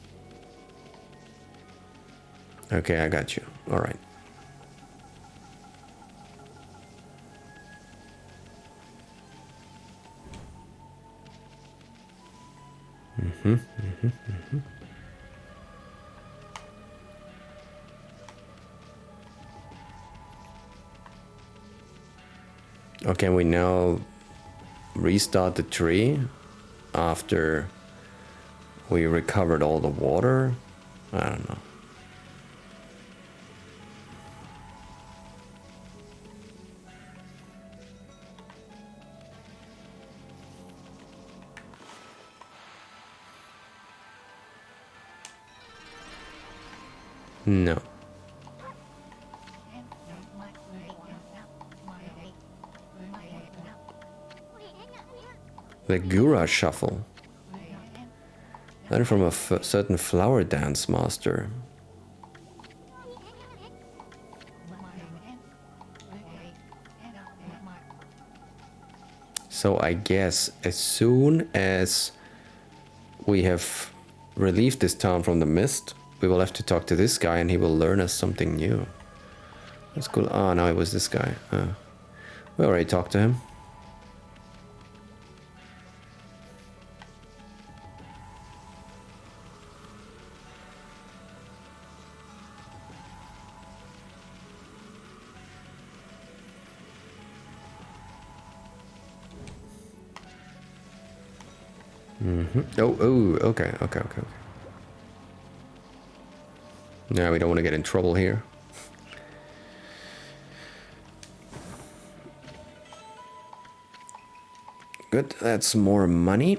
Okay, I got you. All right. Okay, we now restart the tree after we recovered all the water. I don't know. No. The Gura Shuffle. Learn from a certain flower dance master. So I guess as soon as we have relieved this town from the mist, we will have to talk to this guy and he will learn us something new. That's cool. Oh, now it was this guy. We already talked to him. Okay. No, we don't want to get in trouble here. Good, that's more money.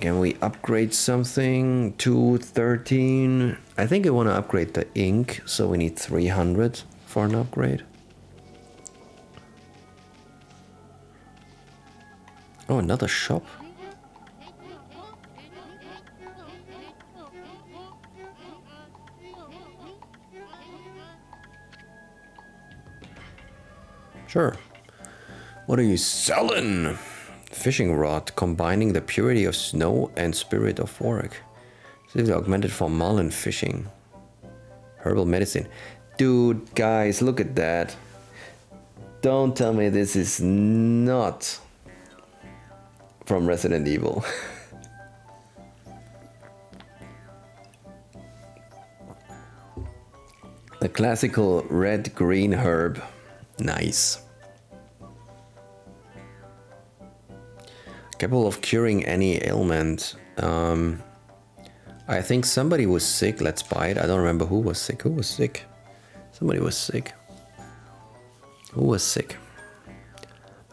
Can we upgrade something to 13? I think I want to upgrade the ink, so we need 300 for an upgrade. Oh, another shop? Sure. What are you selling? Fishing rod, combining the purity of snow and spirit of work. This is augmented for marlin fishing. Herbal medicine. Dude, guys, look at that. Don't tell me this is not from Resident Evil. The classical red-green herb. Nice. Capable of curing any ailment. I think somebody was sick. Let's buy it. I don't remember who was sick. Who was sick? Somebody was sick. Who was sick?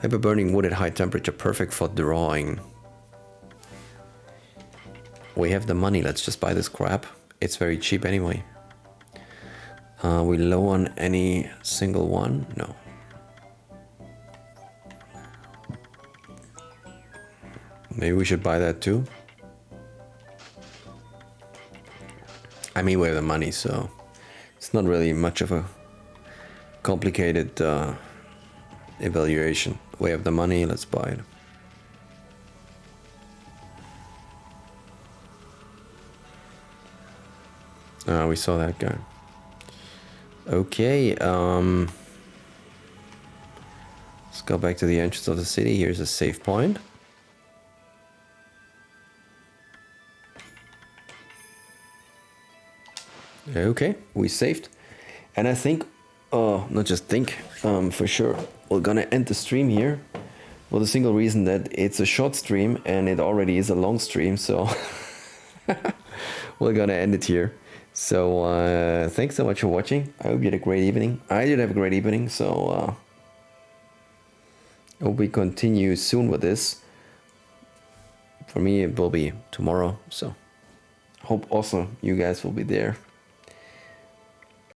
Paper burning wood at high temperature. Perfect for drawing. We have the money. Let's just buy this crap. It's very cheap anyway. We low on any single one? No. Maybe we should buy that too. I mean, we have the money, so it's not really much of a complicated evaluation. We have the money, let's buy it. We saw that guy. Okay, let's go back to the entrance of the city. Here's a save point. Okay, we saved. And I think, not just think, for sure, we're gonna end the stream here. For the single reason that it's a short stream and it already is a long stream, so we're gonna end it here. So thanks so much for watching. I hope you had a great evening. I did have a great evening, so I hope we continue soon with this. For me, it will be tomorrow, so hope also you guys will be there.